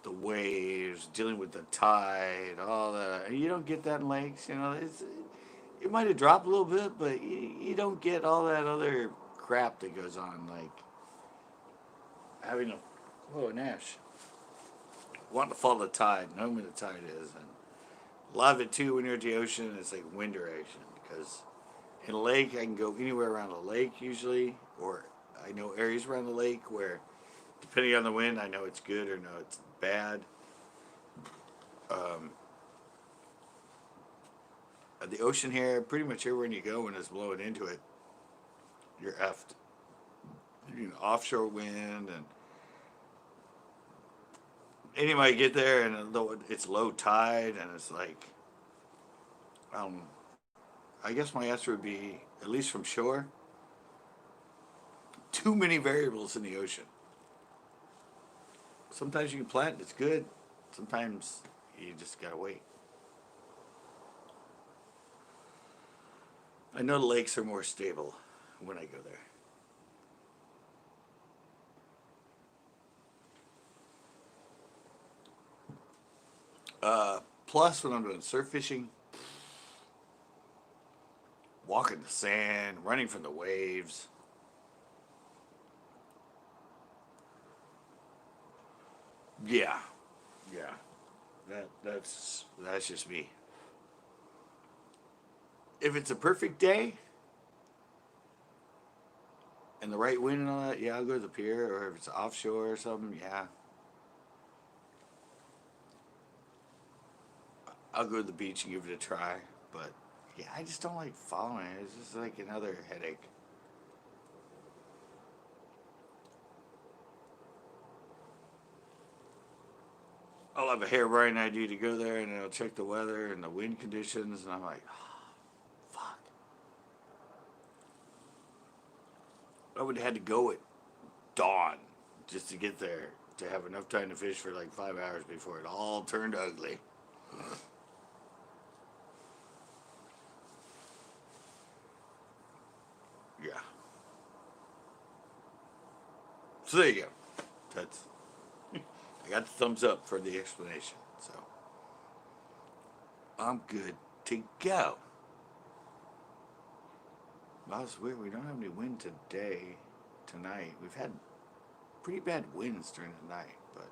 the waves, dealing with the tide, all that. You don't get that in lakes. It might have dropped a little bit, but you don't get all that other crap that goes on, like having Nash. Wanting to follow the tide, knowing where the tide is, and love it too when you're at the ocean. It's like wind direction, because in a lake I can go anywhere around a lake usually, or I know areas around the lake where, depending on the wind, I know it's good or no, it's bad. The ocean here, pretty much everywhere you go when it's blowing into it, you're effed. You know, offshore wind, and anybody get there and it's low tide and it's like, um, I guess my answer would be, at least from shore, too many variables in the ocean. Sometimes you can plant, it's good. Sometimes you just gotta wait. I know the lakes are more stable when I go there. Plus, when I'm doing surf fishing, walking the sand, running from the waves. Yeah, yeah. That's just me. If it's a perfect day and the right wind and all that, yeah, I'll go to the pier. Or if it's offshore or something, yeah, I'll go to the beach and give it a try. But yeah, I just don't like following it. It's just like another headache. I'll have a harebrained idea to go there, and I'll check the weather and the wind conditions, and I'm like, oh, fuck. I would have had to go at dawn just to get there to have enough time to fish for like 5 hours before it all turned ugly. Yeah. So there you go. That's I got the thumbs up for the explanation. So I'm good to go. Well, it's weird. We don't have any wind tonight. We've had pretty bad winds during the night, but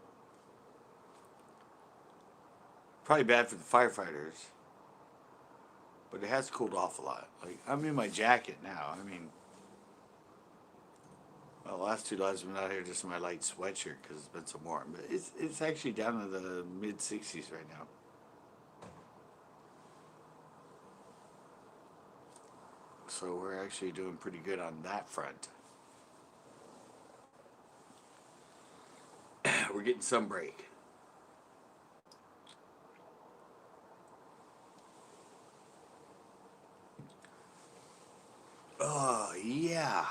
probably bad for the firefighters. But it has cooled off a lot. Like, I'm in my jacket now. I mean, well, the last 2 days I've been out here just in my light sweatshirt because it's been so warm. But it's actually down to the mid 60s right now. So we're actually doing pretty good on that front. We're getting some break. Oh, yeah.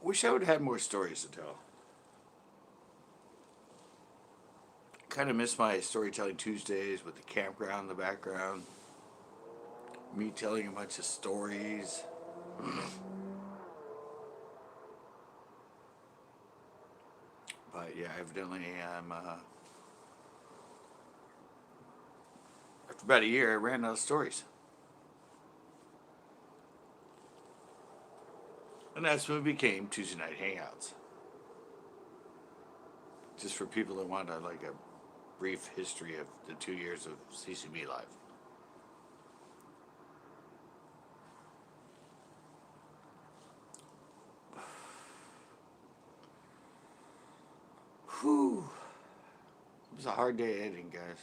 Wish I would have had more stories to tell. Kind of miss my storytelling Tuesdays with the campground in the background. Me telling a bunch of stories. But yeah, evidently I'm, after about a year, I ran out of stories. And that's when it became Tuesday Night Hangouts. Just for people that want like a brief history of the 2 years of CCB Live. Whew. It was a hard day editing, guys.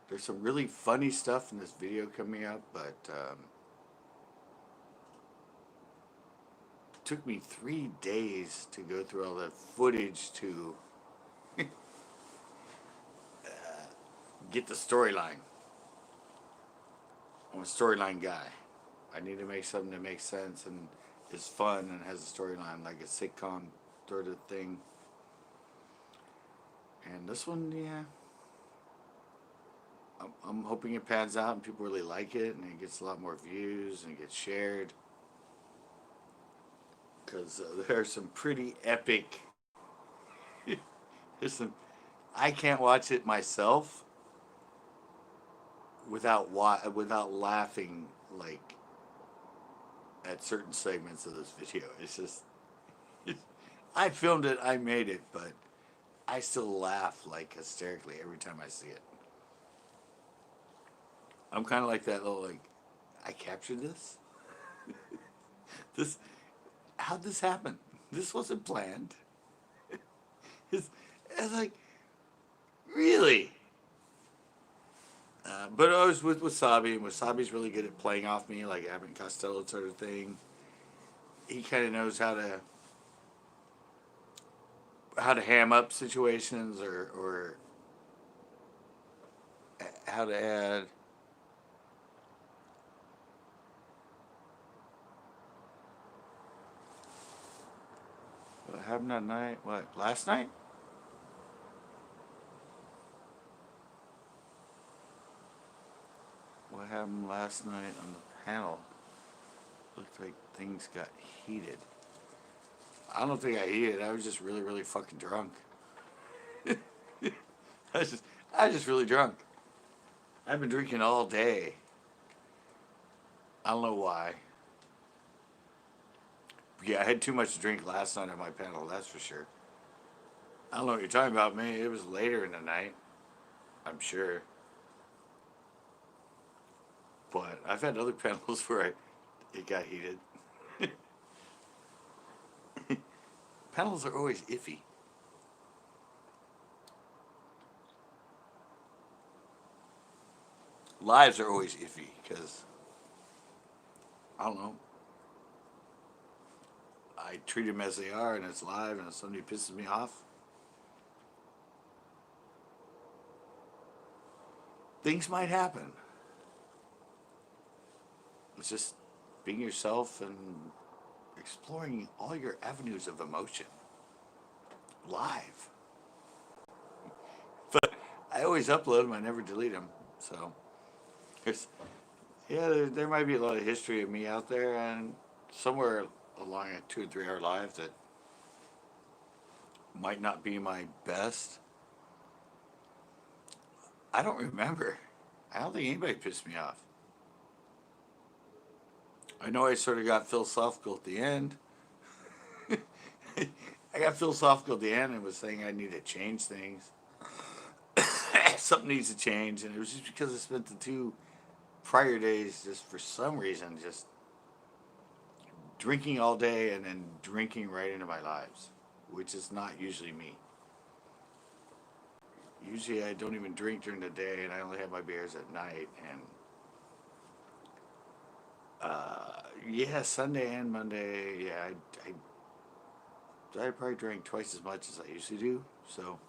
There's some really funny stuff in this video coming up, but it took me 3 days to go through all the footage to get the storyline. I'm a storyline guy. I need to make something that makes sense and is fun and has a storyline, like a sitcom sort of thing. And this one, yeah, I'm hoping it pans out and people really like it and it gets a lot more views and it gets shared. Because there are some pretty epic. There's some. I can't watch it myself without laughing like at certain segments of this video. It's just. I filmed it. I made it, but I still laugh like hysterically every time I see it. I'm kind of like that little like, I captured this. This, how'd this happen? This wasn't planned. It's like, Really? But I was with Wasabi, and Wasabi's really good at playing off me, like Abbott and Costello sort of thing. He kind of knows how to ham up situations, or how to add. What happened that night? What, last night? What happened last night on the panel? Looked like things got heated. I don't think I heated. I was just really, really fucking drunk. I was just really drunk. I've been drinking all day. I don't know why. Yeah, I had too much to drink last night on my panel, that's for sure. I don't know what you're talking about, me. It was later in the night, I'm sure. But I've had other panels where it got heated. Panels are always iffy. Lives are always iffy because, I don't know, I treat them as they are and it's live, and if somebody pisses me off, things might happen. It's just being yourself and exploring all your avenues of emotion live. But I always upload them, I never delete them. So, there's, yeah, there might be a lot of history of me out there, and somewhere along a 2 or 3 hour live that might not be my best. I don't remember. I don't think anybody pissed me off. I know I sort of got philosophical at the end. I got philosophical at the end and was saying I need to change things. Something needs to change, and it was just because I spent the 2 prior days just for some reason just drinking all day and then drinking right into my lives, which is not usually me. Usually I don't even drink during the day, and I only have my beers at night. And yeah, Sunday and Monday, yeah, I probably drank twice as much as I usually do. So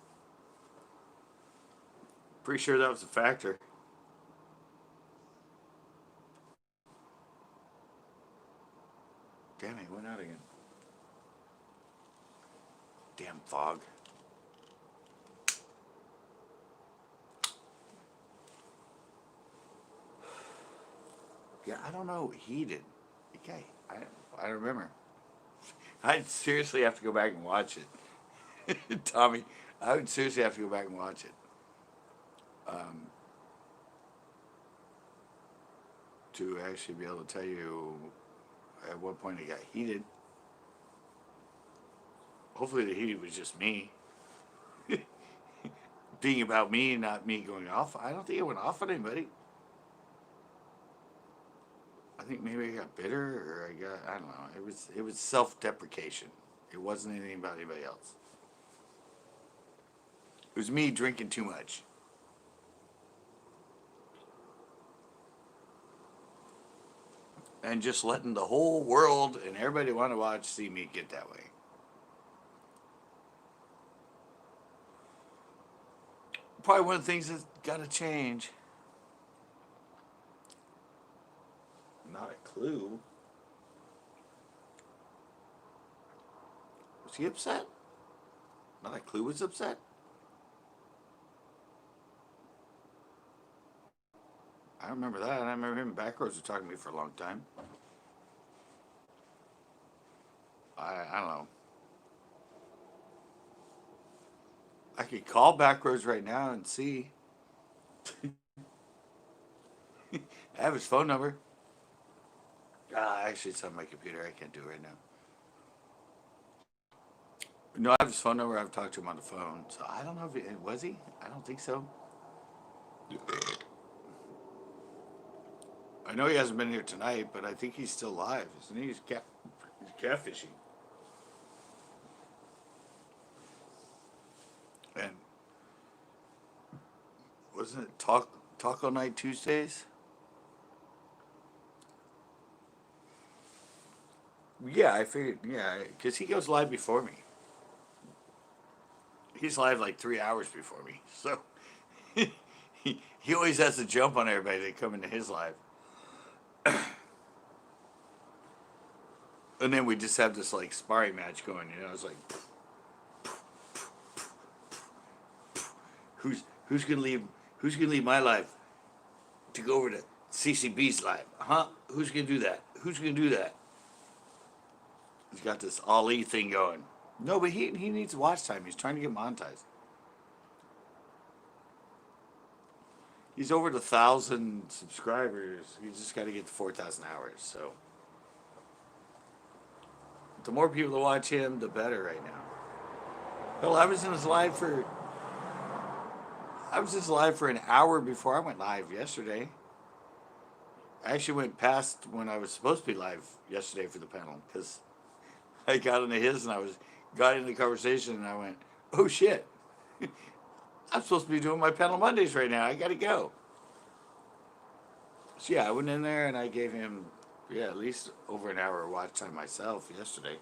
pretty sure that was a factor. Damn, he went out again. Damn fog. Yeah, I don't know. He did. Okay, I remember. I'd seriously have to go back and watch it. Tommy, I would seriously have to go back and watch it. Um, to actually be able to tell you at what point it got heated. Hopefully the heated was just me. Being about me, not me going off. I don't think it went off on anybody. I think maybe I got bitter, or I don't know. It was self-deprecation. It wasn't anything about anybody else. It was me drinking too much. And just letting the whole world and everybody want to watch see me get that way. Probably one of the things that's got to change. Not a clue. Was he upset? Not a clue was upset? I remember that. I remember him and Backroads were talking to me for a long time. I don't know. I could call Backroads right now and see. I have his phone number. Actually, it's on my computer. I can't do it right now. No, I have his phone number. I've talked to him on the phone. So I don't know if was he? I don't think so. I know he hasn't been here tonight, but I think he's still live. Isn't he? He's catfishing. And Wasn't it Taco Night Tuesdays? Yeah, I figured. Yeah, because he goes live before me. He's live like 3 hours before me, so he always has to jump on everybody that come into his live, and then we just have this like sparring match going. You know, it's like who's gonna leave my live to go over to CCB's live? Huh? Who's gonna do that? Who's gonna do that? He's got this Ali thing going. No, but he needs watch time. He's trying to get monetized. He's over the 1,000 subscribers. He's just got to get to 4,000 hours. So the more people that watch him, the better right now. Hell, I was just live for an hour before I went live yesterday. I actually went past when I was supposed to be live yesterday for the panel because I got into his and got into the conversation and I went, oh shit, I'm supposed to be doing my panel Mondays right now. I got to go. So yeah, I went in there and I gave him, at least over an hour of watch time myself yesterday.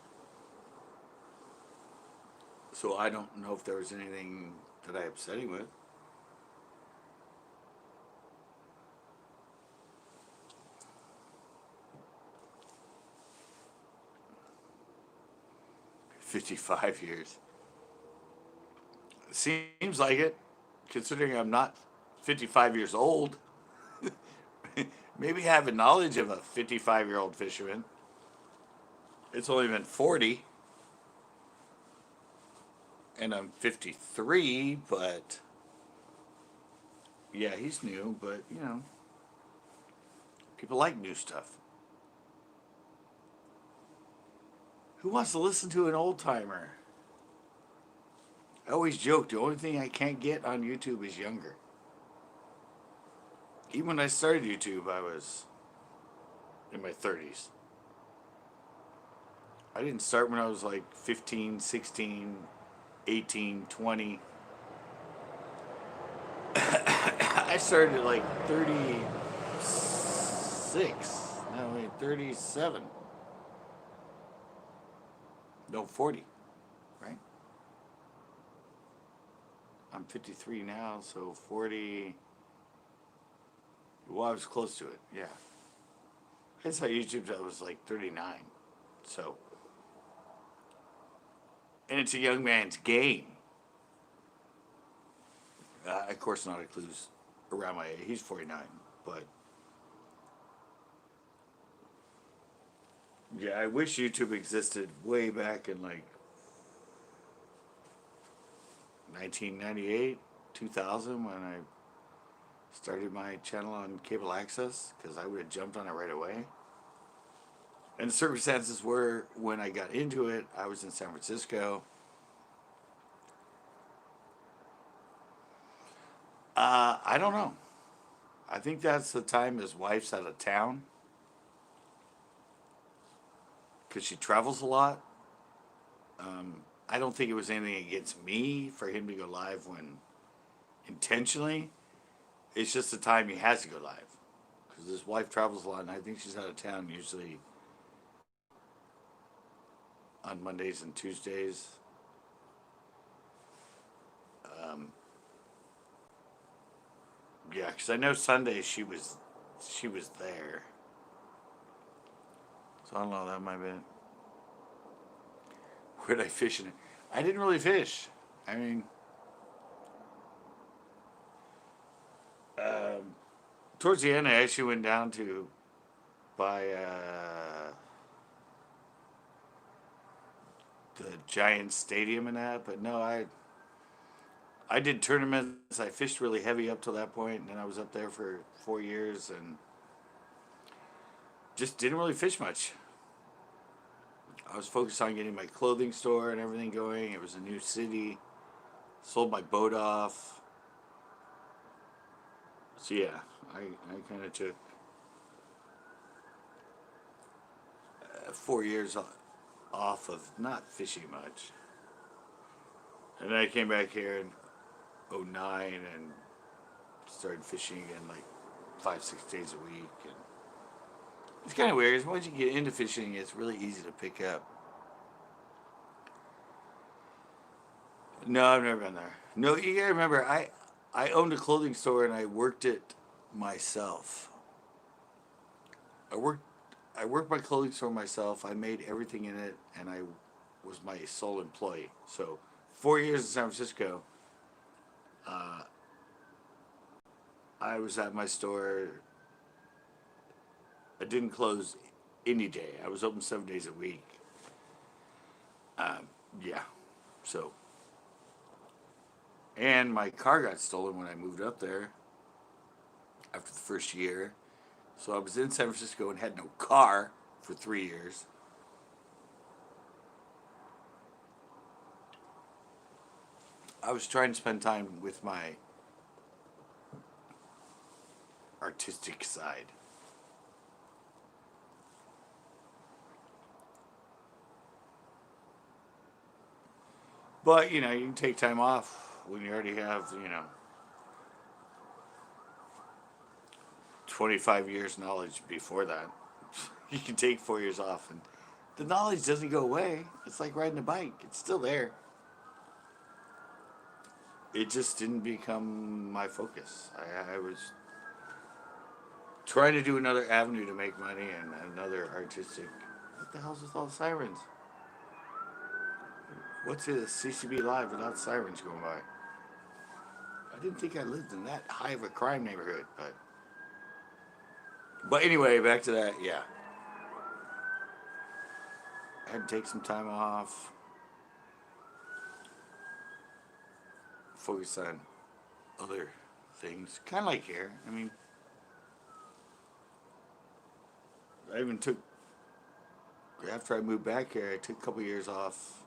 So I don't know if there was anything that I upset him with. $55 Seems like it, considering I'm not 55 years old. Maybe having knowledge of a 55-year-old fisherman. It's only been 40. And I'm 53, but yeah, he's new, but people like new stuff. Who wants to listen to an old timer? I always joke, the only thing I can't get on YouTube is younger. Even when I started YouTube, I was in my 30s. I didn't start when I was like 15, 16, 18, 20. I started at like 36. No, wait, 37. No, 40, right? I'm 53 now, so 40. Well, I was close to it, yeah. I saw YouTube till I was like 39. So, and it's a young man's game. Of course, not a clues around my age. He's 49, but yeah, I wish YouTube existed way back in like 1998, 2000 when I started my channel on cable access because I would have jumped on it right away. And the circumstances were when I got into it, I was in San Francisco. I don't know. I think that's the time his wife's out of town because she travels a lot. I don't think it was anything against me for him to go live when intentionally. It's just the time he has to go live because his wife travels a lot, and I think she's out of town usually on Mondays and Tuesdays. Yeah, because I know Sunday she was there. So I don't know. That might have been. Where'd I fish in it? I didn't really fish. I mean, towards the end, I actually went down to buy the Giant Stadium and that, but no, I did tournaments. I fished really heavy up till that point, and then I was up there for 4 years and just didn't really fish much. I was focused on getting my clothing store and everything going. It was a new city. Sold my boat off. So yeah, I kind of took 4 years off of not fishing much. And then I came back here in '09 and started fishing again like 5-6 days a week, and it's kind of weird. Once you get into fishing, it's really easy to pick up. No, I've never been there. No, you gotta remember, I owned a clothing store and I worked it myself. I worked I worked my clothing store myself. I made everything in it, and I was my sole employee. So 4 years in San Francisco, uh, I was at my store. I didn't close any day. I was open 7 days a week. Yeah, so. And my car got stolen when I moved up there after the first year. So I was in San Francisco and had no car for 3 years. I was trying to spend time with my artistic side. But, you can take time off when you already have, 25 years knowledge before that. You can take 4 years off, and the knowledge doesn't go away. It's like riding a bike. It's still there. It just didn't become my focus. I was trying to do another avenue to make money and another artistic. What the hell's with all the sirens? What's a CCB live without sirens going by? I didn't think I lived in that high of a crime neighborhood, but anyway, back to that. Yeah, I had to take some time off, focus on other things, kind of like here. I mean, I even took, after I moved back here, I took a couple years off.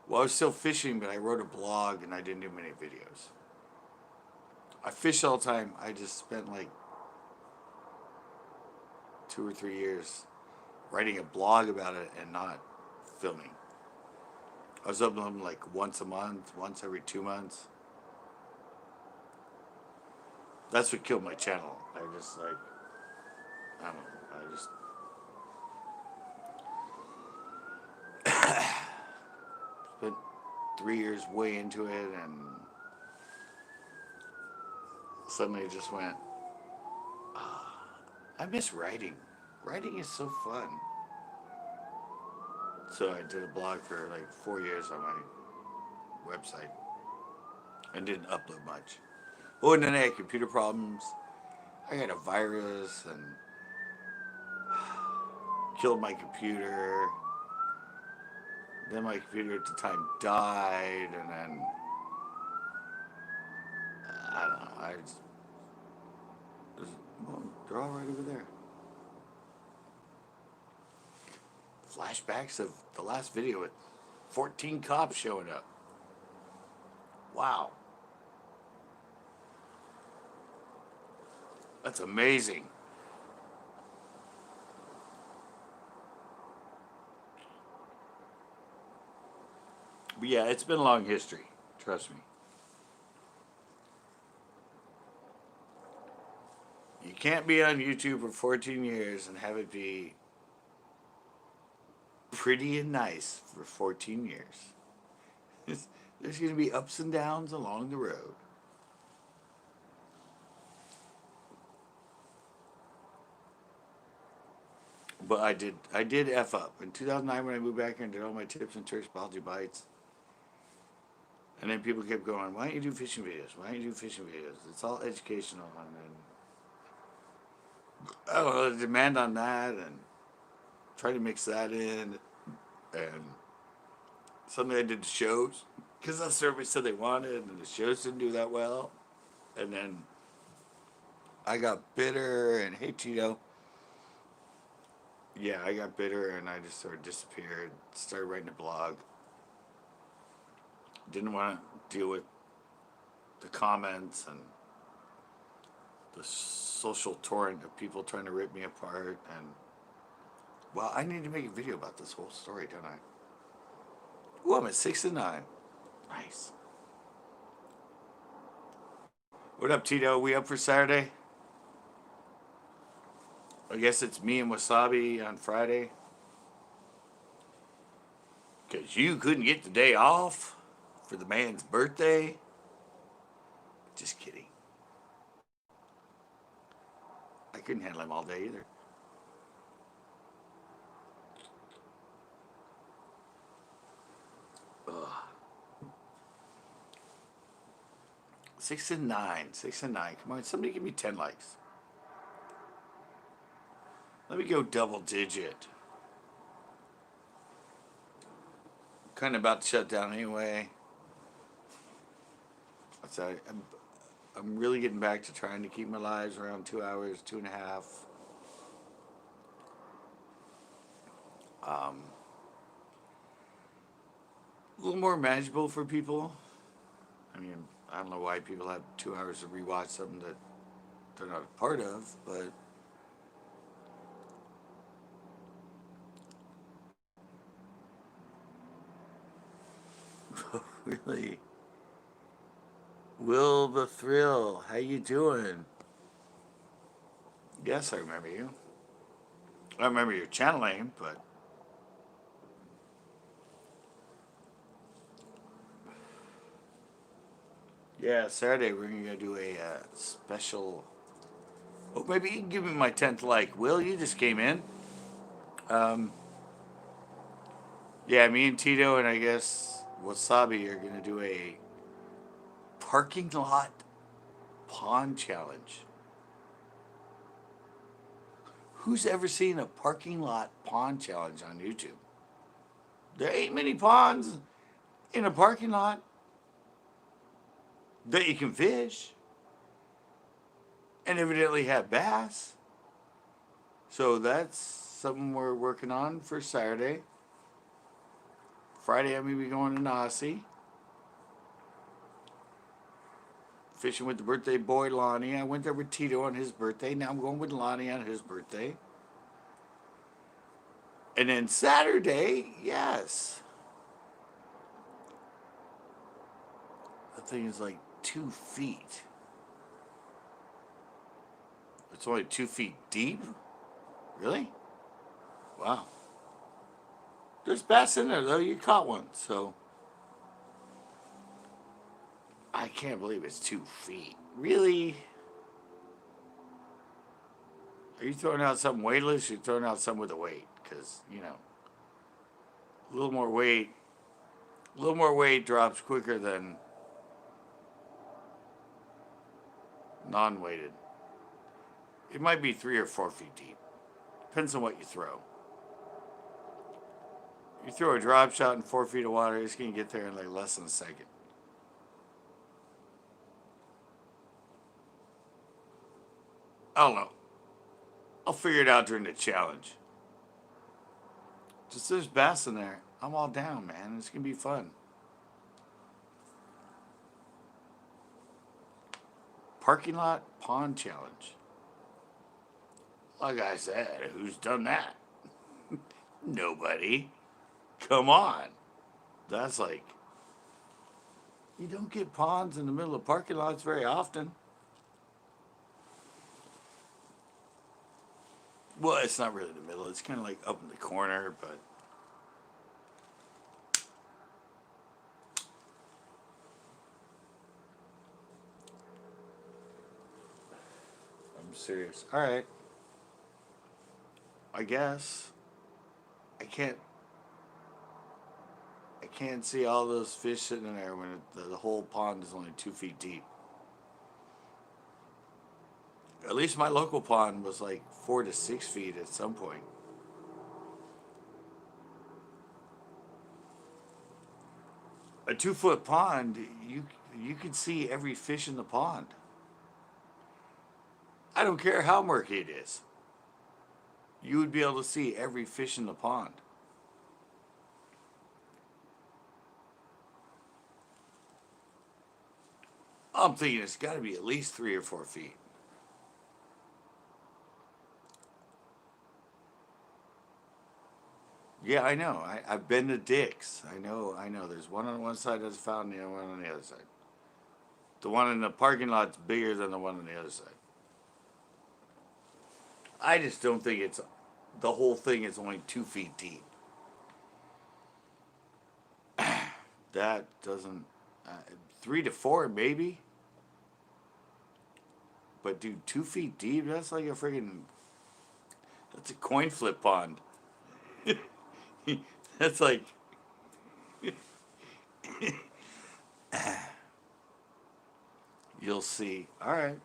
Well, I was still fishing, but I wrote a blog and I didn't do many videos. I fish all the time. I just spent like 2 or 3 years writing a blog about it and not filming. I was uploading like once a month, once every 2 months. That's what killed my channel. I just I don't know. I just spent 3 years way into it, and suddenly it just went, I miss writing. Writing is so fun. So I did a blog for like 4 years on my website and didn't upload much. Oh, and then I had computer problems. I got a virus and killed my computer. Then my computer at the time died, and then I don't know. Well, they're all right over there. Flashbacks of the last video with 14 cops showing up. Wow. That's amazing. But yeah, it's been a long history. Trust me. You can't be on YouTube for 14 years and have it be pretty and nice for 14 years. There's going to be ups and downs along the road. But I did F up. In 2009 when I moved back here and did all my tips and tricks, biology bites. And then people kept going, why don't you do fishing videos? Why don't you do fishing videos? It's all educational. And then, I don't know, the demand on that, and try to mix that in. And suddenly I did the shows, because that's what everybody said they wanted, and the shows didn't do that well. And then I got bitter, and hey, Tito. Yeah, I got bitter, and I just sort of disappeared. Started writing a blog. Didn't want to deal with the comments and the social torrent of people trying to rip me apart. And, well, I need to make a video about this whole story, don't I? Ooh, I'm at 6 and 9. Nice. What up, Tito? We up for Saturday? I guess it's me and Wasabi on Friday. Because you couldn't get the day off for the man's birthday? Just kidding. I couldn't handle him all day either. Ugh. 6 and 9. 6 and 9. Come on, somebody give me 10 likes. Let me go double digit. Kind of about to shut down anyway. I'm really getting back to trying to keep my lives around 2 hours, 2.5. A little more manageable for people. I mean, I don't know why people have 2 hours to rewatch something that they're not a part of, but really. Will the Thrill, how you doing? Yes, I remember you. I remember your channel name, but yeah, Saturday we're gonna do a special. Oh, maybe you can give me my 10th like. Will, you just came in. Um, yeah, me and Tito and I guess Wasabi are gonna do a parking lot pond challenge. Who's ever seen a parking lot pond challenge on YouTube? There ain't many ponds in a parking lot that you can fish and evidently have bass. So that's something we're working on for Saturday. Friday I'm going to be going to Nasi. Fishing with the birthday boy Lonnie. I went there with Tito on his birthday. Now I'm going with Lonnie on his birthday. And then Saturday, yes. That thing is like 2 feet. It's only 2 feet deep? Really? Wow. There's bass in there though. You caught one, so I can't believe it's 2 feet. Really? Are you throwing out something weightless? You're throwing out something with a weight, because a little more weight. A little more weight drops quicker than non-weighted. It might be 3 or 4 feet deep. Depends on what you throw. You throw a drop shot in 4 feet of water, it's going to get there in like less than a second. I don't know. I'll figure it out during the challenge. Just there's bass in there. I'm all down, man. It's going to be fun. Parking lot pond challenge. Like I said, who's done that? Nobody. Come on. That's like, you don't get ponds in the middle of parking lots very often. Well, it's not really the middle. It's kind of like up in the corner, but I'm serious. All right. I guess I can't see all those fish sitting in there when the whole pond is only 2 feet deep. At least my local pond was like 4 to 6 feet at some point. A 2-foot pond, you can see every fish in the pond. I don't care how murky it is. You would be able to see every fish in the pond. I'm thinking it's got to be at least 3 or 4 feet. Yeah, I know. I've been to Dick's. I know. There's one on one side, there's a fountain, the other one on the other side. The one in the parking lot's bigger than the one on the other side. I just don't think it's the whole thing is only 2 feet deep. That doesn't 3 to 4 maybe. But dude, 2 feet deep, that's like a friggin' that's a coin flip pond. That's like you'll see. All right.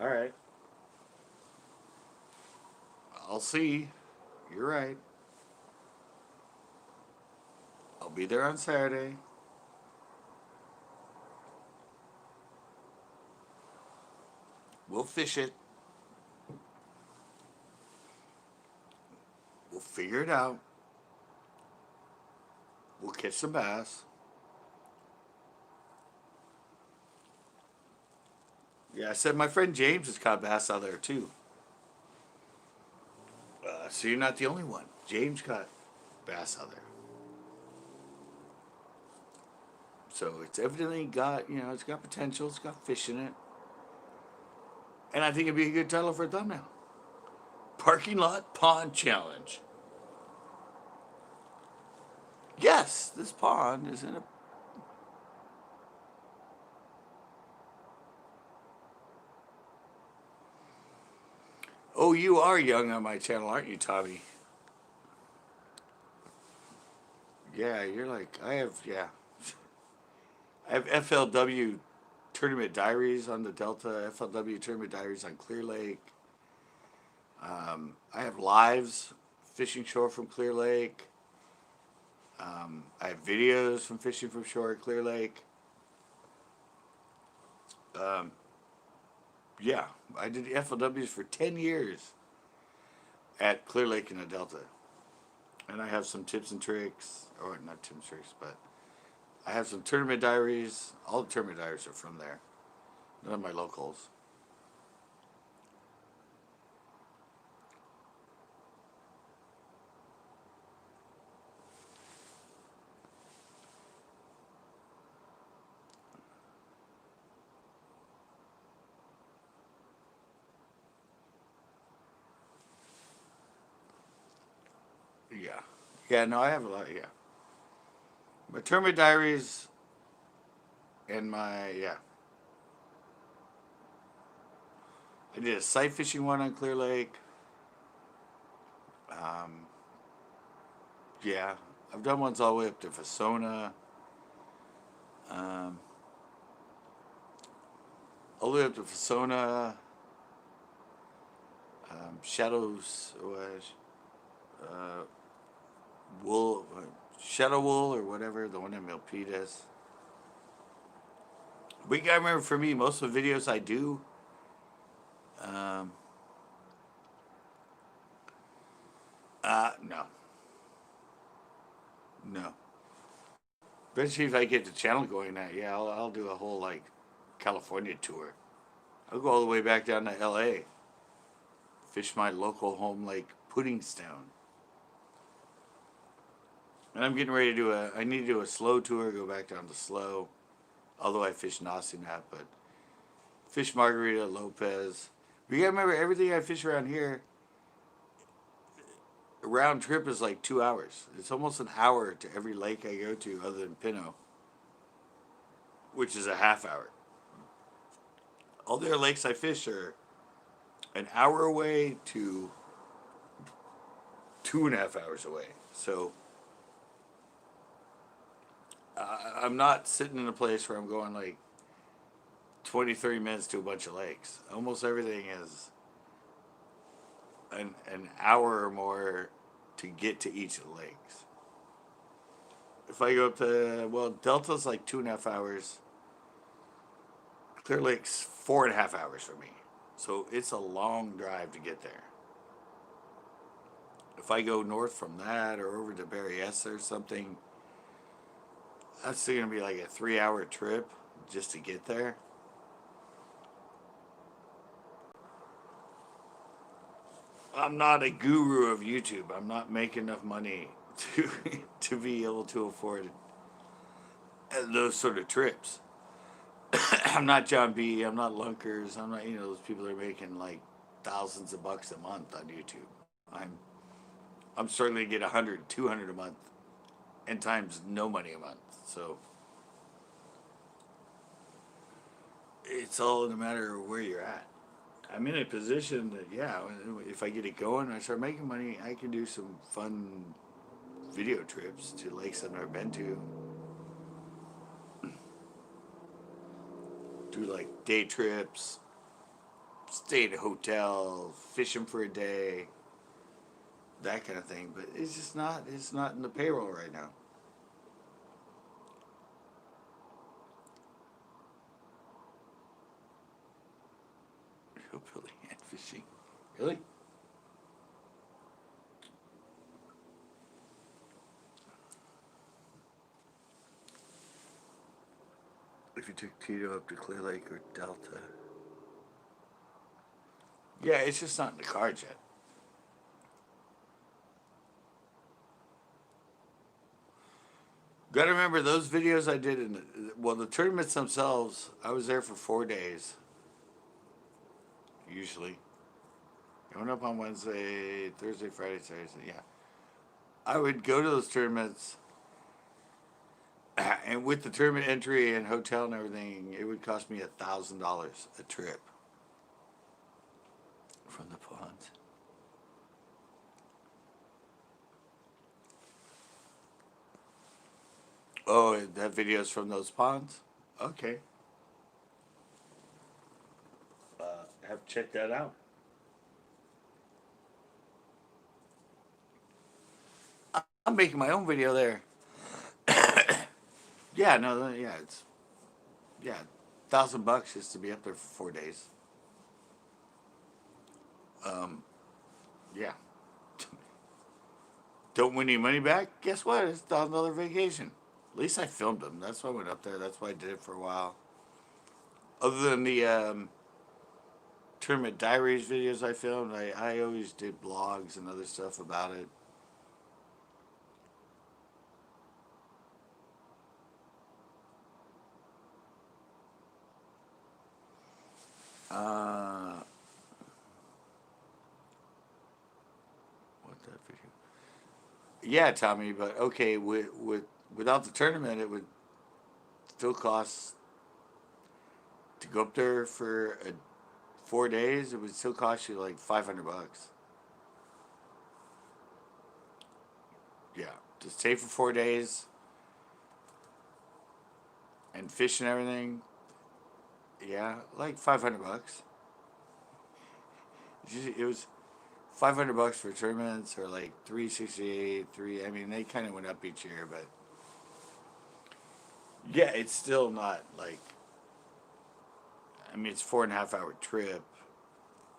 All right. I'll see. You're right. I'll be there on Saturday. We'll fish it. We'll figure it out. We'll catch some bass. Yeah, I said my friend James has caught bass out there too. So you're not the only one. James caught bass out there. So it's evidently got, it's got potential. It's got fish in it. And I think it'd be a good title for a thumbnail. Parking Lot Pond Challenge. Yes, this pond is in a... Oh, you are young on my channel, aren't you, Tommy? Yeah, you're like, I have FLW Tournament Diaries on the Delta, FLW Tournament Diaries on Clear Lake. I have lives fishing shore from Clear Lake. I have videos from fishing from shore at Clear Lake. Yeah, I did FLWs for 10 years at Clear Lake in the Delta. And I have some tips and tricks, or not tips and tricks, but I have some tournament diaries. All the tournament diaries are from there. None of my locals. Yeah. Yeah, no, I have a lot, yeah. My tournament diaries and I did a sight fishing one on Clear Lake. Yeah, I've done ones all the way up to Fasona. All the way up to Fasona. Shadows, Wool, Shadow Wool or whatever, the one in Milpitas. But you gotta remember, for me, most of the videos I do, no. No. Especially if I get the channel going, I'll do a whole, like, California tour. I'll go all the way back down to LA. Fish my local home lake, Puddingstone. And I'm getting ready to do I need to do a slow tour, go back down to slow. Although I fish Nasinat, but fish Margarita, Lopez. But you gotta remember, everything I fish around here, a round trip is like 2 hours. It's almost an hour to every lake I go to other than Pinot, which is a half hour. All the other lakes I fish are an hour away to 2.5 hours away. So I'm not sitting in a place where I'm going like 20, 30 minutes to a bunch of lakes. Almost everything is an hour or more to get to each of the lakes. If I go up to, Delta's like 2.5 hours. Clear Lake's 4.5 hours for me. So it's a long drive to get there. If I go north from that or over to Berryessa or something, that's still going to be like a 3-hour trip just to get there. I'm not a guru of YouTube. I'm not making enough money to be able to afford those sort of trips. I'm not John B. I'm not Lunkers. I'm not, those people that are making like thousands of bucks a month on YouTube. I'm certainly get 100, 200 a month, and times no money a month. So it's all in a matter of where you're at. I'm in a position that, yeah, if I get it going and I start making money, I can do some fun video trips to lakes I've never been to. Do like day trips, stay at a hotel, fishing for a day, that kind of thing. But it's not in the payroll right now. Hillbilly and fishing. Really? If you took Tito up to Clear Lake or Delta. Yeah, it's just not in the cards yet. Got to remember those videos I did the tournaments themselves. I was there for 4 days. Usually, I went up on Wednesday, Thursday, Friday, Saturday. Yeah, I would go to those tournaments, and with the tournament entry and hotel and everything, it would cost me $1,000 a trip from the ponds. Oh, that video's from those ponds? Okay. Have to check that out. I'm making my own video there. Yeah, no, yeah, yeah, $1,000 just to be up there for 4 days. Um, yeah. Don't win any money back? Guess what? It's another vacation. At least I filmed them. That's why I went up there. That's why I did it for a while. Other than the tournament diaries videos I filmed, I always did blogs and other stuff about it. Uh, what that video? Yeah, Tommy, but okay, without the tournament, it would still cost to go up there for 4 days. It would still cost you like $500. Yeah, to stay for 4 days and fish and everything. Yeah, like $500. It was $500 for tournaments, or like 368, three. I mean, they kind of went up each year, but yeah, it's still not like. I mean, it's 4.5 hour trip.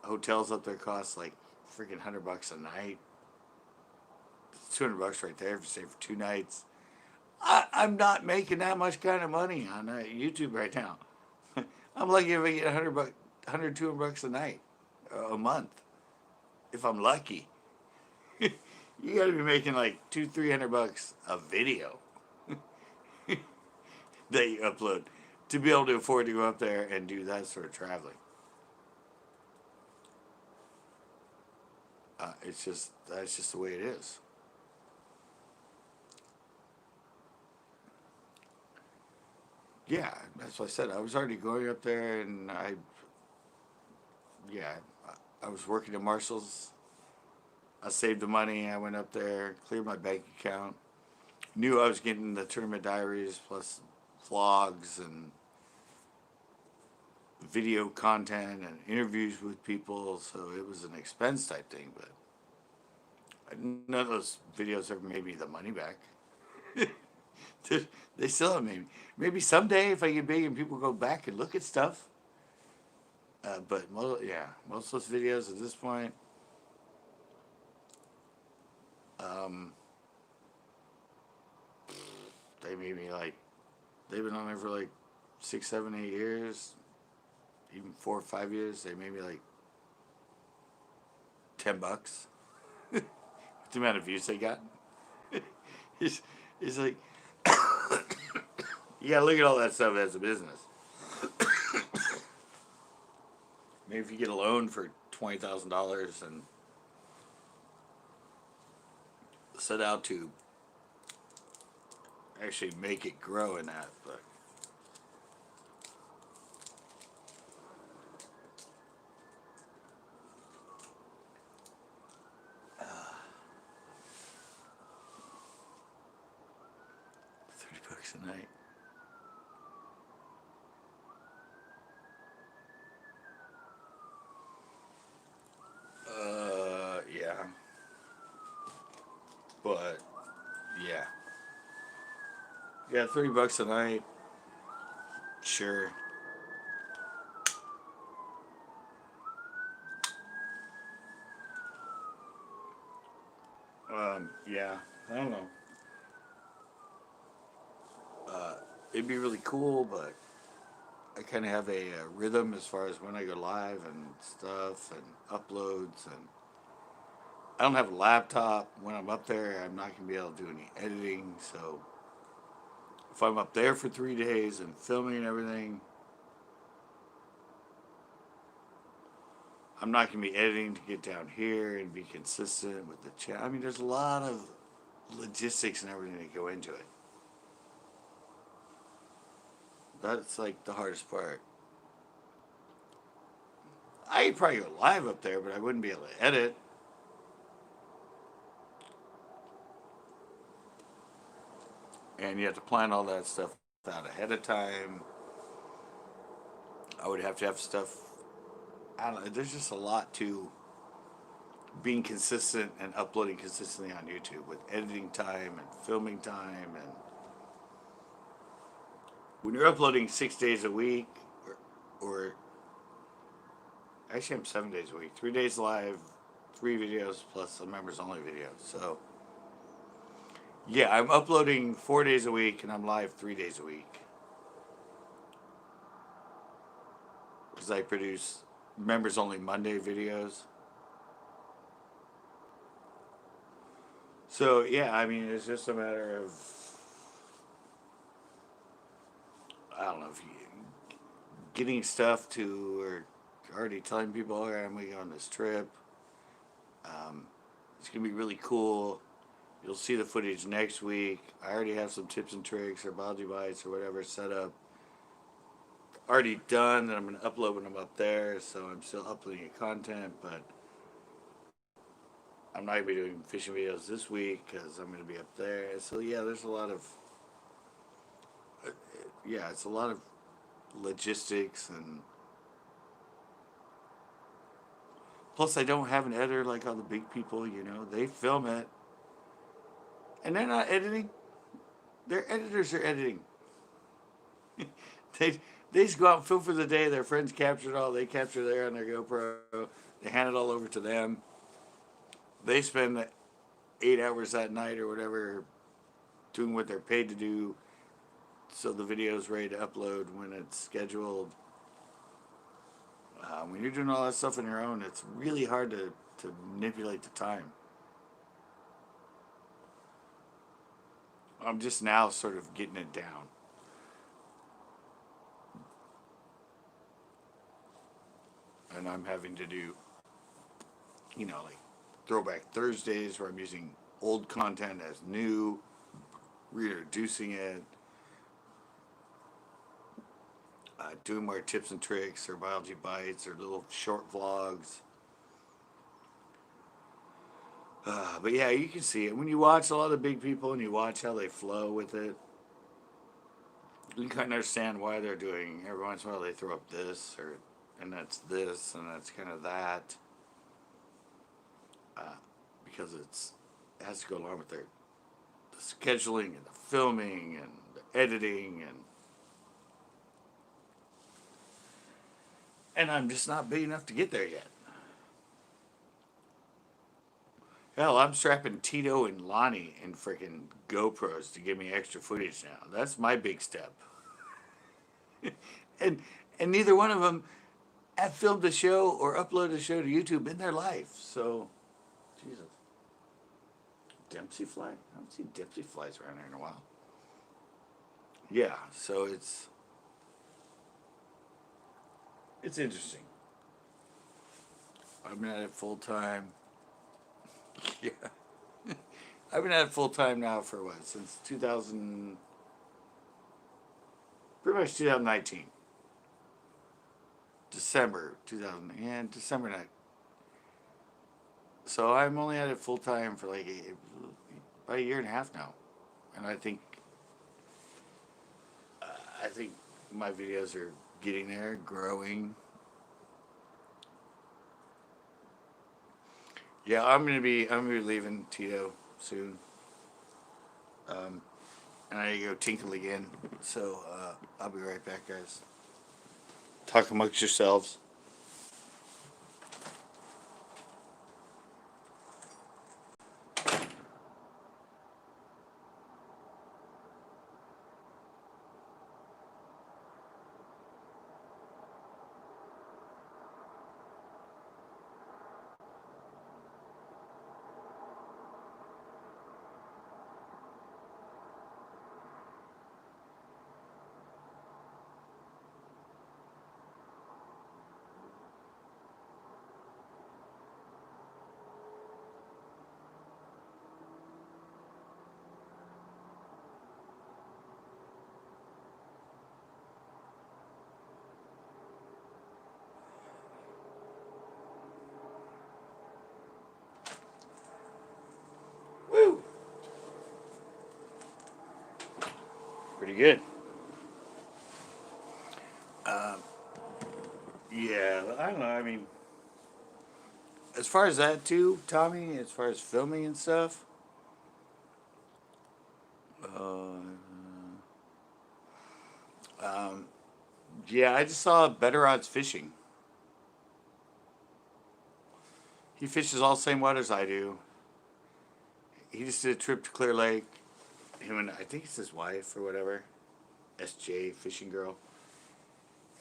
Hotels up there cost like freaking $100 a night. It's $200 right there if you stay for 2 nights. I'm not making that much kind of money on YouTube right now. I'm lucky if I get $100, $200 a night, a month, if I'm lucky. You got to be making like $200-300 a video that you upload to be able to afford to go up there and do that sort of traveling. That's just the way it is. Yeah, that's what I said. I was already going up there, and yeah, I was working at Marshall's. I saved the money. I went up there, cleared my bank account. Knew I was getting the tournament diaries plus vlogs and video content and interviews with people. So it was an expense type thing, but none of those videos ever made me the money back. They still haven't made me. Maybe someday if I get big and people go back and look at stuff. But most of those videos at this point, um, they made me like, they've been on there for like 6, 7, 8 years, even 4 or 5 years. They made me like $10. The amount of views they got. it's, it's like You gotta look at all that stuff as a business. Maybe if you get a loan for $20,000 and set out to actually make it grow in that, but $30 a night. Yeah. But yeah. Yeah, $30 a night. Sure. Yeah. I don't know. It'd be really cool, but I kind of have a rhythm as far as when I go live and stuff and uploads, and I don't have a laptop. When I'm up there, I'm not going to be able to do any editing. So if I'm up there for 3 days and filming and everything, I'm not going to be editing to get down here and be consistent with the chat. I mean, there's a lot of logistics and everything that go into it. That's like the hardest part. I could probably go live up there, but I wouldn't be able to edit. And you have to plan all that stuff out ahead of time. I would have to have stuff. I don't know. There's just a lot to being consistent and uploading consistently on YouTube with editing time and filming time. And when you're uploading 6 days a week, or actually I'm 7 days a week, 3 days live, 3 videos plus a members only video. So yeah, I'm uploading 4 days a week and I'm live 3 days a week. Because I produce members only Monday videos. So yeah, I mean, it's just a matter of, I don't know, if you getting stuff to, or already telling people, all right, I'm going to go on this trip. It's going to be really cool. You'll see the footage next week. I already have some tips and tricks or biology bites or whatever set up already done that I'm going to upload when I'm up there. So I'm still uploading content, but I'm not going to be doing fishing videos this week because I'm going to be up there. So yeah, there's a lot of, yeah, it's a lot of logistics, and plus I don't have an editor like all the big people, you know. They film it and they're not editing. Their editors are editing. they they just go out and film for the day. Their friends capture it all. They capture there on their GoPro. They hand it all over to them. They spend 8 hours that night or whatever doing what they're paid to do, so the video's ready to upload when it's scheduled. When you're doing all that stuff on your own, it's really hard to manipulate the time. I'm just now sort of getting it down. And I'm having to do, you know, like Throwback Thursdays where I'm using old content as new, reintroducing it, doing more tips and tricks or biology bites or little short vlogs. But yeah, you can see it. When you watch a lot of big people and you watch how they flow with it, you can kind of understand why they're doing. Every once in a while they throw up this, or and that's this, and that's kind of that. Because it has to go along with the scheduling and the filming and the editing, and I'm just not big enough to get there yet. Hell, I'm strapping Tito and Lonnie in freaking GoPros to give me extra footage now. That's my big step. and and neither one of them have filmed a show or uploaded a show to YouTube in their life. So, Jesus. Dempsey fly? I haven't seen Dempsey flies around here in a while. yeah, so it's interesting. I've been at it full time. Yeah, I've been at it full time now for what, since 2000, pretty much 2019, December 2000, and December night. So I'm only at it full time for like about a year and a half now, and I think my videos are getting there, growing. Yeah, I'm gonna be leaving Tito soon. And I go tinkle again. So I'll be right back, guys. Talk amongst yourselves. Woo! Pretty good. Um, yeah, I don't know. I mean, as far as that too, Tommy, as far as filming and stuff, uh, um, yeah, I just saw Better Odds Fishing. He fishes all the same waters I do. He just did a trip to Clear Lake. Him and I think it's his wife or whatever, SJ Fishing Girl.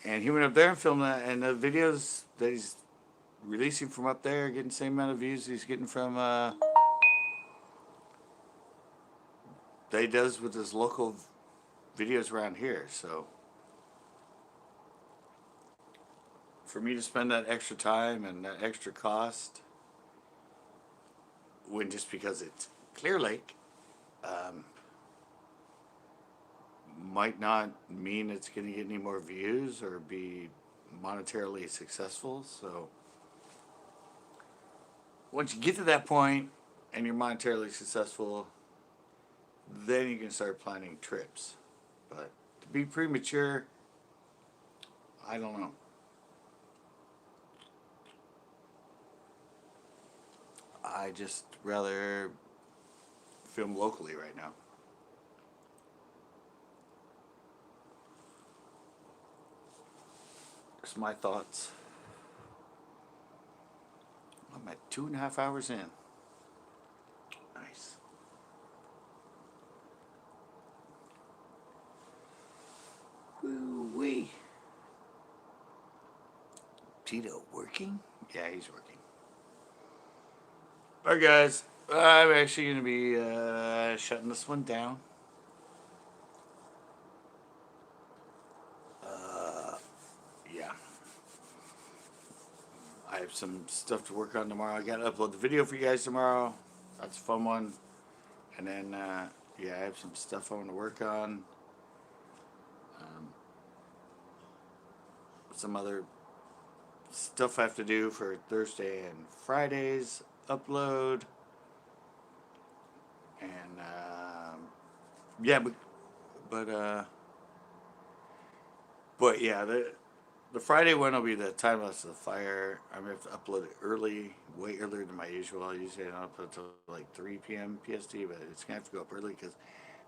And he went up there and filmed that, and the videos that he's releasing from up there getting the same amount of views he's getting from that he does with his local videos around here. So for me to spend that extra time and that extra cost, when just because it's Clear Lake, um, might not mean it's going to get any more views or be monetarily successful. So once you get to that point and you're monetarily successful, then you can start planning trips. But to be premature, I don't know. I just rather film locally right now. That's my thoughts. I'm at 2.5 hours in. Nice. Woo wee. Tito working? Yeah, he's working. Alright, guys. I'm actually going to be shutting this one down. Uh, yeah. I have some stuff to work on tomorrow. I got to upload the video for you guys tomorrow. That's a fun one. And then, yeah, I have some stuff I want to work on. Um, some other stuff I have to do for Thursday and Friday's upload. And, yeah, but, but yeah, the Friday one will be the time lapse of the fire. I'm gonna have to upload it early, way earlier than my usual. Usually I don't upload till like 3 p.m. PST, but it's gonna have to go up early because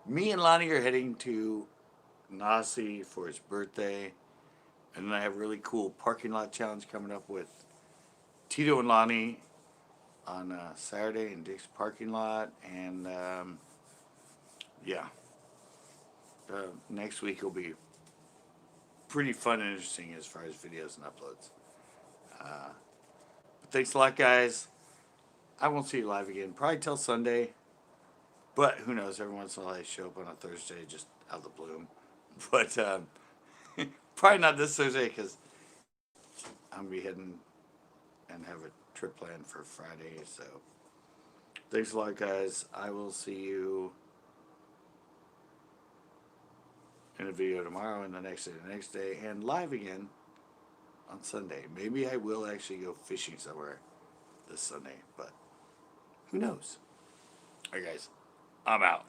me and Lonnie are heading to Nasi for his birthday, and then I have a really cool parking lot challenge coming up with Tito and Lonnie on Saturday in Dick's parking lot, and yeah, next week will be pretty fun and interesting as far as videos and uploads. But thanks a lot, guys. I won't see you live again, probably till Sunday. But who knows? Every once in a while I show up on a Thursday just out of the blue. But probably not this Thursday because I'm gonna be heading and have a trip planned for Friday. So thanks a lot, guys. I will see you in a video tomorrow, and the next day, and live again on Sunday. Maybe I will actually go fishing somewhere this Sunday, but who knows? All right, guys, I'm out.